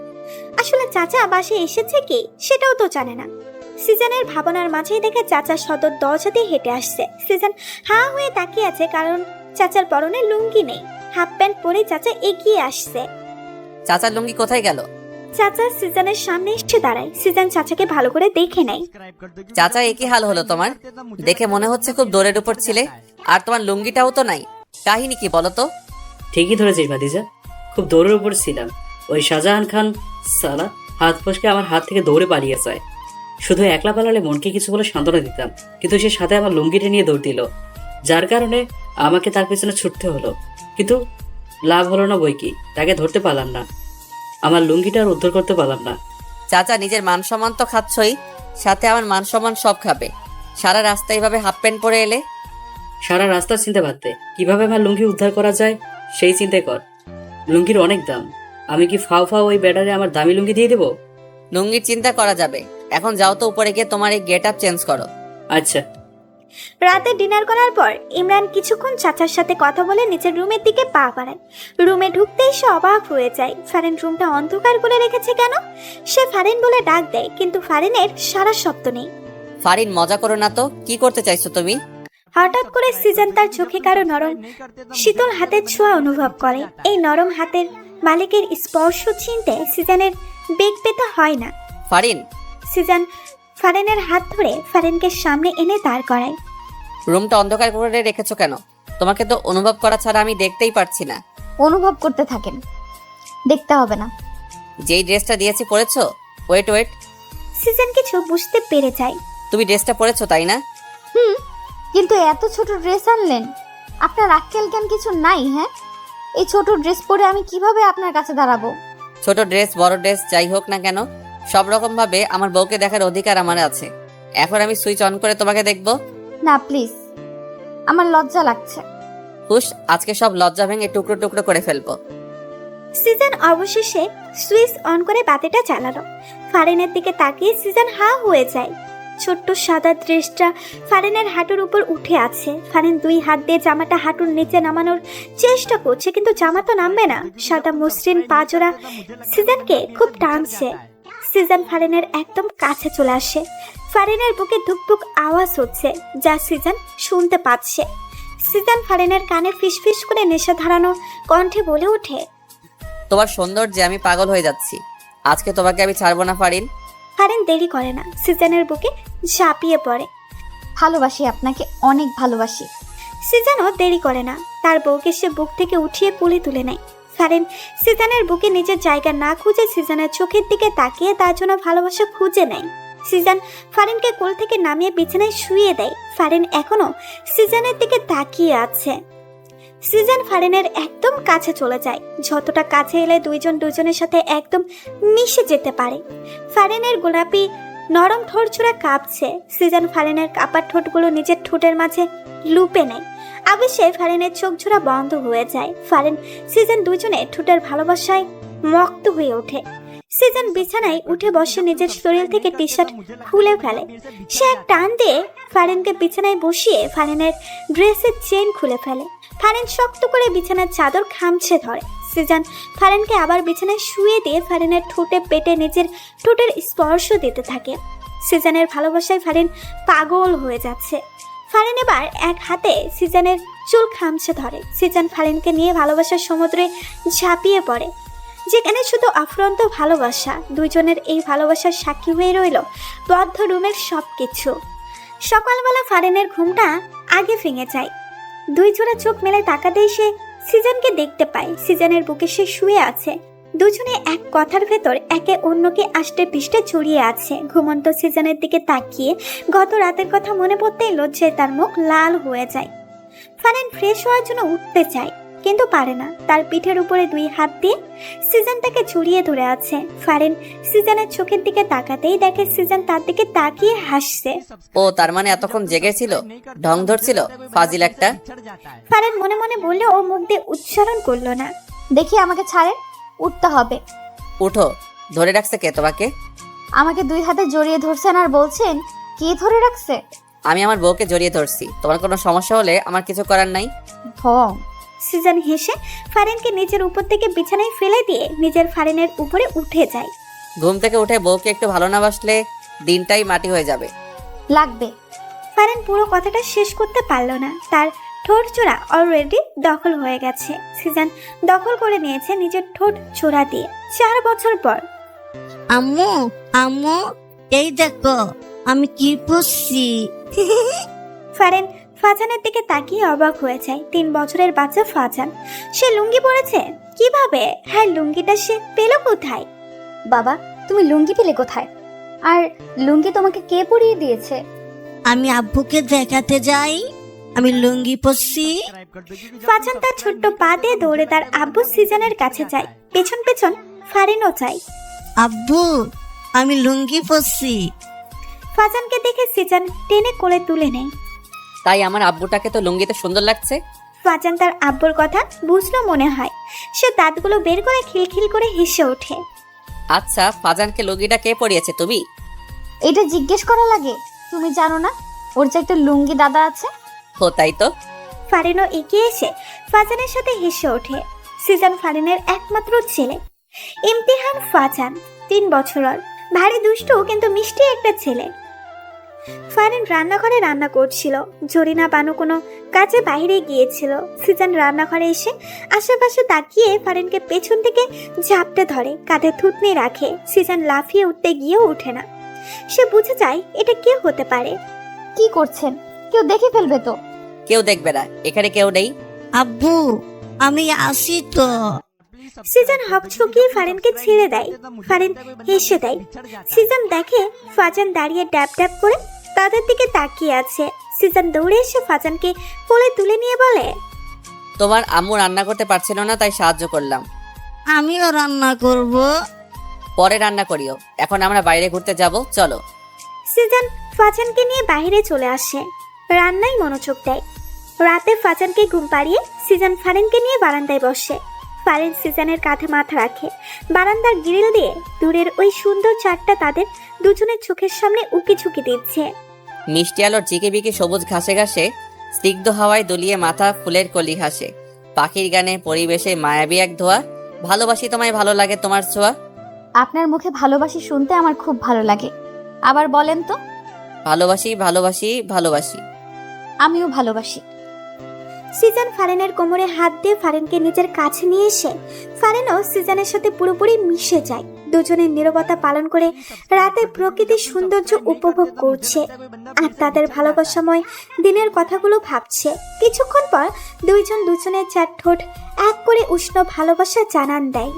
আসলে চাচা বাসায় এসেছে কি সেটাও তো জানে না। সিজনের ভাবনার মাঝেই দেখে চাচা সদর দরজা দিয়ে হেঁটে আসছে। সিজন হাঁ হয়ে তাকিয়ে আছে, কারণ চাচার পরনে লুঙ্গি নেই। হাফ প্যান্ট পরে চাচা এগিয়ে আসছে। চাচার লুঙ্গি কোথায় গেল? চাচা সিজনের সামনে এসে দাঁড়ায়। সিজন চাচাকে ভালো করে দেখে নেয়। চাচা, একই হাল হলো তোমার। দেখে মনে হচ্ছে খুব দৌড়ের উপর ছিলে, আর তোমার লুঙ্গিটাও তো নাই। কাহিনী কি বলো তো? ঠিকই ধরেছিস ভাতিজা, খুব দৌড়ের উপর ছিলাম। ওই শাহজাহান খান সালা হাত ফসকে আমার হাত থেকে দৌড়ে পালিয়ে যায়। শুধু একলা পালালে মনকে কিছু বলে সান্ত্বনা দিতাম, কিন্তু সে সাথে আমার লুঙ্গিটা নিয়ে দৌড় দিল, যার কারণে আমাকে তার পেছনে ছুটতে হলো। কিন্তু লাভ হলো না বই কি, তাকে ধরতে পারলাম না। আমার লুঙ্গিটা আর উদ্ধার করতে পারলাম না। চাচা, নিজের মান সম্মান তো খাচ্ছই, সাথে আমার মান সম্মান সব খাবে। সারা রাস্তা এইভাবে হাফ প্যান্ট পরে এলে। সারা রাস্তার চিন্তা ভাবতে কিভাবে আমার লুঙ্গি উদ্ধার করা যায় সেই চিন্তাই কর। লুঙ্গির অনেক দাম, আমি কি ফাও ফাও ওই ব্যাটারে আমার দামি লুঙ্গি দিয়ে দেবো? লুঙ্গির চিন্তা করা যাবে। এখন যাও তো উপরে গিয়ে তোমার এই গেট আপ চেঞ্জ করো। আচ্ছা। রাতে ডিনার করার পর ইমরান কিছুক্ষণ চাচার সাথে কথা বলে নিচের রুমের দিকে পা বাড়ায়। রুমে ঢুকতেই সে অবাক হয়ে যায়। ফারিন রুমটা অন্ধকার করে রেখেছে কেন? সে ফারিন বলে ডাক দেয়, কিন্তু ফারিনের সারা শব্দ নেই। ফারিন, মজা করো না তো। কি করতে চাইছো তুমি? হঠাৎ করে সিজন তার চোখে কারো নরম শীতল হাতের ছোঁয়া অনুভব করে। এই নরম হাতের মালিকের স্পর্শ চিনতে সিজনের বেগ পেতে হয় না। ফারিন। সিজন ফারিনের হাত ধরে ফারিনকে সামনে এনে দাঁড় করায়। রুমটা অন্ধকার করে রেখেছো কেন? তোমাকে তো অনুভব করা ছাড়া আমি দেখতেই পারছি না। অনুভব করতে থাকেন, দেখতে হবে না। যেই ড্রেসটা দিয়েছি পরেছো? ওয়েট ওয়েট, সিজন কিছু বুঝতে পেরে যায়। তুমি ড্রেসটা পরেছো তাই না? কিন্তু এত ছোট ড্রেস আনলেন, আপনার আক্কেল জ্ঞান কিছু নাই? হ্যাঁ, এই ছোট ড্রেস পরে আমি কিভাবে আপনার কাছে দাঁড়াবো? ছোট ড্রেস বড় ড্রেস যাই হোক না কেন, সব রকম ভাবে আমার বউকে দেখার অধিকার আমার আছে। এখন আমি সুইচ অন করে তোমাকে দেখবো? না প্লিজ, আমার লজ্জা লাগছে। হুশ, আজকে সব লজ্জা ভেঙে টুকরো টুকরো করে ফেলবো। সিজন অবশেষে সুইচ অন করে বাতিটা চালালো। ফারিনের দিকে তাকিয়ে সিজন হাঁ হয়ে যায়। ছোট্ট সাদা ড্রেসটা ফারিনের হাঁটুর উপর উঠে আছে। ফারিন দুই হাত দিয়ে জামাটা হাঁটুর নিচে নামানোর চেষ্টা করছে, কিন্তু জামা তো নামবে না। সাদা মসৃণ পাজোড়া সিজনকে খুব টানছে। সিজন ফারিনের একদম কাছে চলে আসে। ফারিনের বুকে ধুকপুক আওয়াজ হচ্ছে, যা সিজন শুনতে পাচ্ছে। সিজন ফারিনের কানে ফিসফিস করে নেশা ধারানো কণ্ঠে বলে ওঠে, তোমার সৌন্দর্যে আমি পাগল হয়ে যাচ্ছি। আজকে তোমাকে আমি ছাড়বো না ফারিন। ফারিন দেরি করে না, সিজনের বুকে ঝাঁপিয়ে পড়ে। ভালোবাসি আপনাকে, অনেক ভালোবাসি। সিজানও দেরি করে না, তার বউকে সে বুক থেকে উঠিয়ে কোলে তুলে নেয়। ফারিন সিজানের বুকে নিজের জায়গা না খুঁজে সিজানের চোখের দিকে তাকিয়ে তার জন্য ভালোবাসা খুঁজে নেয়। সিজান ফারিনকে কোল থেকে নামিয়ে বিছানায় শুইয়ে দেয়। ফারিন এখনো সিজানের দিকে তাকিয়ে আছে। সিজান ফারিনের একদম কাছে চলে যায়, যতটা কাছে এলে দুইজন দুজনের সাথে একদম মিশে যেতে পারে। ফারিনের গোলাপি নরম ঠোঁট ছোড়া কাঁপছে। সিজান ফারিনের কাঁপার ঠোঁটগুলো নিজের ঠোঁটের মাঝে লুপে নেয়। আবেশে ফারিনের চোখ ঝোড়া বন্ধ হয়ে যায়। ফারিন সিজান দুজনে ঠোঁটের ভালোবাসায় মত্ত হয়ে ওঠে। সিজান বিছানায় উঠে বসে নিজের শরীর থেকে টি শার্ট খুলে ফেলে। সে এক টান দিয়ে ফারিনকে বিছানায় বসিয়ে ফারিনের ড্রেসের চেন খুলে ফেলে। ফারিন শক্ত করে বিছানার চাদর খামছে ধরে। সিজান ফারিনকে আবার বিছানায় শুয়ে দিয়ে ফারিনের ঠোঁটে পেটে নিজের ঠোঁটের স্পর্শ দিতে থাকে। সিজানের ভালোবাসায় ফারিন পাগল হয়ে যাচ্ছে। ফারিন এবার এক হাতে সিজানের চুল খামছে ধরে। সিজান ফারিনকে নিয়ে ভালোবাসার সমুদ্রে ঝাঁপিয়ে পড়ে, যেখানে শুধু আফ্রান্ত ভালোবাসা। দুইজনের এই ভালোবাসার সাক্ষী হয়ে রইল বদ্ধ রুমের সবকিছু। সকালবেলা ফারিনের ঘুমটা আগে ভেঙে যায়। দুই জোড়া চোখ মেলে তাকাতেই সে সিজানকে দেখতে পায়। সিজানের বুকে সে শুয়ে আছে। দুজনে এক কথার ভেতর একে অন্যকে আষ্টে পিষ্টে জড়িয়ে আছে। ঘুমন্ত সিজানের দিকে তাকিয়ে গত রাতের কথা মনে পড়তেই লজ্জায় তার মুখ লাল হয়ে যায়। ফারিন ফ্রেশ হওয়ার জন্য উঠতে চায়, কিন্তু পারে না। তার পিঠের উপরে দুই হাত দিয়ে সিজান তাকে জড়িয়ে ধরে আছে। ফারিন সিজানের চোখের দিকে তাকাতেই দেখে সিজান তার দিকে তাকিয়ে হাসছে। ও তার মানে এতক্ষণ জেগেছিল, ঢং ধরছিল, ফাজিল একটা। ফারিন মনে মনে বললে ও মুখ দিয়ে উচ্চারণ করলো না। দেখি আমাকে ছাড়েন, উঠতে হবে। উঠো। ধরে রাখছে কে তোমাকে? আমাকে দুই হাতে জড়িয়ে ধরছেন আর বলছেন কি ধরে রাখছে? আমি আমার বউকে জড়িয়ে ধরছি। তোমার কোনো সমস্যা হলে আমার কিছু করার নাই। ঢং। সিজান হেসে ফারিনকে নিজের উপর থেকে বিছানায় ফেলে দিয়ে নিজের ফারিনের উপরে উঠে যায়। ঘুম থেকে উঠে বউকে একটু ভালো না বাসলে দিনটাই মাটি হয়ে যাবে। লাগবে। ফারিন পুরো কথাটা শেষ করতে পারল না। তার ঠোঁট চোরা অলরেডি দখল হয়ে গেছে। সিজান দখল করে নিয়েছে নিজের ঠোঁট চোরা দিয়ে। 4 বছর পর। আম্মু আম্মু, এই দেখো আমি কি পরছি। ফারিন ফাজানের দিকে তাকিয়ে অবাক হয়ে যায়। 3 বছরের বাচ্চা ফাজান, সে লুঙ্গি পরেছে কিভাবে? হ্যাঁ, লুঙ্গিটা সে পেল কোথায়? বাবা, তুমি লুঙ্গি পেলে কোথায়? আর লুঙ্গি তোমাকে কে পরিয়ে দিয়েছে? আমি আব্বুকে দেখাতে যাই আমি লুঙ্গি পরছি। ফাজান তার ছোট্ট পা দিয়ে দৌড়ে তার আব্বু সিজানের কাছে যায়। পেছন পেছন ফারিনও যায়। আব্বু, আমি লুঙ্গি পরছি। ফাজানকে দেখে সিজান টেনে কোলে তুলে নেয়। তাই আমার আব্বুটাকে তো লুঙ্গিতে সুন্দর লাগছে। ফাজান তার আব্বুর কথা বুঝলো মনে হয়। সে দাঁতগুলো বের করে খিলখিল করে হেসে ওঠে। আচ্ছা, ফাজানকে লুঙ্গিটা কে পরিয়েছে? তুমি? এটা জিজ্ঞেস করা লাগে? তুমি জানো না ওর যে একটা লুঙ্গি দাদা আছে? ও তাই তো। ফারিনও এগিয়ে এসে ফাজানের সাথে হেসে ওঠে। সিজান ফারিনের একমাত্র ছেলে। ইমতিহান ফাজান 3 বছরের, ভারী দুষ্টু কিন্তু মিষ্টি একটা ছেলে। ফারিন রান্নাঘরে রান্না করছিল। জরিনা বানু কোনো কাজে বাইরে গিয়েছিল। সিজান রান্নাঘরে এসে আশেপাশে তাকিয়ে ফারিনকে পেছন থেকে ঝাপটে ধরে, কাঁধে থুতনি রাখে। সিজান লাফিয়ে উঠতে গিয়েও ওঠে না। সে বুঝে যায় এটা কে হতে পারে। কি করছেন? কেউ দেখে ফেলবে তো। কেউ দেখবে না, এখানে কেউ নেই। আব্বু, আমি আসি তো। সিজান হকচকিয়ে ফারিনকে ছেড়ে দেয়। ফারিন হেসে দেয়। সিজান দেখে ফাজান দাঁড়িয়ে ড্যাব ড্যাব করে তাদের দিকে তাকিয়ে আছে। সিজান দৌড়ে এসে ফাজানকে কোলে তুলে নিয়ে বলে, তোমার আম্মু রান্না করতে পারছিল না তাই সাহায্য করলাম। আমিও রান্না করব। পরে রান্না করিও, এখন আমরা বাইরে ঘুরতে যাব, চলো। সিজান ফাজানকে নিয়ে বাইরে চলে আসে। রান্নায় মনোযোগ দেয়। রাতে ফাজানকে ঘুম পাড়িয়ে সিজান ফারিনকে নিয়ে বারান্দায় বসে। ফারিন সিজানের কাঁধে মাথা রাখে। বারান্দার গ্রিল দিয়ে দূরের ওই সুন্দর চাঁদটা তাদের দুজনের চোখের সামনে উকি ঝুঁকি দিচ্ছে। মিষ্টি আলোর ঝিকিবিকি সবুজ ঘাসে ঘাসে স্নিগ্ধ হাওয়ায় দুলিয়ে মাথা ফুলের কলি হাসে। পাখির গানে পরিবেশে মায়াবী এক ধোয়া। ভালোবাসি তোমায়, ভালো লাগে তোমার ছোঁয়া। আপনার মুখে ভালোবাসি শুনতে আমার খুব ভালো লাগে। আবার বলেন তো। ভালোবাসি ভালোবাসি ভালোবাসি। আমিও ভালোবাসি। সিজান ফারিনের কোমরে হাত দিয়ে ফারিনকে নিজের কাছে নিয়ে এসে ফারিনও সিজানের সাথে পুরোপুরি মিশে যায়। দুজনের নীরবতা পালন করে রাতের প্রকৃতির সৌন্দর্য উপভোগ করছে আর তাদের ভালোবাসাময় দিনের কথাগুলো ভাবছে। কিছুক্ষণ পর দুজনের চার ঠোঁট এক করে উষ্ণ ভালোবাসা জানান দেয়।